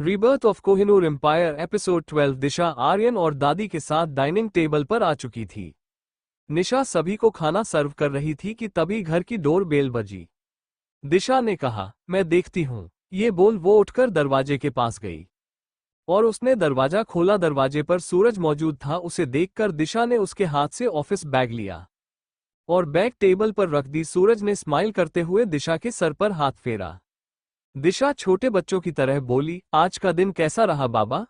Rebirth of Kohinoor empire episode 12। Disha Aryan और दादी के साथ डाइनिंग टेबल पर आ चुकी थी। निशा सभी को खाना सर्व कर रही थी कि तभी घर की डोर बेल बजी। दिशा ने कहा, मैं देखती हूँ। ये बोल वो उठकर दरवाजे के पास गई और उसने दरवाजा खोला। दरवाजे पर सूरज मौजूद था। उसे देखकर दिशा ने उसके हाथ से ऑफिस बैग लिया और बैग टेबल पर रख दी। सूरज ने स्माइल करते हुए दिशा के सर पर हाथ फेरा। दिशा छोटे बच्चों की तरह बोली, आज का दिन कैसा रहा बाबा?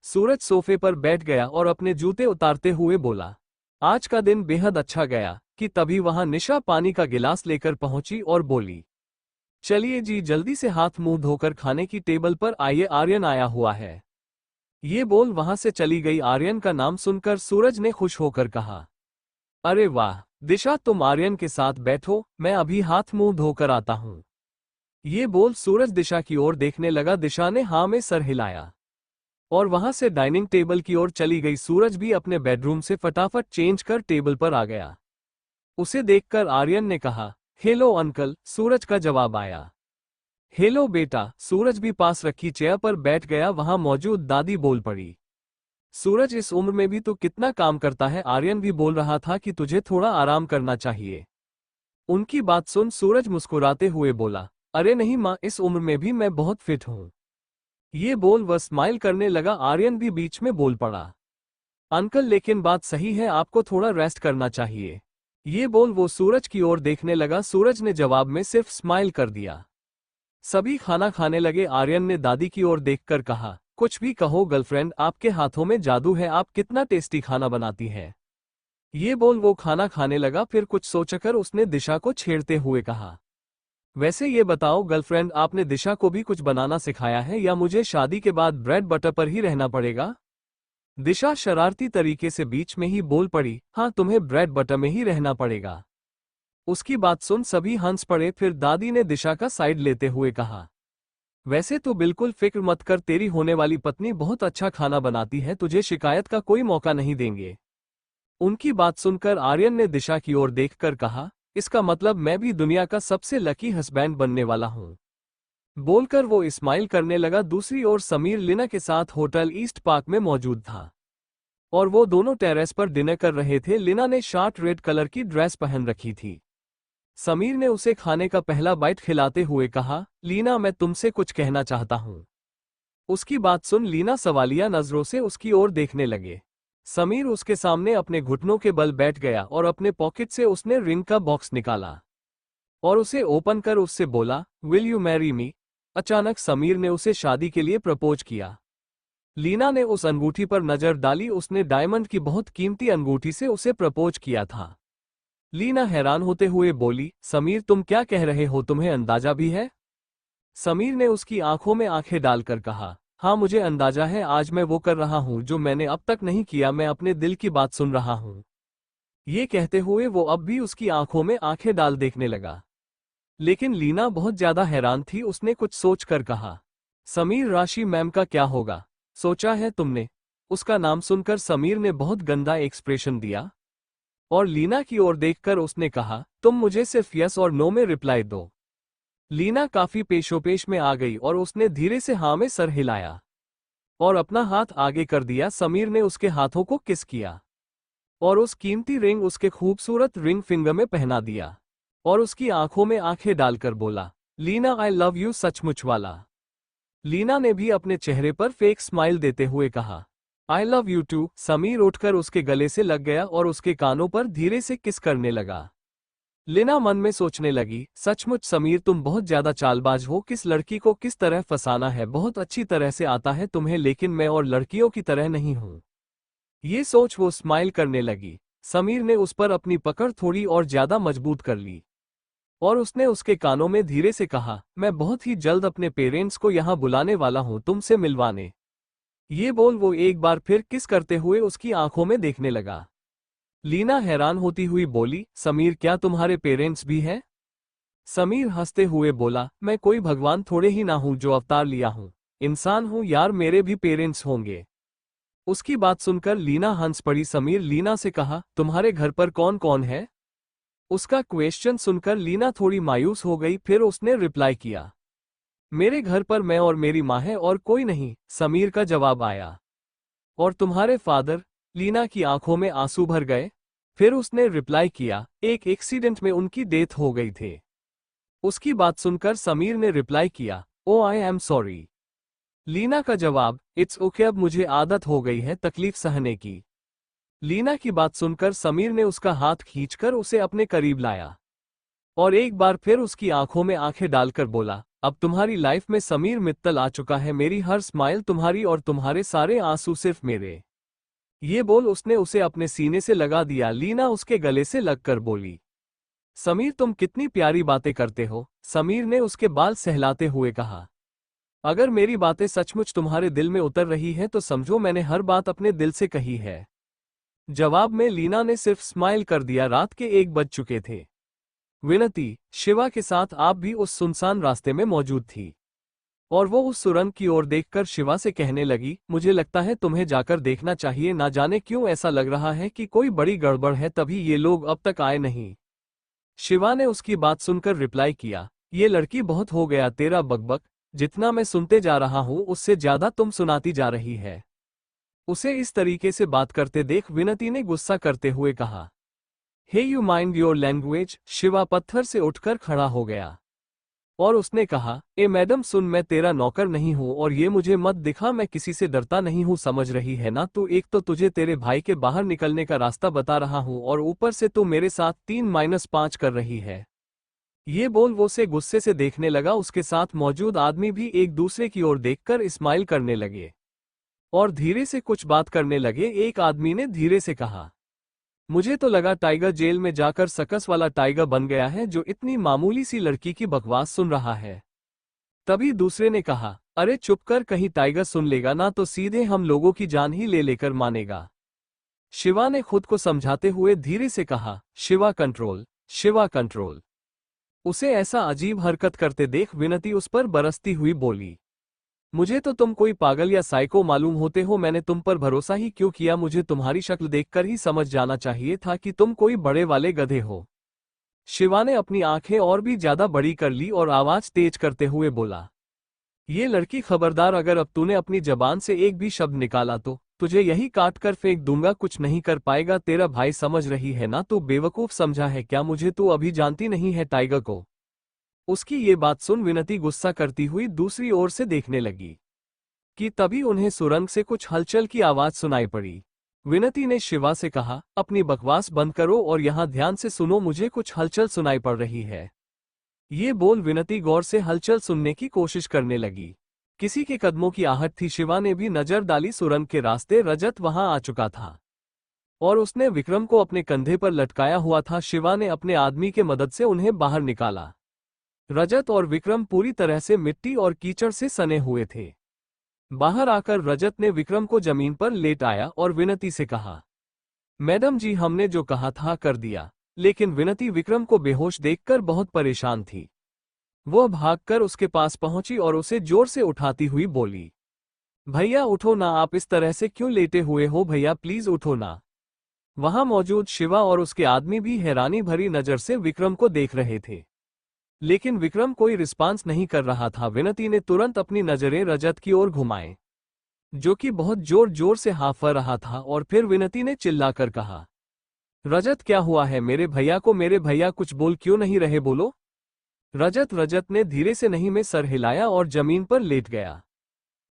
सूरज सोफे पर बैठ गया और अपने जूते उतारते हुए बोला, आज का दिन बेहद अच्छा गया। कि तभी वहां निशा पानी का गिलास लेकर पहुंची और बोली, चलिए जी जल्दी से हाथ मुंह धोकर खाने की टेबल पर आइए, आर्यन आया हुआ है। ये बोल वहां से चली गई। आर्यन का नाम सुनकर सूरज ने खुश होकर कहा, अरे वाह दिशा, तुम आर्यन के साथ बैठो, मैं अभी हाथ मुंह धोकर आता हूं। ये बोल सूरज दिशा की ओर देखने लगा। दिशा ने हाँ में सर हिलाया और वहां से डाइनिंग टेबल की ओर चली गई। सूरज भी अपने बेडरूम से फटाफट चेंज कर टेबल पर आ गया। उसे देखकर आर्यन ने कहा, हेलो अंकल। सूरज का जवाब आया, हेलो बेटा। सूरज भी पास रखी चेयर पर बैठ गया। वहां मौजूद दादी बोल पड़ी, सूरज इस उम्र में भी तो कितना काम करता है। आर्यन भी बोल रहा था कि तुझे थोड़ा आराम करना चाहिए। उनकी बात सुन सूरज मुस्कुराते हुए बोला, अरे नहीं माँ, इस उम्र में भी मैं बहुत फिट हूँ। ये बोल वह स्माइल करने लगा। आर्यन भी बीच में बोल पड़ा, अंकल लेकिन बात सही है, आपको थोड़ा रेस्ट करना चाहिए। ये बोल वो सूरज की ओर देखने लगा। सूरज ने जवाब में सिर्फ स्माइल कर दिया। सभी खाना खाने लगे। आर्यन ने दादी की ओर देखकर कहा, कुछ भी कहो गर्लफ्रेंड, आपके हाथों में जादू है, आप कितना टेस्टी खाना बनाती है। ये बोल वो खाना खाने लगा। फिर कुछ सोचकर उसने दिशा को छेड़ते हुए कहा, वैसे ये बताओ गर्लफ्रेंड, आपने दिशा को भी कुछ बनाना सिखाया है या मुझे शादी के बाद ब्रेड बटर पर ही रहना पड़ेगा? दिशा शरारती तरीके से बीच में ही बोल पड़ी, हाँ तुम्हें ब्रेड बटर में ही रहना पड़ेगा। उसकी बात सुन सभी हंस पड़े। फिर दादी ने दिशा का साइड लेते हुए कहा, वैसे तो बिल्कुल फिक्र मत कर, तेरी होने वाली पत्नी बहुत अच्छा खाना बनाती है, तुझे शिकायत का कोई मौका नहीं देंगे। उनकी बात सुनकर आर्यन ने दिशा की ओर देखकर कहा, इसका मतलब मैं भी दुनिया का सबसे लकी हस्बैंड बनने वाला हूं। बोलकर वो स्माइल करने लगा। दूसरी ओर समीर लीना के साथ होटल ईस्ट पार्क में मौजूद था और वो दोनों टेरेस पर डिनर कर रहे थे। लीना ने शार्ट रेड कलर की ड्रेस पहन रखी थी। समीर ने उसे खाने का पहला बाइट खिलाते हुए कहा, लीना मैं तुमसे कुछ कहना चाहता हूं। उसकी बात सुन लीना सवालिया नजरों से उसकी ओर देखने लगे। समीर उसके सामने अपने घुटनों के बल बैठ गया और अपने पॉकेट से उसने रिंग का बॉक्स निकाला और उसे ओपन कर उससे बोला, विल यू मैरी मी? अचानक समीर ने उसे शादी के लिए प्रपोज किया। लीना ने उस अंगूठी पर नजर डाली। उसने डायमंड की बहुत कीमती अंगूठी से उसे प्रपोज किया था। लीना हैरान होते हुए बोली, समीर तुम क्या कह रहे हो, तुम्हें अंदाजा भी है? समीर ने उसकी आंखों में आंखें डालकर कहा, हाँ मुझे अंदाजा है, आज मैं वो कर रहा हूँ जो मैंने अब तक नहीं किया, मैं अपने दिल की बात सुन रहा हूँ। ये कहते हुए वो अब भी उसकी आंखों में आंखें डाल देखने लगा। लेकिन लीना बहुत ज्यादा हैरान थी। उसने कुछ सोच कर कहा, समीर राशि मैम का क्या होगा, सोचा है तुमने? उसका नाम सुनकर समीर ने बहुत गंदा एक्सप्रेशन दिया और लीना की ओर देखकर उसने कहा, तुम मुझे सिर्फ यस और नो में रिप्लाई दो। लीना काफी पेशोपेश में आ गई और उसने धीरे से हाँ में सर हिलाया और अपना हाथ आगे कर दिया। समीर ने उसके हाथों को किस किया और उस कीमती रिंग उसके खूबसूरत रिंग फिंगर में पहना दिया और उसकी आंखों में आंखें डालकर बोला, लीना आई लव यू सचमुच वाला। लीना ने भी अपने चेहरे पर फेक स्माइल देते हुए कहा, I love you too. Sameer उठकर उसके गले से लग गया और उसके कानों पर धीरे से किस करने लगा। लीना मन में सोचने लगी, सचमुच समीर तुम बहुत ज्यादा चालबाज हो, किस लड़की को किस तरह फंसाना है बहुत अच्छी तरह से आता है तुम्हें, लेकिन मैं और लड़कियों की तरह नहीं हूं। ये सोच वो स्माइल करने लगी। समीर ने उस पर अपनी पकड़ थोड़ी और ज्यादा मजबूत कर ली और उसने उसके कानों में धीरे से कहा, मैं बहुत ही जल्द अपने पेरेंट्स को यहाँ बुलाने वाला हूँ तुमसे मिलवाने। ये बोल वो एक बार फिर किस करते हुए उसकी आंखों में देखने लगा। लीना हैरान होती हुई बोली, समीर क्या तुम्हारे पेरेंट्स भी हैं? समीर हंसते हुए बोला, मैं कोई भगवान थोड़े ही ना हूं जो अवतार लिया हूं, इंसान हूं यार, मेरे भी पेरेंट्स होंगे। उसकी बात सुनकर लीना हंस पड़ी। समीर लीना से कहा, तुम्हारे घर पर कौन कौन है? उसका क्वेश्चन सुनकर लीना थोड़ी मायूस हो गई। फिर उसने रिप्लाई किया, मेरे घर पर मैं और मेरी माँ है और कोई नहीं, समीर का जवाब आया। और तुम्हारे फादर? लीना की आंखों में आंसू भर गए। फिर उसने रिप्लाई किया, एक एक्सीडेंट में उनकी डेथ हो गई थी। उसकी बात सुनकर समीर ने रिप्लाई किया, ओ आई एम सॉरी। लीना का जवाब, इट्स ओके, अब मुझे आदत हो गई है तकलीफ सहने की। लीना की बात सुनकर समीर ने उसका हाथ खींचकर उसे अपने करीब लाया और एक बार फिर उसकी आंखों में आंखें डालकर बोला, अब तुम्हारी लाइफ में समीर मित्तल आ चुका है, मेरी हर स्माइल तुम्हारी और तुम्हारे सारे आंसू सिर्फ मेरे। ये बोल उसने उसे अपने सीने से लगा दिया। लीना उसके गले से लगकर बोली, समीर तुम कितनी प्यारी बातें करते हो। समीर ने उसके बाल सहलाते हुए कहा, अगर मेरी बातें सचमुच तुम्हारे दिल में उतर रही हैं तो समझो मैंने हर बात अपने दिल से कही है। जवाब में लीना ने सिर्फ स्माइल कर दिया। रात के 1 बज चुके थे। विनती, शिवा के साथ आप भी उस सुनसान रास्ते में मौजूद थी और वो उस सुरंग की ओर देखकर शिवा से कहने लगी, मुझे लगता है तुम्हें जाकर देखना चाहिए, ना जाने क्यों ऐसा लग रहा है कि कोई बड़ी गड़बड़ है, तभी ये लोग अब तक आए नहीं। शिवा ने उसकी बात सुनकर रिप्लाई किया, ये लड़की बहुत हो गया तेरा बकबक, जितना मैं सुनते जा रहा हूं उससे ज्यादा तुम सुनाती जा रही है। उसे इस तरीके से बात करते देख विनती ने गुस्सा करते हुए कहा, hey you mind your language. Shiva पत्थर से उठकर खड़ा हो गया और उसने कहा, ए मैडम सुन, मैं तेरा नौकर नहीं हूं और ये मुझे मत दिखा, मैं किसी से डरता नहीं हूं, समझ रही है ना तू। एक तो तुझे तेरे भाई के बाहर निकलने का रास्ता बता रहा हूं और ऊपर से तू मेरे साथ 3-5 कर रही है। ये बोल वो उसे गुस्से से देखने लगा। उसके साथ मौजूद आदमी भी एक दूसरे की ओर देखकर स्माइल करने लगे और धीरे से कुछ बात करने लगे। एक आदमी ने धीरे से कहा, मुझे तो लगा टाइगर जेल में जाकर सकस वाला टाइगर बन गया है जो इतनी मामूली सी लड़की की बकवास सुन रहा है। तभी दूसरे ने कहा, अरे चुप कर, कहीं टाइगर सुन लेगा ना तो सीधे हम लोगों की जान ही ले लेकर मानेगा। शिवा ने खुद को समझाते हुए धीरे से कहा, शिवा कंट्रोल, शिवा कंट्रोल। उसे ऐसा अजीब हरकत करते देख विनती उस पर बरसती हुई बोली, मुझे तो तुम कोई पागल या साइको मालूम होते हो, मैंने तुम पर भरोसा ही क्यों किया, मुझे तुम्हारी शक्ल देखकर ही समझ जाना चाहिए था कि तुम कोई बड़े वाले गधे हो। शिवा ने अपनी आंखें और भी ज्यादा बड़ी कर ली और आवाज तेज करते हुए बोला, ये लड़की खबरदार, अगर अब तूने अपनी जबान से एक भी शब्द निकाला तो तुझे यही काट कर फेंक दूंगा, कुछ नहीं कर पाएगा तेरा भाई, समझ रही है ना, तू बेवकूफ समझा है क्या मुझे, तू अभी जानती नहीं है टाइगर को। उसकी ये बात सुन विनती गुस्सा करती हुई दूसरी ओर से देखने लगी कि तभी उन्हें सुरंग से कुछ हलचल की आवाज सुनाई पड़ी। विनती ने शिवा से कहा, अपनी बकवास बंद करो और यहाँ ध्यान से सुनो, मुझे कुछ हलचल सुनाई पड़ रही है। ये बोल विनती गौर से हलचल सुनने की कोशिश करने लगी। किसी के कदमों की आहट थी। शिवा ने भी नजर डाली सुरंग के रास्ते। रजत वहां आ चुका था और उसने विक्रम को अपने कंधे पर लटकाया हुआ था। शिवा ने अपने आदमी के मदद से उन्हें बाहर निकाला। रजत और विक्रम पूरी तरह से मिट्टी और कीचड़ से सने हुए थे। बाहर आकर रजत ने विक्रम को जमीन पर लेट आया और विनती से कहा, मैडम जी हमने जो कहा था कर दिया। लेकिन विनती विक्रम को बेहोश देखकर बहुत परेशान थी। वो भागकर उसके पास पहुंची और उसे जोर से उठाती हुई बोली, भैया उठो ना, आप इस तरह से क्यों लेटे हुए हो, भैया प्लीज उठो ना। वहां मौजूद शिवा और उसके आदमी भी हैरानी भरी नजर से विक्रम को देख रहे थे, लेकिन विक्रम कोई रिस्पांस नहीं कर रहा था। विनती ने तुरंत अपनी नजरें रजत की ओर घुमाए, जो कि बहुत जोर जोर से हांफ रहा था, और फिर विनती ने चिल्लाकर कहा, रजत क्या हुआ है, मेरे भैया को, मेरे भैया कुछ बोल क्यों नहीं रहे, बोलो। रजत ने धीरे से नहीं में सर हिलाया और जमीन पर लेट गया।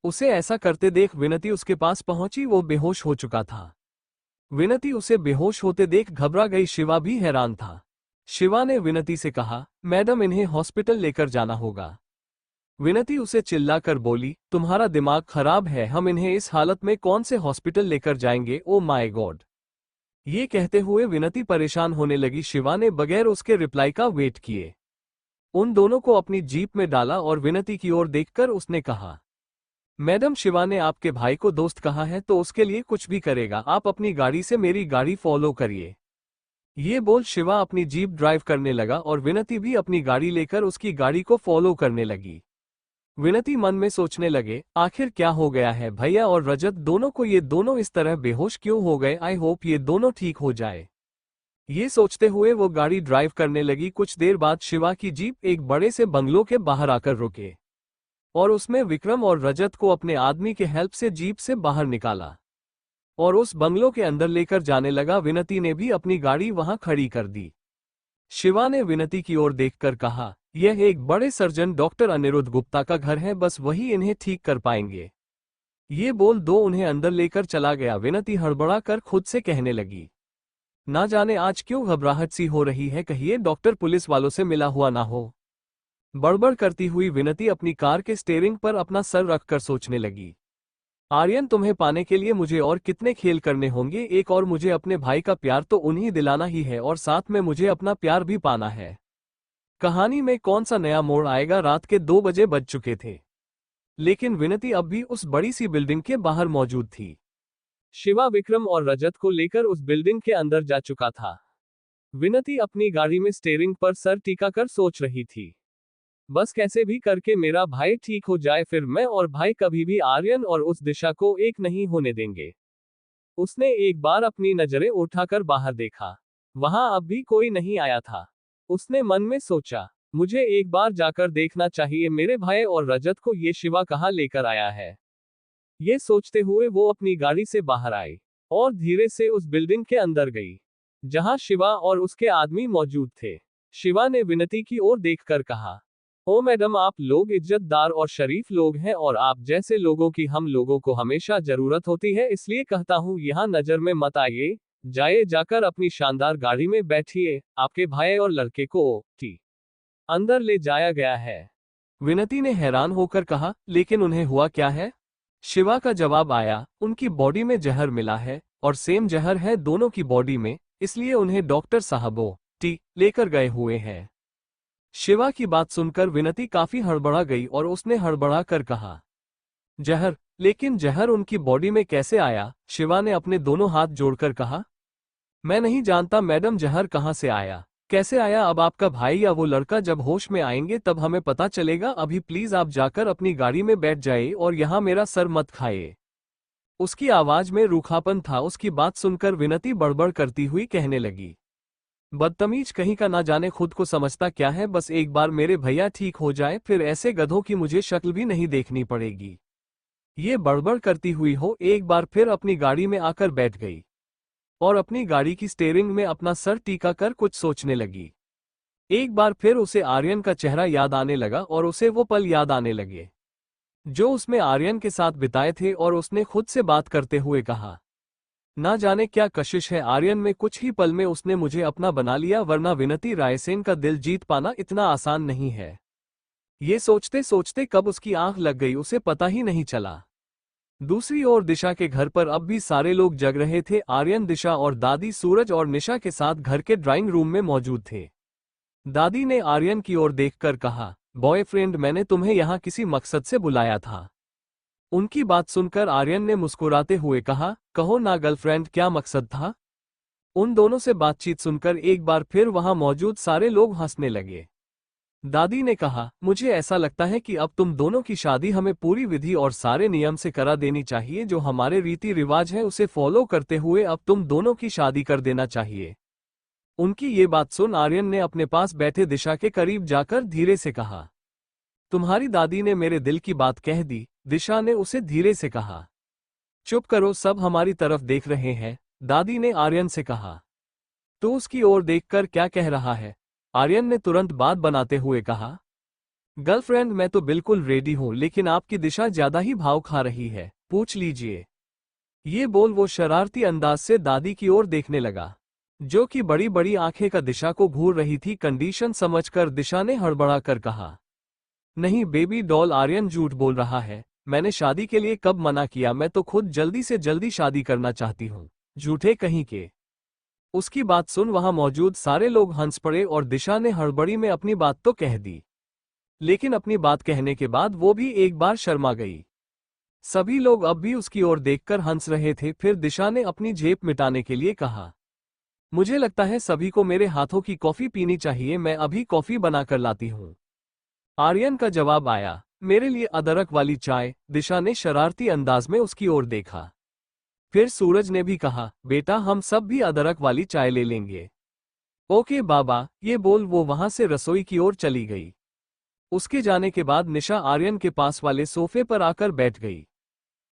उसे ऐसा करते देख विनती उसके पास पहुंची। वो बेहोश हो चुका था। विनती उसे बेहोश होते देख घबरा गई। शिवा भी हैरान था। शिवा ने विनती से कहा, मैडम इन्हें हॉस्पिटल लेकर जाना होगा। विनती उसे चिल्लाकर बोली, तुम्हारा दिमाग खराब है, हम इन्हें इस हालत में कौन से हॉस्पिटल लेकर जाएंगे, ओ माय गॉड। ये कहते हुए विनती परेशान होने लगी। शिवा ने बगैर उसके रिप्लाई का वेट किए उन दोनों को अपनी जीप में डाला और विनती की ओर देखकर उसने कहा, मैडम शिवा ने आपके भाई को दोस्त कहा है तो उसके लिए कुछ भी करेगा, आप अपनी गाड़ी से मेरी गाड़ी फॉलो करिए। ये बोल शिवा अपनी जीप ड्राइव करने लगा और विनती भी अपनी गाड़ी लेकर उसकी गाड़ी को फॉलो करने लगी। विनती मन में सोचने लगे, आखिर क्या हो गया है भैया और रजत दोनों को, ये दोनों इस तरह बेहोश क्यों हो गए, आई होप ये दोनों ठीक हो जाए। ये सोचते हुए वो गाड़ी ड्राइव करने लगी। कुछ देर बाद शिवा की जीप एक बड़े से बंगलो के बाहर आकर रुके। और उसमें विक्रम और रजत को अपने आदमी के हेल्प से जीप से बाहर निकाला और उस बंगलों के अंदर लेकर जाने लगा। विनती ने भी अपनी गाड़ी वहां खड़ी कर दी। शिवा ने विनती की ओर देखकर कहा, यह एक बड़े सर्जन डॉक्टर अनिरुद्ध गुप्ता का घर है, बस वही इन्हें ठीक कर पाएंगे। ये बोल दो उन्हें अंदर लेकर चला गया। विनती हड़बड़ा कर खुद से कहने लगी, ना जाने आज क्यों घबराहट सी हो रही है, कहिए डॉक्टर पुलिस वालों से मिला हुआ ना हो। बड़बड़ करती हुई विनती अपनी कार के स्टीयरिंग पर अपना सर रखकर सोचने लगी, आर्यन तुम्हें पाने के लिए मुझे और कितने खेल करने होंगे। एक और मुझे अपने भाई का प्यार तो उन्हीं दिलाना ही है और साथ में मुझे अपना प्यार भी पाना है। कहानी में कौन सा नया मोड़ आएगा। रात के 2 बजे बज चुके थे, लेकिन विनती अब भी उस बड़ी सी बिल्डिंग के बाहर मौजूद थी। शिवा विक्रम और रजत को लेकर उस बिल्डिंग के अंदर जा चुका था। विनती अपनी गाड़ी में स्टीयरिंग पर सर टिकाकर सोच रही थी, बस कैसे भी करके मेरा भाई ठीक हो जाए, फिर मैं और भाई कभी भी आर्यन और उस दिशा को एक नहीं होने देंगे। उसने एक बार अपनी नजरें उठाकर बाहर देखा, वहां अब भी कोई नहीं आया था। उसने मन में सोचा, मुझे एक बार जाकर देखना चाहिए मेरे भाई और रजत को ये शिवा कहाँ लेकर आया है। ये सोचते हुए वो अपनी गाड़ी से बाहर आई और धीरे से उस बिल्डिंग के अंदर गई जहां शिवा और उसके आदमी मौजूद थे। शिवा ने विनती की ओर देखकर कहा, ओ मैडम, आप लोग इज्जतदार और शरीफ लोग हैं और आप जैसे लोगों की हम लोगों को हमेशा जरूरत होती है, इसलिए कहता हूँ यहाँ नजर में मत आइए। जाकर अपनी शानदार गाड़ी में बैठिए, आपके भाई और लड़के को अंदर ले जाया गया है। विनती ने हैरान होकर कहा, लेकिन उन्हें हुआ क्या है। शिवा का जवाब आया, उनकी बॉडी में जहर मिला है और सेम जहर है दोनों की बॉडी में, इसलिए उन्हें डॉक्टर साहबों लेकर गए हुए हैं। शिवा की बात सुनकर विनती काफी हड़बड़ा गई और उसने हड़बड़ा कर कहा, जहर? लेकिन जहर उनकी बॉडी में कैसे आया? शिवा ने अपने दोनों हाथ जोड़कर कहा, मैं नहीं जानता मैडम, जहर कहां से आया, कैसे आया। अब आपका भाई या वो लड़का जब होश में आएंगे तब हमें पता चलेगा। अभी प्लीज आप जाकर अपनी गाड़ी में बैठ जाइए और यहाँ मेरा सर मत खाइए। उसकी आवाज में रूखापन था। उसकी बात सुनकर विनती बड़बड़ करती हुई कहने लगी, बदतमीज कहीं का, ना जाने खुद को समझता क्या है। बस एक बार मेरे भैया ठीक हो जाए, फिर ऐसे गधों की मुझे शक्ल भी नहीं देखनी पड़ेगी। ये बड़बड़ करती हुई हो एक बार फिर अपनी गाड़ी में आकर बैठ गई और अपनी गाड़ी की स्टीयरिंग में अपना सर टीका कर कुछ सोचने लगी। एक बार फिर उसे आर्यन का चेहरा याद आने लगा और उसे वो पल याद आने लगे जो उसमें आर्यन के साथ बिताए थे और उसने खुद से बात करते हुए कहा, ना जाने क्या कशिश है आर्यन में, कुछ ही पल में उसने मुझे अपना बना लिया, वरना विनती रायसेन का दिल जीत पाना इतना आसान नहीं है। ये सोचते सोचते कब उसकी आंख लग गई उसे पता ही नहीं चला। दूसरी ओर दिशा के घर पर अब भी सारे लोग जग रहे थे। आर्यन, दिशा और दादी सूरज और निशा के साथ घर के ड्राइंग रूम में मौजूद थे। दादी ने आर्यन की ओर देखकर कहा, बॉयफ्रेंड, मैंने तुम्हें यहाँ किसी मकसद से बुलाया था। उनकी बात सुनकर आर्यन ने मुस्कुराते हुए कहा, कहो ना गर्लफ्रेंड, क्या मकसद था। उन दोनों से बातचीत सुनकर एक बार फिर वहां मौजूद सारे लोग हंसने लगे। दादी ने कहा, मुझे ऐसा लगता है कि अब तुम दोनों की शादी हमें पूरी विधि और सारे नियम से करा देनी चाहिए। जो हमारे रीति रिवाज है उसे फॉलो करते हुए अब तुम दोनों की शादी कर देना चाहिए। उनकी ये बात सुन आर्यन ने अपने पास बैठे दिशा के करीब जाकर धीरे से कहा, तुम्हारी दादी ने मेरे दिल की बात कह दी। दिशा ने उसे धीरे से कहा, चुप करो, सब हमारी तरफ देख रहे हैं। दादी ने आर्यन से कहा, तो उसकी ओर देखकर क्या कह रहा है। आर्यन ने तुरंत बात बनाते हुए कहा, गर्लफ्रेंड, मैं तो बिल्कुल रेडी हूं, लेकिन आपकी दिशा ज्यादा ही भाव खा रही है, पूछ लीजिए। ये बोल वो शरारती अंदाज से दादी की ओर देखने लगा, जो कि बड़ी बड़ी आंखें का दिशा को घूर रही थी। कंडीशन समझकर दिशा ने हड़बड़ा कर कहा, नहीं बेबी डॉल, आर्यन झूठ बोल रहा है। मैंने शादी के लिए कब मना किया, मैं तो खुद जल्दी से जल्दी शादी करना चाहती हूँ, झूठे कहीं के। उसकी बात सुन वहां मौजूद सारे लोग हंस पड़े और दिशा ने हड़बड़ी में अपनी बात तो कह दी, लेकिन अपनी बात कहने के बाद वो भी एक बार शर्मा गई। सभी लोग अब भी उसकी ओर देखकर हंस रहे थे। फिर दिशा ने अपनी झेप मिटाने के लिए कहा, मुझे लगता है सभी को मेरे हाथों की कॉफी पीनी चाहिए, मैं अभी कॉफी बनाकर लाती हूँ। आर्यन का जवाब आया, मेरे लिए अदरक वाली चाय। दिशा ने शरारती अंदाज में उसकी ओर देखा। फिर सूरज ने भी कहा, बेटा हम सब भी अदरक वाली चाय ले लेंगे। ओके बाबा, ये बोल वो वहां से रसोई की ओर चली गई। उसके जाने के बाद निशा आर्यन के पास वाले सोफे पर आकर बैठ गई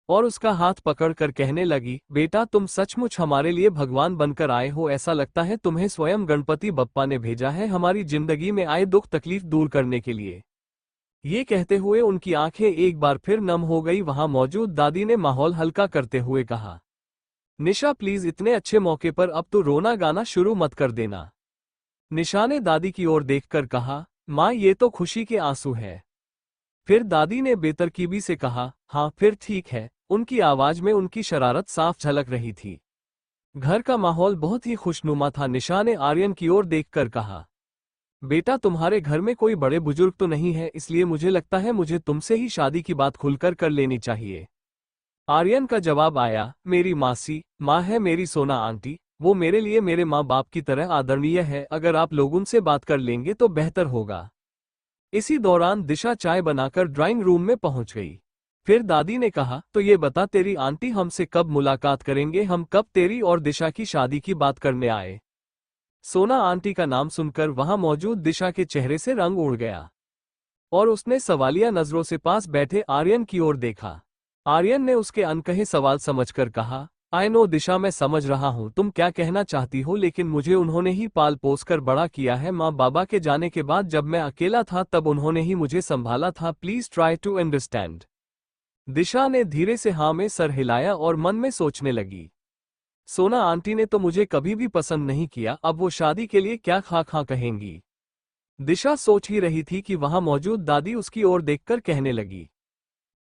और उसका हाथ पकड़कर कहने लगी, बेटा तुम सचमुच हमारे लिए भगवान बनकर आए हो। ऐसा लगता है तुम्हें स्वयं गणपति बप्पा ने भेजा है हमारी जिंदगी में आए दुख तकलीफ दूर करने के लिए। ये कहते हुए उनकी आंखें एक बार फिर नम हो गई। वहां मौजूद दादी ने माहौल हल्का करते हुए कहा, निशा प्लीज इतने अच्छे मौके पर अब तो रोना गाना शुरू मत कर देना। निशा ने दादी की ओर देखकर कहा, माँ ये तो खुशी के आंसू है। फिर दादी ने बेतरकीबी से कहा, हाँ फिर ठीक है। उनकी आवाज में उनकी शरारत साफ झलक रही थी। घर का माहौल बहुत ही खुशनुमा था। निशा ने आर्यन की ओर देखकर कहा, बेटा तुम्हारे घर में कोई बड़े बुजुर्ग तो नहीं है, इसलिए मुझे लगता है मुझे तुमसे ही शादी की बात खुलकर कर लेनी चाहिए। आर्यन का जवाब आया, मेरी मासी माँ है मेरी सोना आंटी, वो मेरे लिए मेरे माँ बाप की तरह आदरणीय है। अगर आप लोग उनसे बात कर लेंगे तो बेहतर होगा। इसी दौरान दिशा चाय बनाकर ड्राइंग रूम में पहुंच गई। फिर दादी ने कहा, तो ये बता तेरी आंटी हमसे कब मुलाकात करेंगे, हम कब तेरी और दिशा की शादी की बात करने आए। सोना आंटी का नाम सुनकर वहां मौजूद दिशा के चेहरे से रंग उड़ गया और उसने सवालिया नजरों से पास बैठे आर्यन की ओर देखा। आर्यन ने उसके अनकहे सवाल समझकर कहा, आई नो दिशा मैं समझ रहा हूं तुम क्या कहना चाहती हो, लेकिन मुझे उन्होंने ही पाल पोस कर बड़ा किया है। माँ बाबा के जाने के बाद जब मैं अकेला था तब उन्होंने ही मुझे संभाला था। Please try to understand. Disha ने धीरे से हाँ में सर हिलाया और मन में सोचने लगी, सोना आंटी ने तो मुझे कभी भी पसंद नहीं किया, अब वो शादी के लिए क्या खा खा कहेंगी। दिशा सोच ही रही थी कि वहां मौजूद दादी उसकी ओर देखकर कहने लगी,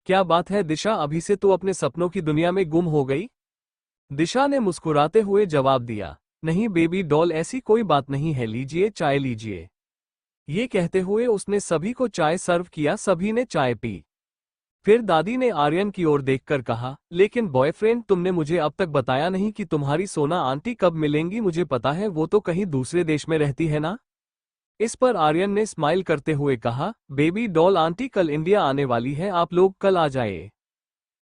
क्या बात है दिशा, अभी से तो अपने सपनों की दुनिया में गुम हो गई। दिशा ने मुस्कुराते हुए जवाब दिया, नहीं बेबी डॉल ऐसी कोई बात नहीं है, लीजिए चाय लीजिए। ये कहते हुए उसने सभी को चाय सर्व किया। सभी ने चाय पी। फिर दादी ने आर्यन की ओर देखकर कहा, लेकिन बॉयफ्रेंड तुमने मुझे अब तक बताया नहीं कि तुम्हारी सोना आंटी कब मिलेंगी। मुझे पता है वो तो कहीं दूसरे देश में रहती है ना। इस पर आर्यन ने स्माइल करते हुए कहा, बेबी डॉल आंटी कल इंडिया आने वाली है, आप लोग कल आ जाए।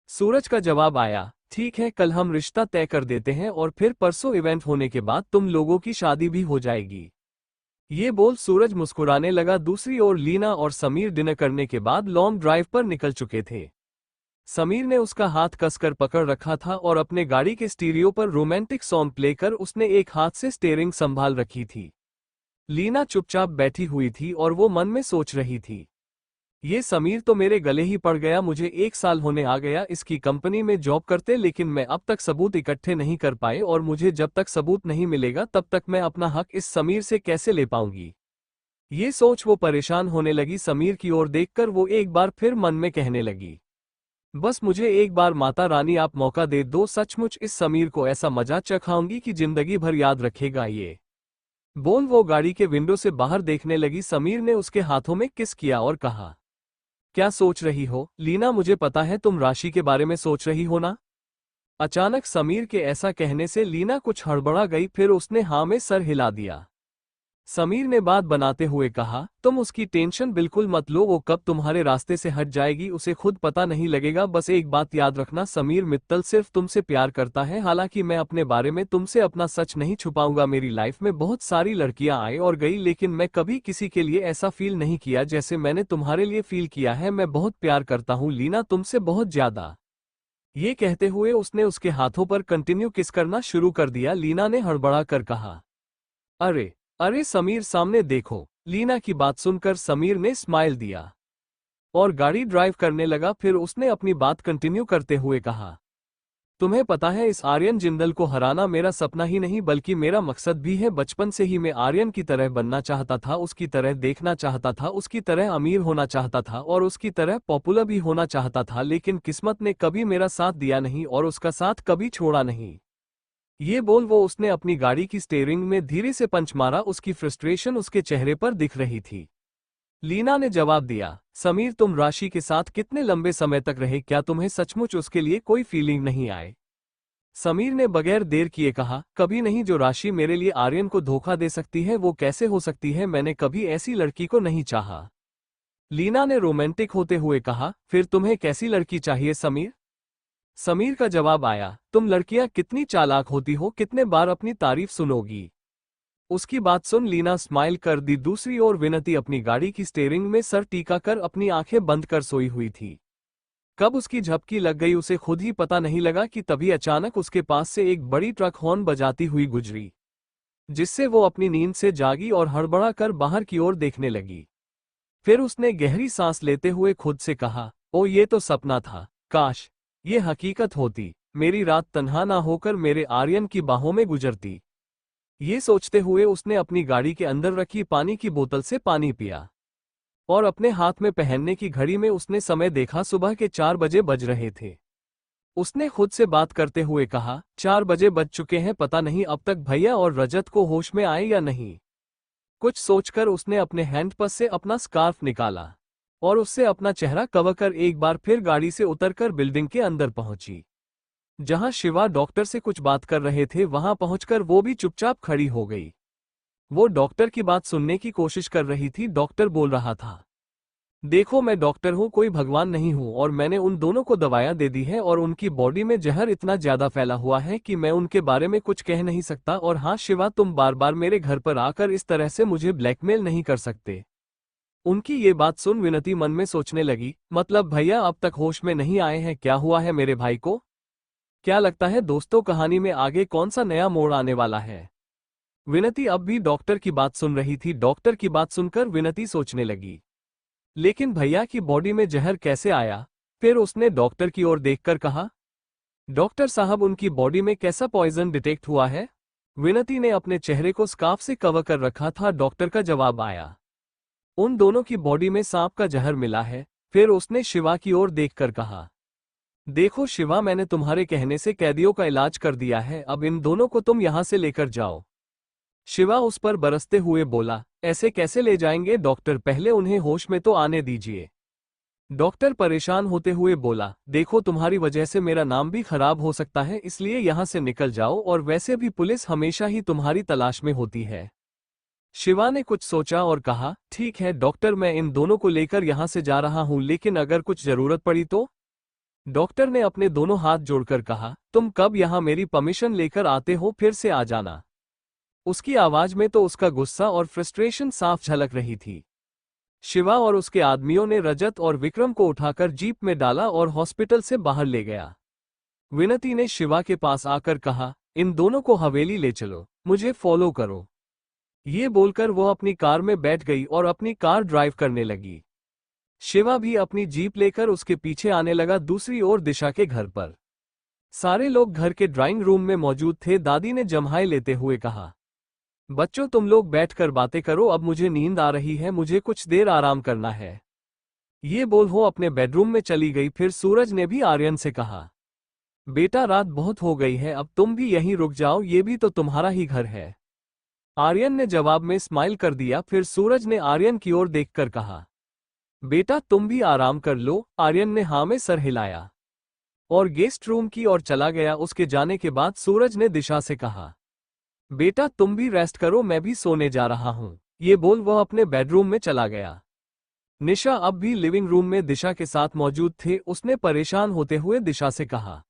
सूरज का जवाब आया, ठीक है कल हम रिश्ता तय कर देते हैं और फिर परसों इवेंट होने के बाद तुम लोगों की शादी भी हो जाएगी। ये बोल सूरज मुस्कुराने लगा। दूसरी ओर लीना और समीर डिनर करने के बाद लॉन्ग ड्राइव पर निकल चुके थे। समीर ने उसका हाथ कसकर पकड़ रखा था और अपने गाड़ी के स्टीरियो पर रोमांटिक सॉन्ग प्ले कर उसने एक हाथ से स्टीयरिंग संभाल रखी थी। लीना चुपचाप बैठी हुई थी और वो मन में सोच रही थी, ये समीर तो मेरे गले ही पड़ गया। मुझे 1 साल होने आ गया इसकी कंपनी में जॉब करते, लेकिन मैं अब तक सबूत इकट्ठे नहीं कर पाए और मुझे जब तक सबूत नहीं मिलेगा तब तक मैं अपना हक इस समीर से कैसे ले पाऊंगी। ये सोच वो परेशान होने लगी। समीर की ओर देखकर वो एक बार फिर मन में कहने लगी, बस मुझे एक बार माता रानी आप मौका दे दो, सचमुच इस समीर को ऐसा मजा चखाऊंगी कि जिंदगी भर याद रखेगा। ये बोल वो गाड़ी के विंडो से बाहर देखने लगी। समीर ने उसके हाथों में किस किया और कहा, क्या सोच रही हो लीना, मुझे पता है तुम राशि के बारे में सोच रही हो ना। अचानक समीर के ऐसा कहने से लीना कुछ हड़बड़ा गई, फिर उसने हाँ में सर हिला दिया। समीर ने बात बनाते हुए कहा, तुम उसकी टेंशन बिल्कुल मत लो, वो कब तुम्हारे रास्ते से हट जाएगी उसे खुद पता नहीं लगेगा। बस एक बात याद रखना, समीर मित्तल सिर्फ तुमसे प्यार करता है। हालांकि मैं अपने बारे में तुमसे अपना सच नहीं छुपाऊंगा, मेरी लाइफ में बहुत सारी लड़कियां आई और गई, लेकिन मैं कभी किसी के लिए ऐसा फील नहीं किया जैसे मैंने तुम्हारे लिए फील किया है। मैं बहुत प्यार करता हूँ लीना, तुमसे बहुत ज्यादा। ये कहते हुए उसने उसके हाथों पर कंटिन्यू किस करना शुरू कर दिया। लीना ने हड़बड़ा कर कहा, अरे अरे समीर सामने देखो। लीना की बात सुनकर समीर ने स्माइल दिया और गाड़ी ड्राइव करने लगा। फिर उसने अपनी बात कंटिन्यू करते हुए कहा, तुम्हें पता है इस आर्यन जिंदल को हराना मेरा सपना ही नहीं बल्कि मेरा मकसद भी है। बचपन से ही मैं आर्यन की तरह बनना चाहता था, उसकी तरह देखना चाहता था, उसकी तरह अमीर होना चाहता था और उसकी तरह पॉपुलर भी होना चाहता था, लेकिन किस्मत ने कभी मेरा साथ दिया नहीं और उसका साथ कभी छोड़ा नहीं। ये बोल वो उसने अपनी गाड़ी की स्टीयरिंग में धीरे से पंच मारा। उसकी फ्रस्ट्रेशन उसके चेहरे पर दिख रही थी। लीना ने जवाब दिया, समीर तुम राशि के साथ कितने लंबे समय तक रहे, क्या तुम्हें सचमुच उसके लिए कोई फीलिंग नहीं आए। समीर ने बगैर देर किए कहा, कभी नहीं। जो राशि मेरे लिए आर्यन को धोखा दे सकती है वो कैसे हो सकती है, मैंने कभी ऐसी लड़की को नहीं चाहा। लीना ने रोमांटिक होते हुए कहा, फिर तुम्हें कैसी लड़की चाहिए समीर। समीर का जवाब आया, तुम लड़कियां कितनी चालाक होती हो, कितने बार अपनी तारीफ सुनोगी। उसकी बात सुन लीना स्माइल कर दी। दूसरी ओर विनती अपनी गाड़ी की स्टीयरिंग में सर टीका कर अपनी आंखें बंद कर सोई हुई थी। कब उसकी झपकी लग गई उसे खुद ही पता नहीं लगा कि तभी अचानक उसके पास से एक बड़ी ट्रक हॉर्न बजाती हुई गुजरी, जिससे वो अपनी नींद से जागी और हड़बड़ा कर बाहर की ओर देखने लगी। फिर उसने गहरी सांस लेते हुए खुद से कहा, ओ ये तो सपना था, काश ये हकीकत होती, मेरी रात तन्हा ना होकर मेरे आर्यन की बाहों में गुजरती। ये सोचते हुए उसने अपनी गाड़ी के अंदर रखी पानी की बोतल से पानी पिया और अपने हाथ में पहनने की घड़ी में उसने समय देखा। सुबह के 4 बजे बज रहे थे। उसने खुद से बात करते हुए कहा, 4 बजे बज चुके हैं, पता नहीं अब तक भैया और रजत को होश में आए या नहीं। कुछ सोचकर उसने अपने हैंडपस से अपना स्कार्फ निकाला और उससे अपना चेहरा कवर कर एक बार फिर गाड़ी से उतरकर बिल्डिंग के अंदर पहुंची। जहां शिवा डॉक्टर से कुछ बात कर रहे थे वहां पहुंचकर वो भी चुपचाप खड़ी हो गई। वो डॉक्टर की बात सुनने की कोशिश कर रही थी। डॉक्टर बोल रहा था, देखो मैं डॉक्टर हूं, कोई भगवान नहीं हूं, और मैंने उन दोनों को दवाइयां दे दी है और उनकी बॉडी में जहर इतना ज्यादा फैला हुआ है कि मैं उनके बारे में कुछ कह नहीं सकता। और हाँ शिवा, तुम बार बार मेरे घर पर आकर इस तरह से मुझे ब्लैकमेल नहीं कर सकते। उनकी ये बात सुन विनती मन में सोचने लगी, मतलब भैया अब तक होश में नहीं आए हैं, क्या हुआ है मेरे भाई को? क्या लगता है दोस्तों कहानी में आगे कौन सा नया मोड़ आने वाला है? विनती अब भी डॉक्टर की बात सुन रही थी। डॉक्टर की बात सुनकर विनती सोचने लगी, लेकिन भैया की बॉडी में जहर कैसे आया? फिर उसने डॉक्टर की ओर देखकर कहा, डॉक्टर साहब उनकी बॉडी में कैसा पॉइजन डिटेक्ट हुआ है? विनती ने अपने चेहरे को स्कार्फ से कवर कर रखा था। डॉक्टर का जवाब आया, उन दोनों की बॉडी में सांप का जहर मिला है। फिर उसने शिवा की ओर देखकर कहा, देखो शिवा, मैंने तुम्हारे कहने से कैदियों का इलाज कर दिया है, अब इन दोनों को तुम यहां से लेकर जाओ। शिवा उस पर बरसते हुए बोला, ऐसे कैसे ले जाएंगे डॉक्टर, पहले उन्हें होश में तो आने दीजिए। डॉक्टर परेशान होते हुए बोला, देखो तुम्हारी वजह से मेरा नाम भी खराब हो सकता है, इसलिए यहां से निकल जाओ, और वैसे भी पुलिस हमेशा ही तुम्हारी तलाश में होती है। शिवा ने कुछ सोचा और कहा, ठीक है डॉक्टर, मैं इन दोनों को लेकर यहां से जा रहा हूं, लेकिन अगर कुछ जरूरत पड़ी तो? डॉक्टर ने अपने दोनों हाथ जोड़कर कहा, तुम कब यहां मेरी परमिशन लेकर आते हो फिर से आ जाना। उसकी आवाज में तो उसका गुस्सा और फ्रस्ट्रेशन साफ झलक रही थी। शिवा और उसके आदमियों ने रजत और विक्रम को उठाकर जीप में डाला और हॉस्पिटल से बाहर ले गया। विनती ने शिवा के पास आकर कहा, इन दोनों को हवेली ले चलो, मुझे फॉलो करो। ये बोलकर वो अपनी कार में बैठ गई और अपनी कार ड्राइव करने लगी। शिवा भी अपनी जीप लेकर उसके पीछे आने लगा। दूसरी ओर दिशा के घर पर सारे लोग घर के ड्राइंग रूम में मौजूद थे। दादी ने जम्हाई लेते हुए कहा, बच्चों तुम लोग बैठकर बातें करो, अब मुझे नींद आ रही है, मुझे कुछ देर आराम करना है। ये बोल वो अपने बेडरूम में चली गई। फिर सूरज ने भी आर्यन से कहा, बेटा रात बहुत हो गई है, अब तुम भी यहीं रुक जाओ, ये भी तो तुम्हारा ही घर है। आर्यन ने जवाब में स्माइल कर दिया। फिर सूरज ने आर्यन की ओर देखकर कहा, बेटा तुम भी आराम कर लो। आर्यन ने हाँ में सर हिलाया और गेस्ट रूम की ओर चला गया। उसके जाने के बाद सूरज ने दिशा से कहा, बेटा तुम भी रेस्ट करो, मैं भी सोने जा रहा हूं। ये बोल वह अपने बेडरूम में चला गया। निशा अब भी लिविंग रूम में दिशा के साथ मौजूद थे। उसने परेशान होते हुए दिशा से कहा,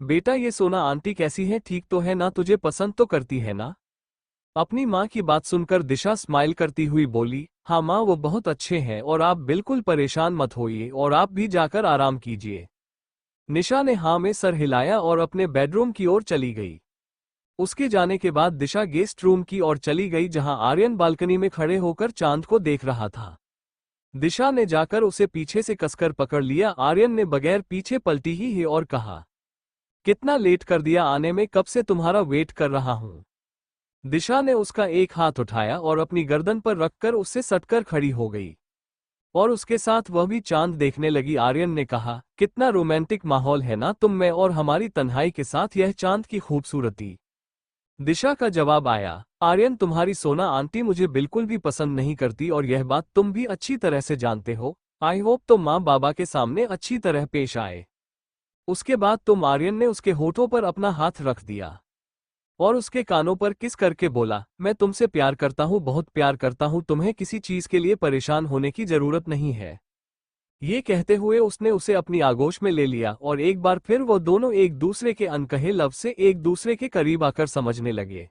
बेटा ये सोना आंटी कैसी है, ठीक तो है ना, तुझे पसंद तो करती है ना? अपनी माँ की बात सुनकर दिशा स्माइल करती हुई बोली, हाँ माँ वो बहुत अच्छे हैं, और आप बिल्कुल परेशान मत होइए, और आप भी जाकर आराम कीजिए। निशा ने हाँ में सर हिलाया और अपने बेडरूम की ओर चली गई। उसके जाने के बाद दिशा गेस्ट रूम की ओर चली गई, जहां आर्यन बालकनी में खड़े होकर चांद को देख रहा था। दिशा ने जाकर उसे पीछे से कसकर पकड़ लिया। आर्यन ने बगैर पीछे पलटी ही है और कहा, कितना लेट कर दिया आने में, कब से तुम्हारा वेट कर रहा हूं। दिशा ने उसका एक हाथ उठाया और अपनी गर्दन पर रखकर उससे सटकर खड़ी हो गई और उसके साथ वह भी चांद देखने लगी। आर्यन ने कहा, कितना रोमांटिक माहौल है ना, तुम में और हमारी तन्हाई के साथ यह चांद की खूबसूरती। दिशा का जवाब आया, आर्यन तुम्हारी सोना आंटी मुझे बिल्कुल भी पसंद नहीं करती, और यह बात तुम भी अच्छी तरह से जानते हो। आई होप तो माँ बाबा के सामने अच्छी तरह पेश आए। उसके बाद तुम आर्यन ने उसके होठों पर अपना हाथ रख दिया और उसके कानों पर किस करके बोला, मैं तुमसे प्यार करता हूँ, बहुत प्यार करता हूँ, तुम्हें किसी चीज के लिए परेशान होने की जरूरत नहीं है। ये कहते हुए उसने उसे अपनी आगोश में ले लिया और एक बार फिर वो दोनों एक दूसरे के अनकहे लफ्ज से एक दूसरे के करीब आकर समझने लगे।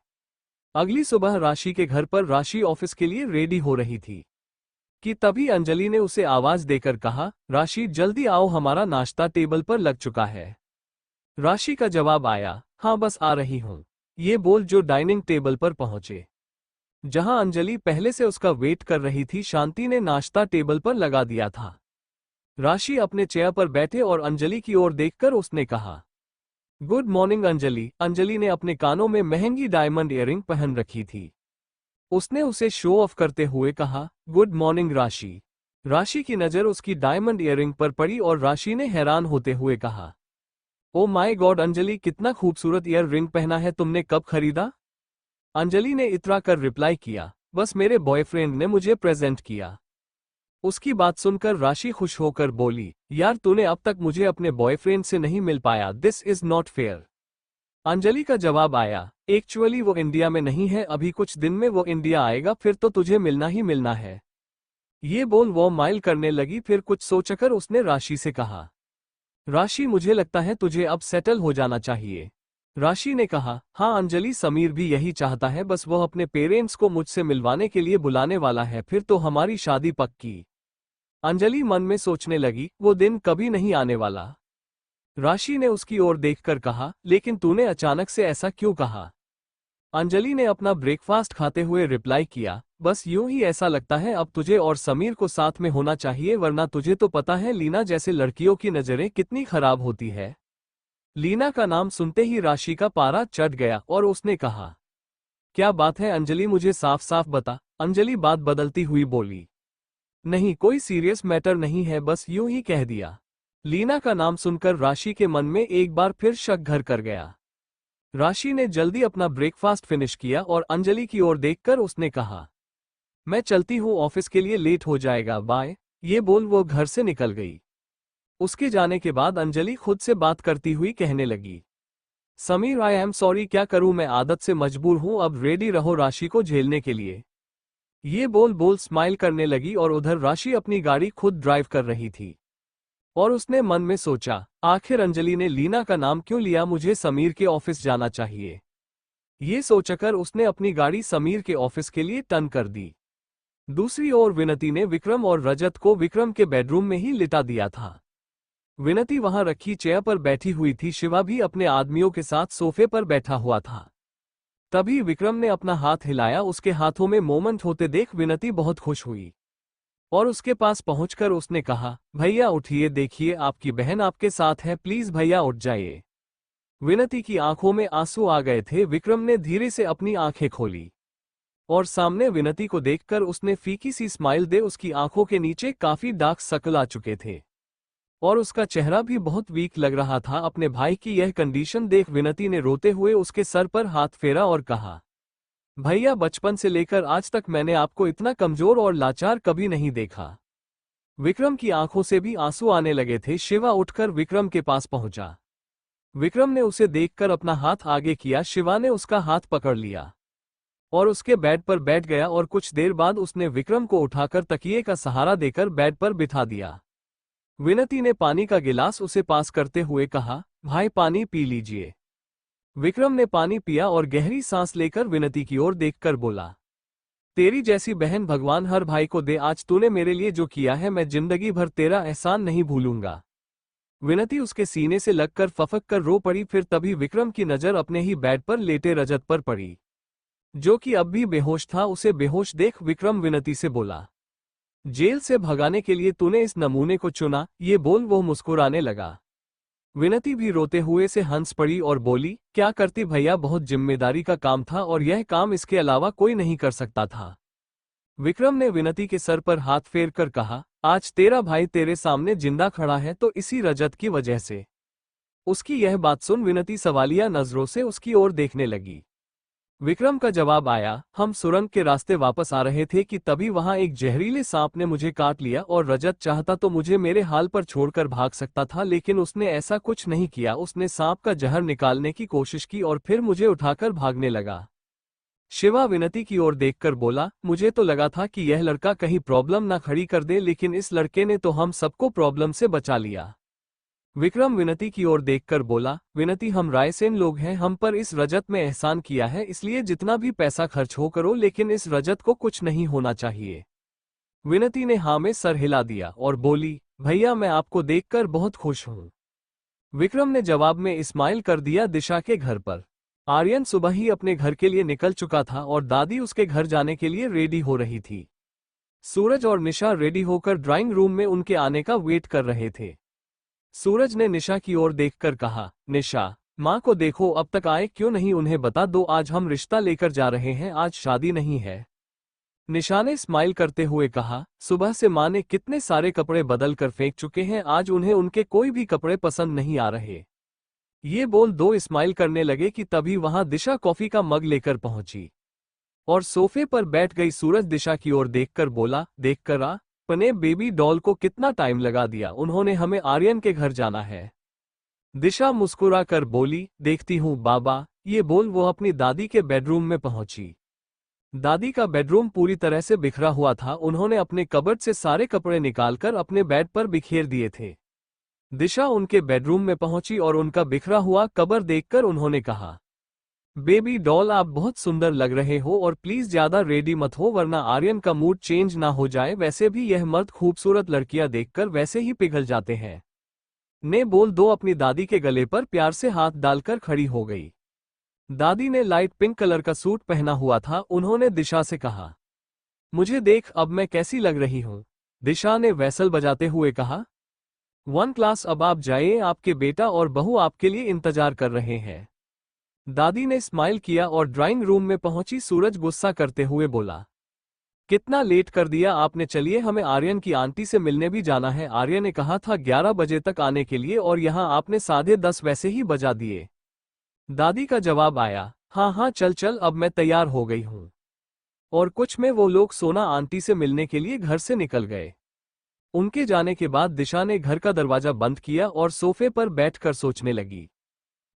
अगली सुबह राशि के घर पर राशि ऑफिस के लिए रेडी हो रही थी कि तभी अंजलि ने उसे आवाज देकर कहा, राशि जल्दी आओ, हमारा नाश्ता टेबल पर लग चुका है। राशि का जवाब आया, हाँ बस आ रही हूँ। ये बोल जो डाइनिंग टेबल पर पहुंचे, जहां अंजलि पहले से उसका वेट कर रही थी। शांति ने नाश्ता टेबल पर लगा दिया था। राशि अपने चेयर पर बैठे और अंजलि की ओर देखकर उसने कहा, गुड मॉर्निंग अंजलि। अंजलि ने अपने कानों में महंगी डायमंड इयररिंग पहन रखी थी। उसने उसे शो ऑफ करते हुए कहा, गुड मॉर्निंग राशि। राशि की नज़र उसकी डायमंड इयररिंग पर पड़ी और राशि ने हैरान होते हुए कहा, ओ माय गॉड अंजलि, कितना खूबसूरत ईयर रिंग पहना है तुमने, कब खरीदा? अंजलि ने इतरा कर रिप्लाई किया, बस मेरे बॉयफ्रेंड ने मुझे प्रेजेंट किया। उसकी बात सुनकर राशि खुश होकर बोली, यार तूने अब तक मुझे अपने बॉयफ्रेंड से नहीं मिल पाया, this is not fair. Anjali का जवाब आया, एक्चुअली वो इंडिया में नहीं है, अभी कुछ दिन में वो इंडिया आएगा, फिर तो तुझे मिलना ही मिलना है। ये बोल वो माइल करने लगी। फिर कुछ सोचकर उसने राशि से कहा, राशि मुझे लगता है तुझे अब सेटल हो जाना चाहिए। राशि ने कहा, हाँ अंजलि, समीर भी यही चाहता है, बस वो अपने पेरेंट्स को मुझसे मिलवाने के लिए बुलाने वाला है, फिर तो हमारी शादी पक्की। अंजलि मन में सोचने लगी, वो दिन कभी नहीं आने वाला। राशि ने उसकी ओर देखकर कहा, लेकिन तूने अचानक से ऐसा क्यों कहा? अंजलि ने अपना ब्रेकफास्ट खाते हुए रिप्लाई किया, बस यूं ही ऐसा लगता है अब तुझे और समीर को साथ में होना चाहिए, वरना तुझे तो पता है लीना जैसे लड़कियों की नजरें कितनी खराब होती है। लीना का नाम सुनते ही राशि का पारा चढ़ गया और उसने कहा, क्या बात है अंजलि, मुझे साफ साफ बता। अंजलि बात बदलती हुई बोली, नहीं कोई सीरियस मैटर नहीं है, बस यूं ही कह दिया। लीना का नाम सुनकर राशि के मन में एक बार फिर शक घर कर गया। राशि ने जल्दी अपना ब्रेकफास्ट फिनिश किया और अंजलि की ओर देखकर उसने कहा, मैं चलती हूँ, ऑफिस के लिए लेट हो जाएगा, बाय। ये बोल वो घर से निकल गई। उसके जाने के बाद अंजलि खुद से बात करती हुई कहने लगी, समीर आई एम सॉरी, क्या करूं मैं, आदत से मजबूर हूं, अब रेडी रहो राशि को झेलने के लिए। ये बोल बोल स्माइल करने लगी और उधर राशि अपनी गाड़ी खुद ड्राइव कर रही थी। और उसने मन में सोचा, आखिर अंजलि ने लीना का नाम क्यों लिया, मुझे समीर के ऑफिस जाना चाहिए। ये सोचकर उसने अपनी गाड़ी समीर के ऑफिस के लिए टर्न कर दी। दूसरी ओर विनती ने विक्रम और रजत को विक्रम के बेडरूम में ही लिटा दिया था। विनती वहां रखी चेयर पर बैठी हुई थी, शिवा भी अपने आदमियों के साथ सोफे पर बैठा हुआ था। तभी विक्रम ने अपना हाथ हिलाया, उसके हाथों में मोमेंट होते देख विनती बहुत खुश हुई और उसके पास पहुंचकर उसने कहा, भैया उठिए, देखिए आपकी बहन आपके साथ है, प्लीज भैया उठ जाइए। विनती की आंखों में आंसू आ गए थे। विक्रम ने धीरे से अपनी आंखें खोली और सामने विनती को देखकर उसने फीकी सी स्माइल दे। उसकी आंखों के नीचे काफी डार्क सर्कल आ चुके थे और उसका चेहरा भी बहुत वीक लग रहा था। अपने भाई की यह कंडीशन देख विनती ने रोते हुए उसके सर पर हाथ फेरा और कहा, भैया बचपन से लेकर आज तक मैंने आपको इतना कमजोर और लाचार कभी नहीं देखा। विक्रम की आंखों से भी आंसू आने लगे थे। शिवा उठकर विक्रम के पास पहुंचा। विक्रम ने उसे देखकर अपना हाथ आगे किया। शिवा ने उसका हाथ पकड़ लिया और उसके बेड पर बैठ गया और कुछ देर बाद उसने विक्रम को उठाकर तकिए का सहारा देकर बेड पर बिठा दिया। विनती ने पानी का गिलास उसे पास करते हुए कहा, भाई पानी पी लीजिए। विक्रम ने पानी पिया और गहरी सांस लेकर विनती की ओर देखकर बोला, तेरी जैसी बहन भगवान हर भाई को दे, आज तूने मेरे लिए जो किया है मैं जिंदगी भर तेरा एहसान नहीं भूलूंगा। विनती उसके सीने से लगकर फफक कर रो पड़ी। फिर तभी विक्रम की नजर अपने ही बेड पर लेटे रजत पर पड़ी, जो कि अब भी बेहोश था। उसे बेहोश देख विक्रम विनती से बोला, जेल से भगाने के लिए तूने इस नमूने को चुना। ये बोल वो मुस्कुराने लगा। विनती भी रोते हुए से हंस पड़ी और बोली, क्या करती भैया, बहुत जिम्मेदारी का काम था और यह काम इसके अलावा कोई नहीं कर सकता था। विक्रम ने विनती के सर पर हाथ फेर कर कहा, आज तेरा भाई तेरे सामने जिंदा खड़ा है तो इसी रजत की वजह से। उसकी यह बात सुन विनती सवालिया नजरों से उसकी ओर देखने लगी। विक्रम का जवाब आया, हम सुरंग के रास्ते वापस आ रहे थे कि तभी वहां एक जहरीले सांप ने मुझे काट लिया और रजत चाहता तो मुझे मेरे हाल पर छोड़कर भाग सकता था, लेकिन उसने ऐसा कुछ नहीं किया। उसने सांप का जहर निकालने की कोशिश की और फिर मुझे उठाकर भागने लगा। शिवा विनती की ओर देखकर बोला, मुझे तो लगा था कि यह लड़का कहीं प्रॉब्लम ना खड़ी कर दे, लेकिन इस लड़के ने तो हम सबको प्रॉब्लम से बचा लिया। विक्रम विनती की ओर देखकर बोला, विनती हम रायसेन लोग हैं, हम पर इस रजत में एहसान किया है, इसलिए जितना भी पैसा खर्च हो करो, लेकिन इस रजत को कुछ नहीं होना चाहिए। विनती ने हाँ में सर हिला दिया और बोली, भैया मैं आपको देखकर बहुत खुश हूँ। विक्रम ने जवाब में स्माइल कर दिया। दिशा के घर पर आर्यन सुबह ही अपने घर के लिए निकल चुका था और दादी उसके घर जाने के लिए रेडी हो रही थी। सूरज और निशा रेडी होकर ड्राइंग रूम में उनके आने का वेट कर रहे थे। सूरज ने निशा की ओर देखकर कहा, निशा, माँ को देखो अब तक आए क्यों नहीं, उन्हें बता दो आज हम रिश्ता लेकर जा रहे हैं, आज शादी नहीं है। निशा ने स्माइल करते हुए कहा, सुबह से माँ ने कितने सारे कपड़े बदल कर फेंक चुके हैं, आज उन्हें उनके कोई भी कपड़े पसंद नहीं आ रहे। ये बोल दो स्माइल करने लगे कि तभी वहां दिशा कॉफी का मग लेकर पहुंची और सोफे पर बैठ गई। सूरज दिशा की ओर देखकर बोला, देखकर आ, अपने बेबी डॉल को कितना टाइम लगा दिया, उन्होंने हमें आर्यन के घर जाना है। दिशा मुस्कुरा कर बोली, देखती हूँ बाबा। ये बोल वो अपनी दादी के बेडरूम में पहुंची। दादी का बेडरूम पूरी तरह से बिखरा हुआ था, उन्होंने अपने कबर्ड से सारे कपड़े निकालकर अपने बेड पर बिखेर दिए थे। दिशा उनके बेडरूम में पहुंची और उनका बिखरा हुआ कबर देखकर उन्होंने कहा, बेबी डॉल आप बहुत सुंदर लग रहे हो और प्लीज ज्यादा रेडी मत हो वरना आर्यन का मूड चेंज ना हो जाए, वैसे भी यह मर्द खूबसूरत लड़कियां देखकर वैसे ही पिघल जाते हैं। ने बोल दो अपनी दादी के गले पर प्यार से हाथ डालकर खड़ी हो गई। दादी ने लाइट पिंक कलर का सूट पहना हुआ था, उन्होंने दिशा से कहा, मुझे देख अब मैं कैसी लग रही हूं। दिशा ने वैसल बजाते हुए कहा, 1 क्लास अब आप जाइए, आपके बेटा और बहू आपके लिए इंतजार कर रहे हैं। दादी ने स्माइल किया और ड्राइंग रूम में पहुंची। सूरज गुस्सा करते हुए बोला, कितना लेट कर दिया आपने, चलिए हमें आर्यन की आंटी से मिलने भी जाना है। आर्यन ने कहा था 11 बजे तक आने के लिए और यहां आपने 10:30 वैसे ही बजा दिए। दादी का जवाब आया, हाँ हाँ चल चल अब मैं तैयार हो गई हूँ। और कुछ में वो लोग सोना आंटी से मिलने के लिए घर से निकल गए। उनके जाने के बाद दिशा ने घर का दरवाजा बंद किया और सोफे पर बैठकर सोचने लगी,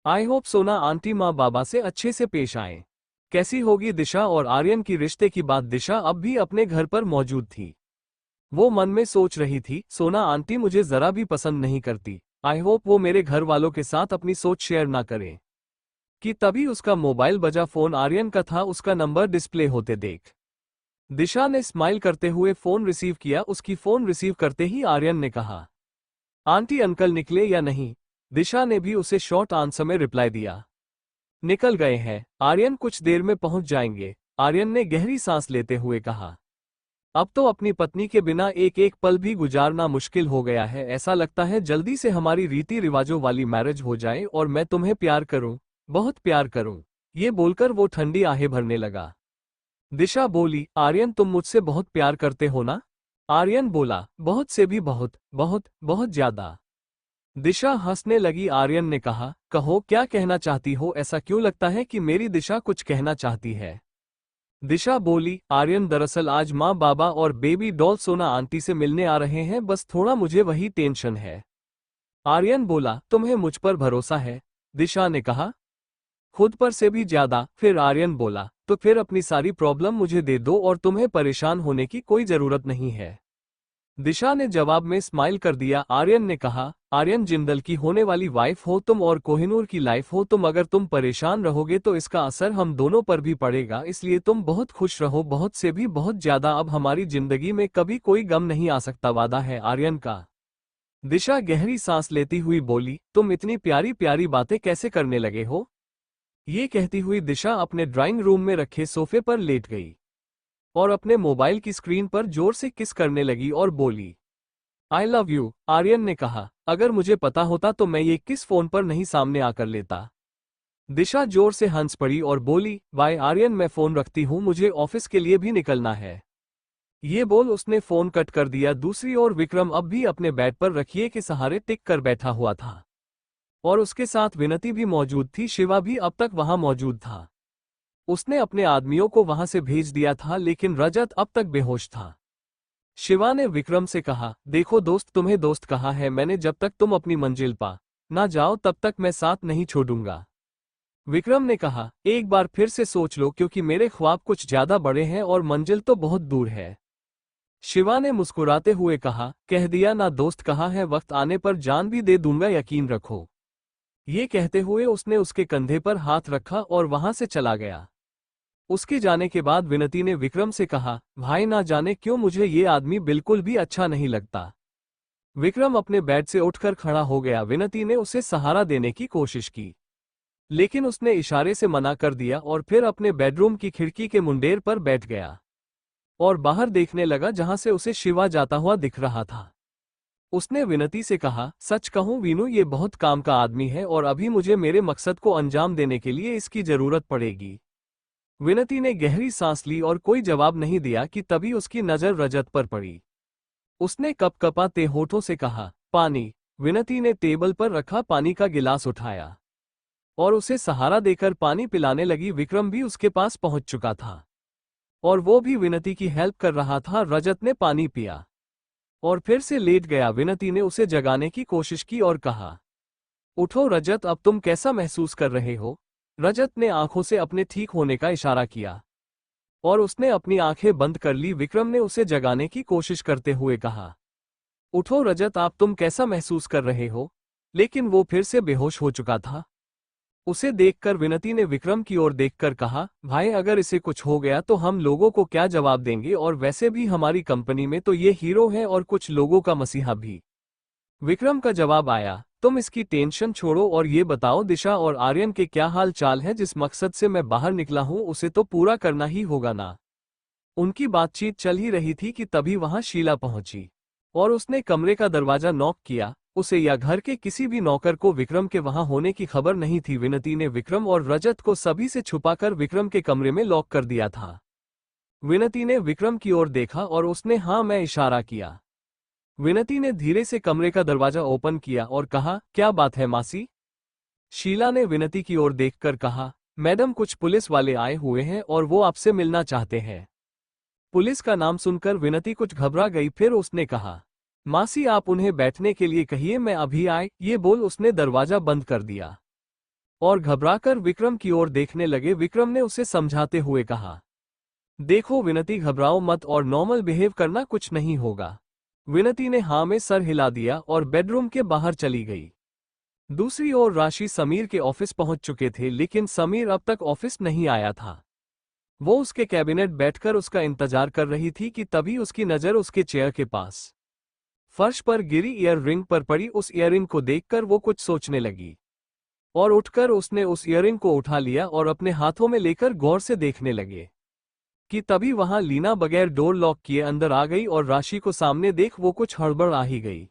आई होप सोना आंटी माँ बाबा से अच्छे से पेश आए। कैसी होगी दिशा और आर्यन की रिश्ते की बात। दिशा अब भी अपने घर पर मौजूद थी। वो मन में सोच रही थी, सोना आंटी मुझे जरा भी पसंद नहीं करती, आई होप वो मेरे घर वालों के साथ अपनी सोच शेयर ना करें। कि तभी उसका मोबाइल बजा, फोन आर्यन का था, उसका नंबर डिस्प्ले होते देख दिशा ने स्माइल करते हुए फोन रिसीव किया। उसकी फोन रिसीव करते ही आर्यन ने कहा, आंटी अंकल निकले या नहीं। दिशा ने भी उसे शॉर्ट आंसर में रिप्लाई दिया, निकल गए हैं, आर्यन कुछ देर में पहुंच जाएंगे। आर्यन ने गहरी सांस लेते हुए कहा, अब तो अपनी पत्नी के बिना एक एक पल भी गुजारना मुश्किल हो गया है, ऐसा लगता है जल्दी से हमारी रीति रिवाजों वाली मैरिज हो जाए और मैं तुम्हें प्यार करूं, बहुत प्यार करूं। ये बोलकर वो ठंडी आहें भरने लगा। दिशा बोली, आर्यन तुम मुझसे बहुत प्यार करते हो ना। आर्यन बोला, बहुत से भी बहुत बहुत बहुत ज्यादा। दिशा हंसने लगी। आर्यन ने कहा, कहो क्या कहना चाहती हो, ऐसा क्यों लगता है कि मेरी दिशा कुछ कहना चाहती है। दिशा बोली, आर्यन दरअसल आज माँ बाबा और बेबी डॉल सोना आंटी से मिलने आ रहे हैं, बस थोड़ा मुझे वही टेंशन है। आर्यन बोला, तुम्हें मुझ पर भरोसा है। दिशा ने कहा, खुद पर से भी ज्यादा। फिर आर्यन बोला, तो फिर अपनी सारी प्रॉब्लम मुझे दे दो और तुम्हें परेशान होने की कोई जरूरत नहीं है। दिशा ने जवाब में स्माइल कर दिया। आर्यन ने कहा, आर्यन जिंदल की होने वाली वाइफ हो तुम और कोहिनूर की लाइफ हो तुम, अगर तुम परेशान रहोगे तो इसका असर हम दोनों पर भी पड़ेगा, इसलिए तुम बहुत खुश रहो, बहुत से भी बहुत ज्यादा। अब हमारी जिंदगी में कभी कोई गम नहीं आ सकता, वादा है आर्यन का। दिशा गहरी सांस लेती हुई बोली, तुम इतनी प्यारी प्यारी बातें कैसे करने लगे हो। ये कहती हुई दिशा अपने ड्राइंग रूम में रखे सोफे पर लेट गई और अपने मोबाइल की स्क्रीन पर जोर से किस करने लगी और बोली, आई लव यू। आर्यन ने कहा, अगर मुझे पता होता तो मैं ये किस फोन पर नहीं सामने आकर लेता। दिशा जोर से हंस पड़ी और बोली, बाय आर्यन मैं फोन रखती हूँ, मुझे ऑफिस के लिए भी निकलना है। ये बोल उसने फोन कट कर दिया। दूसरी ओर विक्रम अब भी अपने बेड पर रखिए के सहारे टिक कर बैठा हुआ था और उसके साथ विनती भी मौजूद थी। शिवा भी अब तक वहां मौजूद था। उसने अपने आदमियों को वहां से भेज दिया था, लेकिन रजत अब तक बेहोश था। शिवा ने विक्रम से कहा, देखो दोस्त, तुम्हें दोस्त कहा है मैंने, जब तक तुम अपनी मंजिल पा ना जाओ तब तक मैं साथ नहीं छोड़ूंगा। विक्रम ने कहा, एक बार फिर से सोच लो, क्योंकि मेरे ख्वाब कुछ ज्यादा बड़े हैं और मंजिल तो बहुत दूर है। शिवा ने मुस्कुराते हुए कहा, कह दिया ना दोस्त, कहा है वक्त आने पर जान भी दे दूंगा, यकीन रखो। ये कहते हुए उसने उसके कंधे पर हाथ रखा और वहां से चला गया। उसके जाने के बाद विनती ने विक्रम से कहा, भाई ना जाने क्यों मुझे ये आदमी बिल्कुल भी अच्छा नहीं लगता। विक्रम अपने बेड से उठकर खड़ा हो गया। विनती ने उसे सहारा देने की कोशिश की, लेकिन उसने इशारे से मना कर दिया और फिर अपने बेडरूम की खिड़की के मुंडेर पर बैठ गया और बाहर देखने लगा, जहां से उसे शिवा जाता हुआ दिख रहा था। उसने विनती से कहा, सच कहूं वीनू, ये बहुत काम का आदमी है और अभी मुझे मेरे मकसद को अंजाम देने के लिए इसकी जरूरत पड़ेगी। विनती ने गहरी सांस ली और कोई जवाब नहीं दिया कि तभी उसकी नजर रजत पर पड़ी। उसने कपकपाते होठों से कहा, पानी। विनती ने टेबल पर रखा पानी का गिलास उठाया और उसे सहारा देकर पानी पिलाने लगी। विक्रम भी उसके पास पहुंच चुका था और वो भी विनती की हेल्प कर रहा था। रजत ने पानी पिया और फिर से लेट गया। विनती ने उसे जगाने की कोशिश की और कहा, उठो रजत, अब तुम कैसा महसूस कर रहे हो? रजत ने आंखों से अपने ठीक होने का इशारा किया और उसने अपनी आंखें बंद कर ली। विक्रम ने उसे जगाने की कोशिश करते हुए कहा, उठो रजत, आप तुम कैसा महसूस कर रहे हो? लेकिन वो फिर से बेहोश हो चुका था। उसे देखकर विनती ने विक्रम की ओर देखकर कहा, भाई अगर इसे कुछ हो गया तो हम लोगों को क्या जवाब देंगे? और वैसे भी हमारी कंपनी में तो ये हीरो है और कुछ लोगों का मसीहा भी। विक्रम का जवाब आया, तुम इसकी टेंशन छोड़ो और ये बताओ दिशा और आर्यन के क्या हाल चाल है? जिस मकसद से मैं बाहर निकला हूं उसे तो पूरा करना ही होगा ना। उनकी बातचीत चल ही रही थी कि तभी वहां शीला पहुंची और उसने कमरे का दरवाजा नॉक किया। उसे या घर के किसी भी नौकर को विक्रम के वहां होने की खबर नहीं थी। विनती ने विक्रम और रजत को सभी से छुपाकर विक्रम के कमरे में लॉक कर दिया था। विनती ने विक्रम की ओर देखा और उसने हाँ मैं इशारा किया। विनती ने धीरे से कमरे का दरवाजा ओपन किया और कहा, क्या बात है मासी? शीला ने विनती की ओर देखकर कहा, मैडम कुछ पुलिस वाले आए हुए हैं और वो आपसे मिलना चाहते हैं। पुलिस का नाम सुनकर विनती कुछ घबरा गई। फिर उसने कहा, मासी आप उन्हें बैठने के लिए कहिए, मैं अभी आए। ये बोल उसने दरवाजा बंद कर दिया और घबराकर विक्रम की ओर देखने लगे। विक्रम ने उसे समझाते हुए कहा, देखो विनती, घबराओ मत और नॉर्मल बिहेव करना, कुछ नहीं होगा। विनती ने हाँ में सर हिला दिया और बेडरूम के बाहर चली गई। दूसरी ओर राशि समीर के ऑफिस पहुंच चुके थे, लेकिन समीर अब तक ऑफिस नहीं आया था। वो उसके कैबिनेट बैठकर उसका इंतजार कर रही थी कि तभी उसकी नजर उसके चेयर के पास फर्श पर गिरी ईयर रिंग पर पड़ी। उस ईयररिंग को देखकर वो कुछ सोचने लगी और उठकर उसने उस ईयररिंग को उठा लिया और अपने हाथों में लेकर गौर से देखने लगे कि तभी वहां लीना बगैर डोर लॉक किए अंदर आ गई और राशि को सामने देख वो कुछ हड़बड़ आ ही गई।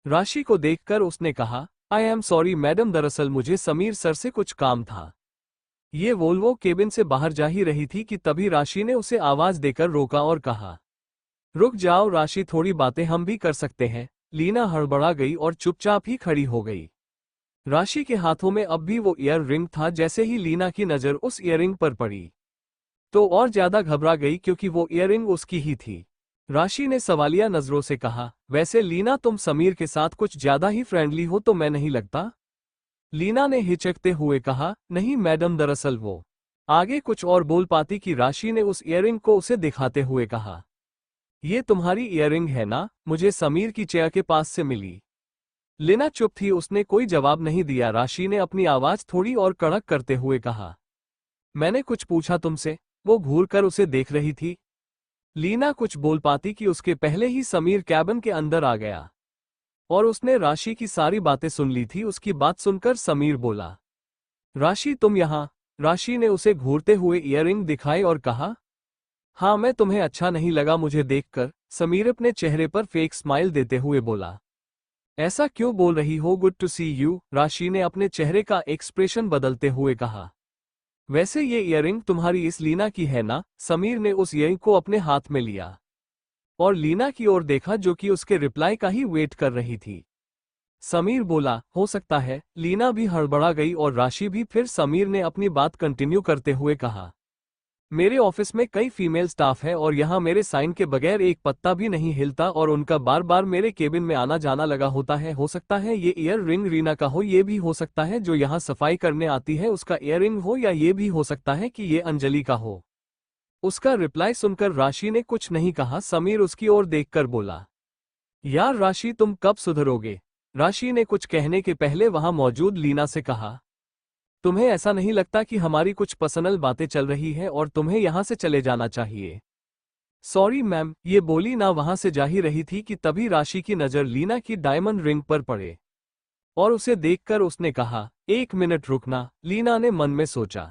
राशि को देखकर उसने कहा, आई एम सॉरी मैडम, दरअसल मुझे समीर सर से कुछ काम था। ये वोल्वो केबिन से बाहर जा ही रही थी कि तभी राशि ने उसे आवाज देकर रोका और कहा, रुक जाओ राशि, थोड़ी बातें हम भी कर सकते हैं। लीना हड़बड़ा गई और चुपचाप ही खड़ी हो गई। राशि के हाथों में अब भी वो ईयर रिंग था। जैसे ही लीना की नजर उस ईयररिंग पर पड़ी तो और ज्यादा घबरा गई, क्योंकि वो ईयररिंग उसकी ही थी। राशि ने सवालिया नजरों से कहा, वैसे लीना तुम समीर के साथ कुछ ज्यादा ही फ्रेंडली हो तो मैं नहीं लगता? लीना ने हिचकते हुए कहा, नहीं मैडम, दरअसल वो आगे कुछ और बोल पाती कि राशि ने उस ईयररिंग को उसे दिखाते हुए कहा, ये तुम्हारी ईयररिंग है ना? मुझे समीर की चेयर के पास से मिली। लीना चुप थी, उसने कोई जवाब नहीं दिया। राशि ने अपनी आवाज थोड़ी और कड़क करते हुए कहा, मैंने कुछ पूछा तुमसे? वो घूरकर उसे देख रही थी। लीना कुछ बोल पाती कि उसके पहले ही समीर कैबिन के अंदर आ गया और उसने राशि की सारी बातें सुन ली थी। उसकी बात सुनकर समीर बोला, राशि तुम यहाँ? राशि ने उसे घूरते हुए ईयररिंग दिखाई और कहा, हाँ मैं तुम्हें अच्छा नहीं लगा मुझे देखकर? समीर अपने चेहरे पर फेक स्माइल देते हुए बोला, ऐसा क्यों बोल रही हो? Good to see you. Rashi ने अपने चेहरे का एक्सप्रेशन बदलते हुए कहा, वैसे ये ईयररिंग तुम्हारी इस लीना की है ना? समीर ने उस ईयररिंग को अपने हाथ में लिया और लीना की ओर देखा, जो कि उसके रिप्लाई का ही वेट कर रही थी। समीर बोला, हो सकता है। लीना भी हड़बड़ा गई और राशि भी। फिर समीर ने अपनी बात कंटिन्यू करते हुए कहा, मेरे ऑफिस में कई फीमेल स्टाफ है और यहाँ मेरे साइन के बगैर एक पत्ता भी नहीं हिलता और उनका बार बार मेरे केबिन में आना जाना लगा होता है। हो सकता है ये ईयर रिंग रीना का हो, ये भी हो सकता है जो यहाँ सफाई करने आती है उसका ईयर रिंग हो, या ये भी हो सकता है कि ये अंजलि का हो। उसका रिप्लाई सुनकर राशि ने कुछ नहीं कहा। समीर उसकी ओर देखकर बोला, यार राशि तुम कब सुधरोगे? राशि ने कुछ कहने के पहले वहां मौजूद लीना से कहा, तुम्हें ऐसा नहीं लगता कि हमारी कुछ पर्सनल बातें चल रही है और तुम्हें यहां से चले जाना चाहिए? सॉरी मैम, ये बोली ना वहां से जा ही रही थी कि तभी राशि की नजर लीना की डायमंड रिंग पर पड़े और उसे देखकर उसने कहा, एक मिनट रुकना। लीना ने मन में सोचा,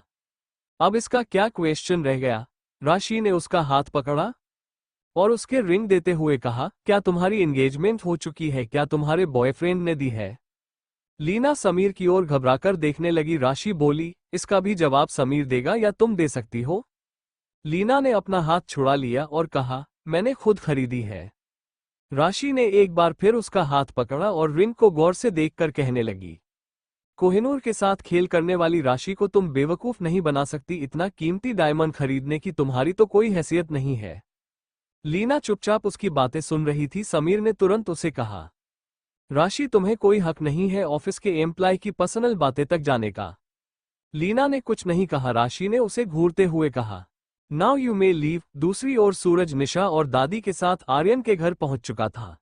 अब इसका क्या क्वेश्चन रह गया। राशि ने उसका हाथ पकड़ा और उसके रिंग देते हुए कहा, क्या तुम्हारी एंगेजमेंट हो चुकी है? क्या तुम्हारे बॉयफ्रेंड ने दी है? लीना समीर की ओर घबराकर देखने लगी। राशि बोली, इसका भी जवाब समीर देगा या तुम दे सकती हो? लीना ने अपना हाथ छुड़ा लिया और कहा, मैंने खुद खरीदी है। राशि ने एक बार फिर उसका हाथ पकड़ा और रिंग को गौर से देखकर कहने लगी, कोहिनूर के साथ खेल करने वाली राशि को तुम बेवकूफ नहीं बना सकती। इतना कीमती डायमंड खरीदने की तुम्हारी तो कोई हैसियत नहीं है। लीना चुपचाप उसकी बातें सुन रही थी। समीर ने तुरंत उसे कहा, राशि तुम्हें कोई हक नहीं है ऑफिस के एम्प्लॉय की पर्सनल बातें तक जाने का। लीना ने कुछ नहीं कहा। राशि ने उसे घूरते हुए कहा, नाउ यू मे लीव। दूसरी ओर सूरज निशा और दादी के साथ आर्यन के घर पहुंच चुका था।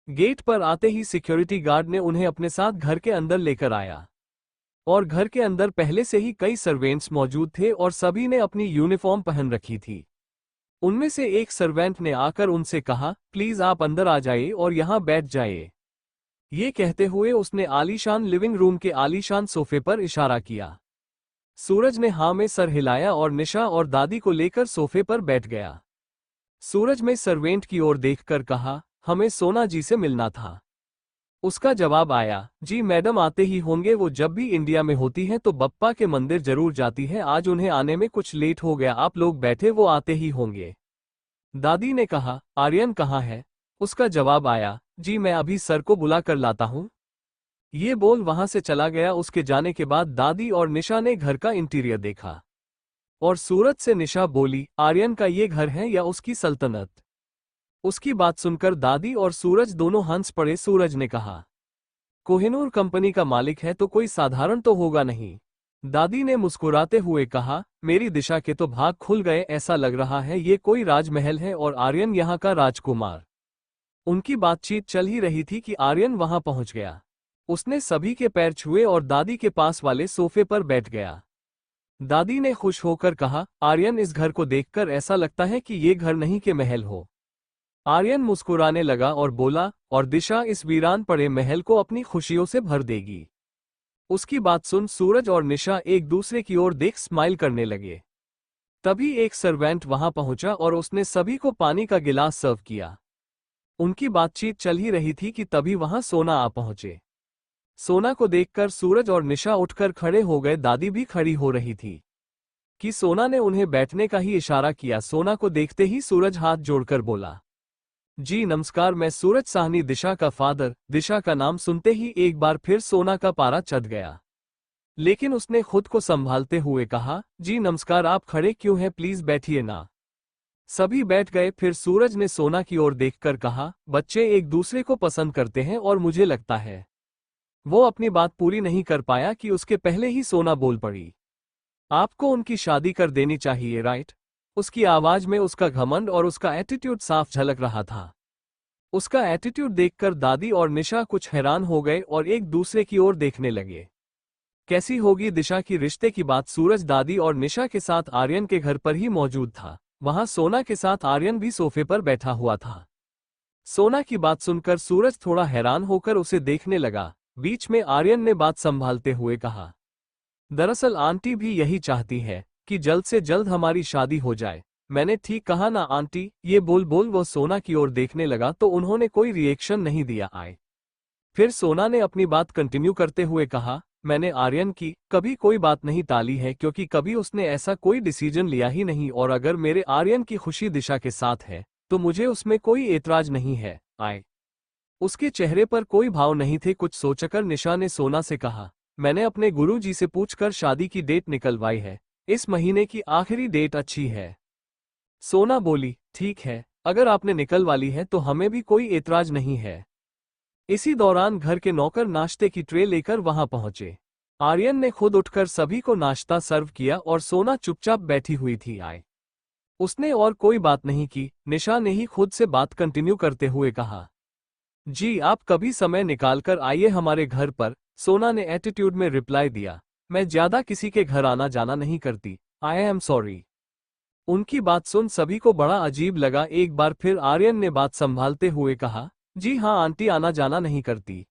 गेट पर आते ही सिक्योरिटी गार्ड ने उन्हें अपने साथ घर के अंदर लेकर आया और घर के अंदर पहले से ही कई सर्वेंट्स मौजूद थे और सभी ने अपनी यूनिफॉर्म पहन रखी थी। उनमें से एक सर्वेंट ने आकर उनसे कहा, प्लीज आप अंदर आ जाइए और यहां बैठ जाइए। ये कहते हुए उसने आलीशान लिविंग रूम के आलीशान सोफे पर इशारा किया। सूरज ने हाँ में सर हिलाया और निशा और दादी को लेकर सोफे पर बैठ गया। सूरज में सर्वेंट की ओर देखकर कहा, हमें सोना जी से मिलना था। उसका जवाब आया, जी मैडम आते ही होंगे। वो जब भी इंडिया में होती हैं तो बप्पा के मंदिर जरूर जाती है। आज उन्हें आने में कुछ लेट हो गया। आप लोग बैठे, वो आते ही होंगे। दादी ने कहा, आर्यन कहाँ है? उसका जवाब आया, जी मैं अभी सर को बुला कर लाता हूँ। ये बोल वहां से चला गया। उसके जाने के बाद दादी और निशा ने घर का इंटीरियर देखा और सूरज से निशा बोली, आर्यन का ये घर है या उसकी सल्तनत? उसकी बात सुनकर दादी और सूरज दोनों हंस पड़े। सूरज ने कहा, कोहिनूर कंपनी का मालिक है तो कोई साधारण तो होगा नहीं। दादी ने मुस्कुराते हुए कहा, मेरी दिशा के तो भाग खुल गए। ऐसा लग रहा है ये कोई राजमहल है और आर्यन यहाँ का राजकुमार। उनकी बातचीत चल ही रही थी कि आर्यन वहां पहुंच गया। उसने सभी के पैर छुए और दादी के पास वाले सोफे पर बैठ गया। दादी ने खुश होकर कहा, आर्यन इस घर को देखकर ऐसा लगता है कि ये घर नहीं के महल हो। आर्यन मुस्कुराने लगा और बोला, और दिशा इस वीरान पड़े महल को अपनी खुशियों से भर देगी। उसकी बात सुन सूरज और निशा एक दूसरे की ओर देख स्माइल करने लगे। तभी एक सर्वेंट वहां पहुंचा और उसने सभी को पानी का गिलास सर्व किया। उनकी बातचीत चल ही रही थी कि तभी वहां सोना आ पहुंचे। सोना को देखकर सूरज और निशा उठकर खड़े हो गए। दादी भी खड़ी हो रही थी कि सोना ने उन्हें बैठने का ही इशारा किया। सोना को देखते ही सूरज हाथ जोड़कर बोला, जी नमस्कार, मैं सूरज साहनी, दिशा का फादर। दिशा का नाम सुनते ही एक बार फिर सोना का पारा चढ़ गया, लेकिन उसने खुद को संभालते हुए कहा, जी नमस्कार, आप खड़े क्यों हैं? प्लीज बैठिए ना। सभी बैठ गए। फिर सूरज ने सोना की ओर देखकर कहा, बच्चे एक दूसरे को पसंद करते हैं और मुझे लगता है। वो अपनी बात पूरी नहीं कर पाया कि उसके पहले ही सोना बोल पड़ी, आपको उनकी शादी कर देनी चाहिए, राइट? उसकी आवाज में उसका घमंड और उसका एटीट्यूड साफ झलक रहा था। उसका एटीट्यूड देखकर दादी और निशा कुछ हैरान हो गए और एक दूसरे की ओर देखने लगे। कैसी होगी दिशा की रिश्ते की बात? सूरज दादी और निशा के साथ आर्यन के घर पर ही मौजूद था। वहां सोना के साथ आर्यन भी सोफे पर बैठा हुआ था। सोना की बात सुनकर सूरज थोड़ा हैरान होकर उसे देखने लगा। बीच में आर्यन ने बात संभालते हुए कहा, दरअसल आंटी भी यही चाहती है कि जल्द से जल्द हमारी शादी हो जाए। मैंने ठीक कहा ना आंटी? ये बोल वो सोना की ओर देखने लगा तो उन्होंने कोई रिएक्शन नहीं दिया। आए फिर सोना ने अपनी बात कंटिन्यू करते हुए कहा, मैंने आर्यन की कभी कोई बात नहीं टाली है क्योंकि कभी उसने ऐसा कोई डिसीजन लिया ही नहीं, और अगर मेरे आर्यन की खुशी दिशा के साथ है तो मुझे उसमें कोई एतराज नहीं है। आए उसके चेहरे पर कोई भाव नहीं थे। कुछ सोचकर निशा ने सोना से कहा, मैंने अपने गुरुजी से पूछकर शादी की डेट निकलवाई है। इस महीने की आखिरी डेट अच्छी है। सोना बोली, ठीक है, अगर आपने निकलवा ली है तो हमें भी कोई एतराज नहीं है। इसी दौरान घर के नौकर नाश्ते की ट्रे लेकर वहां पहुंचे। आर्यन ने खुद उठकर सभी को नाश्ता सर्व किया और सोना चुपचाप बैठी हुई थी। आए उसने और कोई बात नहीं की। निशा ने ही खुद से बात कंटिन्यू करते हुए कहा, जी आप कभी समय निकालकर आइए हमारे घर पर। सोना ने एटीट्यूड में रिप्लाई दिया, मैं ज्यादा किसी के घर आना जाना नहीं करती, आई एम सॉरी। उनकी बात सुन सभी को बड़ा अजीब लगा। एक बार फिर आर्यन ने बात संभालते हुए कहा, जी हाँ आंटी आना जाना नहीं करती।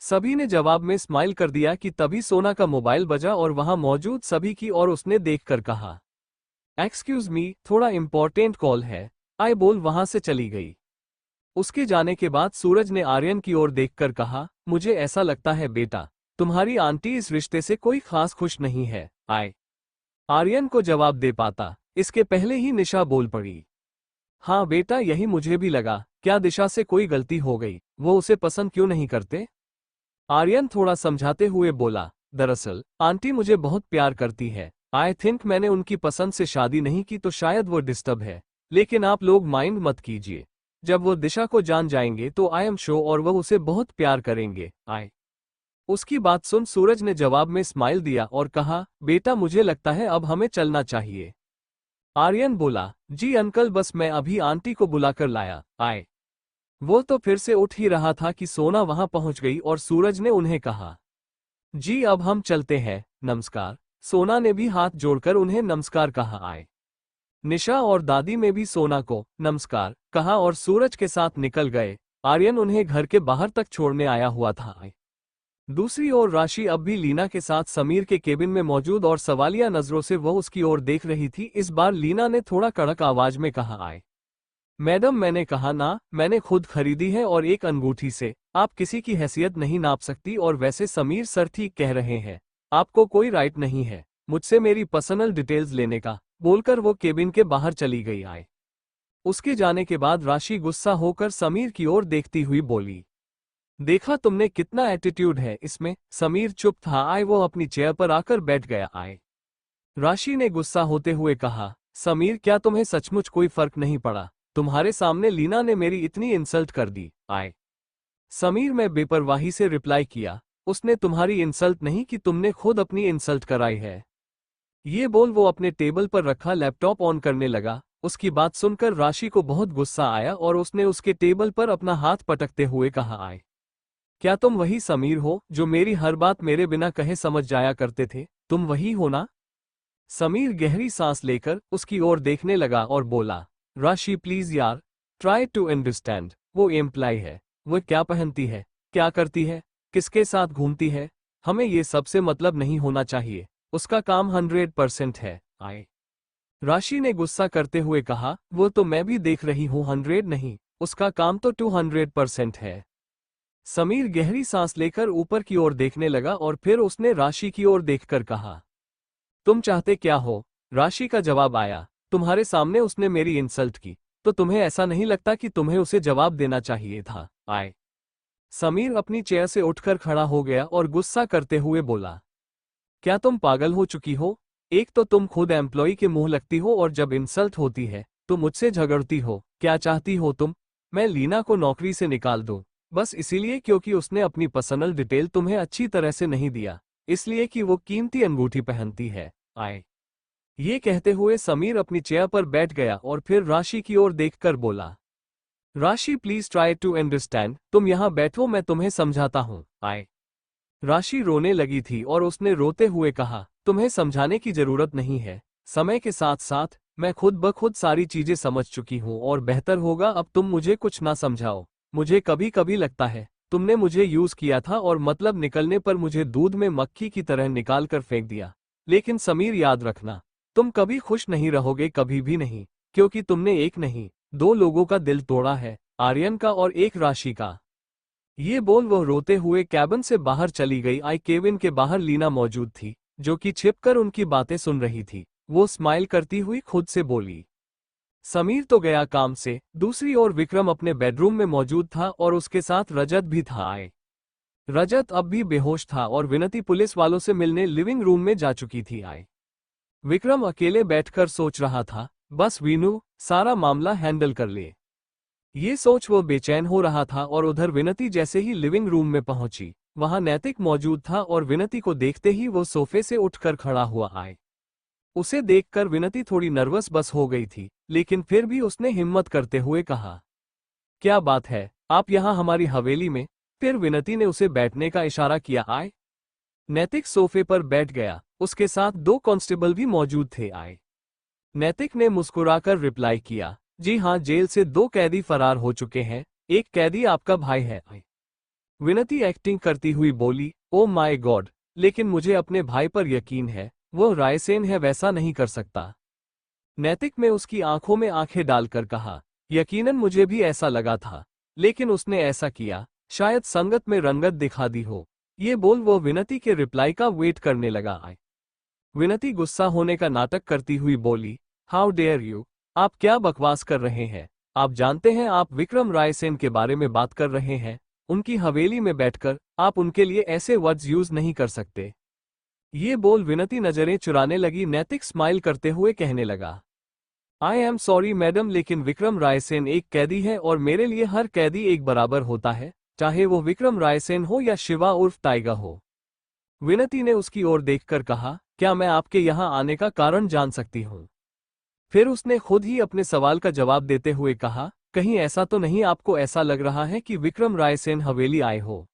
सभी ने जवाब में स्माइल कर दिया कि तभी सोना का मोबाइल बजा और वहां मौजूद सभी की और उसने देखकर कहा, एक्सक्यूज मी थोड़ा इंपॉर्टेंट कॉल है, आई बोल वहां से चली गई। उसके जाने के बाद सूरज ने आर्यन की ओर देखकर कहा, मुझे ऐसा लगता है बेटा तुम्हारी आंटी इस रिश्ते से कोई खास खुश नहीं है। आए आर्यन को जवाब दे पाता इसके पहले ही निशा बोल पड़ी, हाँ बेटा यही मुझे भी लगा, क्या दिशा से कोई गलती हो गई, वो उसे पसंद क्यों नहीं करते। आर्यन थोड़ा समझाते हुए बोला, दरअसल आंटी मुझे बहुत प्यार करती है, आई थिंक मैंने उनकी पसंद से शादी नहीं की तो शायद वो डिस्टर्ब है, लेकिन आप लोग माइंड मत कीजिए, जब वो दिशा को जान जाएंगे तो आई एम श्योर और वह उसे बहुत प्यार करेंगे। आई उसकी बात सुन सूरज ने जवाब में स्माइल दिया और कहा, बेटा मुझे लगता है अब हमें चलना चाहिए। आर्यन बोला, जी अंकल बस मैं अभी आंटी को बुलाकर लाया। आए वो तो फिर से उठ ही रहा था कि सोना वहां पहुंच गई और सूरज ने उन्हें कहा, जी अब हम चलते हैं, नमस्कार। सोना ने भी हाथ जोड़कर उन्हें नमस्कार कहा। आए निशा और दादी में भी सोना को नमस्कार कहा और सूरज के साथ निकल गए। आर्यन उन्हें घर के बाहर तक छोड़ने आया हुआ था। दूसरी ओर राशि अब भी लीना के साथ समीर के केबिन में मौजूद और सवालिया नजरों से वह उसकी ओर देख रही थी। इस बार लीना ने थोड़ा कड़क आवाज में कहा, आए मैडम मैंने कहा ना, मैंने खुद खरीदी है और एक अंगूठी से आप किसी की हैसियत नहीं नाप सकती, और वैसे समीर सर ठीक कह रहे हैं, आपको कोई राइट नहीं है मुझसे मेरी पर्सनल डिटेल्स लेने का, बोलकर वो केबिन के बाहर चली गई। आए उसके जाने के बाद राशि गुस्सा होकर समीर की ओर देखती हुई बोली, देखा तुमने कितना एटीट्यूड है इसमें। समीर चुप था। आए वो अपनी चेयर पर आकर बैठ गया। आए राशि ने गुस्सा होते हुए कहा, समीर क्या तुम्हें सचमुच कोई फर्क नहीं पड़ा, तुम्हारे सामने लीना ने मेरी इतनी इंसल्ट कर दी। आए समीर में बेपरवाही से रिप्लाई किया, उसने तुम्हारी इंसल्ट नहीं की, तुमने खुद अपनी इंसल्ट कराई है। ये बोल वो अपने टेबल पर रखा लैपटॉप ऑन करने लगा। उसकी बात सुनकर राशि को बहुत गुस्सा आया और उसने उसके टेबल पर अपना हाथ पटकते हुए कहा, आए क्या तुम वही समीर हो जो मेरी हर बात मेरे बिना कहे समझ जाया करते थे, तुम वही हो ना। समीर गहरी सांस लेकर उसकी ओर देखने लगा और बोला, राशि प्लीज यार ट्राई टू अंडरस्टैंड, वो एम्प्लॉय है, वो क्या पहनती है, क्या करती है, किसके साथ घूमती है, हमें ये सबसे मतलब नहीं होना चाहिए, उसका काम 100% है। आए राशि ने गुस्सा करते हुए कहा, वो तो मैं भी देख रही हूँ 100 नहीं, उसका काम तो 200% है। समीर गहरी सांस लेकर ऊपर की ओर देखने लगा और फिर उसने राशि की ओर देखकर कहा, तुम चाहते क्या हो। राशि का जवाब आया, तुम्हारे सामने उसने मेरी इंसल्ट की, तो तुम्हें ऐसा नहीं लगता कि तुम्हें उसे जवाब देना चाहिए था। आए समीर अपनी चेयर से उठकर खड़ा हो गया और गुस्सा करते हुए बोला, क्या तुम पागल हो चुकी हो, एक तो तुम खुद एम्प्लॉय के मुंह लगती हो और जब इंसल्ट होती है तो मुझसे झगड़ती हो। क्या चाहती हो तुम, मैं लीना को नौकरी से निकाल दूं, बस इसीलिए क्योंकि उसने अपनी पर्सनल डिटेल तुम्हें अच्छी तरह से नहीं दिया, इसलिए कि वो कीमती अंगूठी पहनती है। आए ये कहते हुए समीर अपनी चेयर पर बैठ गया और फिर राशि की ओर देखकर बोला, राशि प्लीज ट्राई टू अंडरस्टैंड, तुम यहाँ बैठो मैं तुम्हें समझाता हूँ। आए राशि रोने लगी थी और उसने रोते हुए कहा, तुम्हें समझाने की जरूरत नहीं है, समय के साथ साथ मैं खुद ब खुद सारी चीजें समझ चुकी हूँ और बेहतर होगा अब तुम मुझे कुछ ना समझाओ। मुझे कभी कभी लगता है तुमने मुझे यूज किया था और मतलब निकलने पर मुझे दूध में मक्खी की तरह निकाल कर फेंक दिया, लेकिन समीर याद रखना तुम कभी खुश नहीं रहोगे, कभी भी नहीं, क्योंकि तुमने एक नहीं दो लोगों का दिल तोड़ा है, आर्यन का और एक राशि का। ये बोल वह रोते हुए कैबिन से बाहर चली गई। आई केबिन के बाहर लीना मौजूद थी जो कि छिपकर उनकी बातें सुन रही थी। वो स्माइल करती हुई खुद से बोली, समीर तो गया काम से। दूसरी ओर विक्रम अपने बेडरूम में मौजूद था और उसके साथ रजत भी था। आए रजत अब भी बेहोश था और विनती पुलिस वालों से मिलने लिविंग रूम में जा चुकी थी। आए विक्रम अकेले बैठकर सोच रहा था, बस वीनू सारा मामला हैंडल कर ले। ये सोच वो बेचैन हो रहा था और उधर विनती जैसे ही लिविंग रूम में पहुंची वहां नैतिक मौजूद था और विनती को देखते ही वो सोफे से उठकर खड़ा हुआ। आए उसे देखकर विनती थोड़ी नर्वस बस हो गई थी, लेकिन फिर भी उसने हिम्मत करते हुए कहा, क्या बात है, आप यहाँ हमारी हवेली में? फिर विनती ने उसे बैठने का इशारा किया। आए। नैतिक सोफे पर बैठ गया, उसके साथ 2 कांस्टेबल भी मौजूद थे। आए। नैतिक ने मुस्कुराकर रिप्लाई किया, जी हाँ, जेल से 2 कैदी फरार हो चुके हैं, एक कैदी आपका भाई है। विनती एक्टिंग करती हुई बोली, ओ माय गॉड, लेकिन मुझे अपने भाई पर यकीन है, वो रायसेन है, वैसा नहीं कर सकता। नैतिक में उसकी आंखों में आंखें डालकर कहा, यकीनन मुझे भी ऐसा लगा था, लेकिन उसने ऐसा किया, शायद संगत में रंगत दिखा दी हो। ये बोल वो विनती के रिप्लाई का वेट करने लगा। विनती गुस्सा होने का नाटक करती हुई बोली, हाउ डेयर यू, आप क्या बकवास कर रहे हैं? आप जानते हैं आप विक्रम रायसेन के बारे में बात कर रहे हैं, उनकी हवेली में बैठकर आप उनके लिए ऐसे वर्ड्स यूज नहीं कर सकते। ये बोल विनती नजरें चुराने लगी। नैतिक स्माइल करते हुए कहने लगा, आई एम सॉरी मैडम, लेकिन विक्रम रायसेन एक कैदी है और मेरे लिए हर कैदी एक बराबर होता है, चाहे वो विक्रम रायसेन हो या शिवा उर्फ टाइगर हो। विनती ने उसकी ओर देखकर कहा, क्या मैं आपके यहाँ आने का कारण जान सकती हूँ? फिर उसने खुद ही अपने सवाल का जवाब देते हुए कहा, कहीं ऐसा तो नहीं आपको ऐसा लग रहा है कि विक्रम रायसेन हवेली आए हो?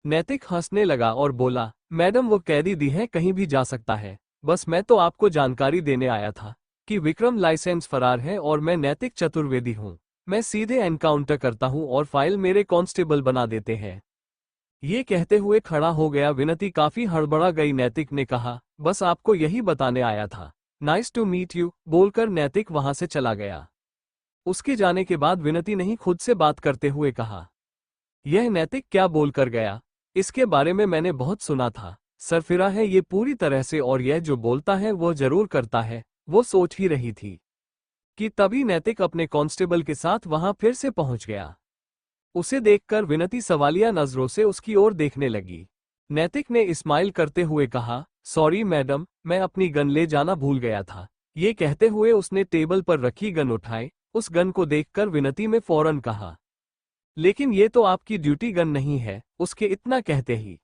नैतिक हंसने लगा और बोला, मैडम वो कैदी दी है, कहीं भी जा सकता है, बस मैं तो आपको जानकारी देने आया था कि विक्रम लाइसेंस फरार है और मैं नैतिक चतुर्वेदी हूँ। मैं सीधे एनकाउंटर करता हूँ और फाइल मेरे कांस्टेबल बना देते हैं। ये कहते हुए खड़ा हो गया। विनती काफी हड़बड़ा गई। नैतिक ने कहा, बस आपको यही बताने आया था, नाइस टू मीट यू, बोलकर नैतिक वहां से चला गया। उसके जाने के बाद विनती ने ही खुद से बात करते हुए कहा, यह नैतिक क्या बोलकर गया? इसके बारे में मैंने बहुत सुना था, सरफिरा है ये पूरी तरह से, और यह जो बोलता है वो जरूर करता है। वो सोच ही रही थी कि तभी नैतिक अपने कांस्टेबल के साथ वहां फिर से पहुंच गया। उसे देखकर विनती सवालिया नजरों से उसकी ओर देखने लगी। नैतिक ने स्माइल करते हुए कहा, सॉरी मैडम, मैं अपनी गन ले जाना भूल गया था। ये कहते हुए उसने टेबल पर रखी गन उठाई। उस गन को देखकर विनती में फौरन कहा, लेकिन ये तो आपकी ड्यूटी गन नहीं है। उसके इतना कहते ही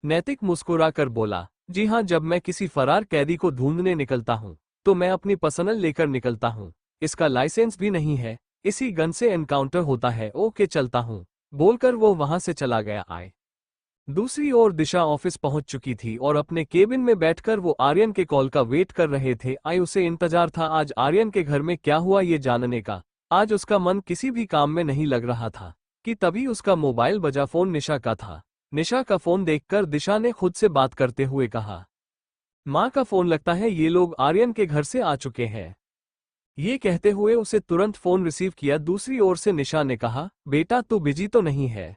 नैतिक मुस्कुराकर बोला, जी हाँ, जब मैं किसी फरार कैदी को ढूंढने निकलता हूँ तो मैं अपनी पर्सनल लेकर निकलता हूँ। इसका लाइसेंस भी नहीं है, इसी गन से एनकाउंटर होता है। ओके, चलता हूँ, बोलकर वो वहां से चला गया। आए। दूसरी ओर दिशा ऑफिस पहुंच चुकी थी और अपने केबिन में बैठकर वो आर्यन के कॉल का वेट कर रहे थे। उसे इंतजार था आज आर्यन के घर में क्या हुआ ये जानने का। आज उसका मन किसी भी काम में नहीं लग रहा था कि तभी उसका मोबाइल बजा। फोन निशा का था। निशा का फोन देखकर दिशा ने खुद से बात करते हुए कहा, माँ का फोन, लगता है ये लोग आर्यन के घर से आ चुके हैं। ये कहते हुए उसे तुरंत फोन रिसीव किया। दूसरी ओर से निशा ने कहा, बेटा तू बिजी तो नहीं है?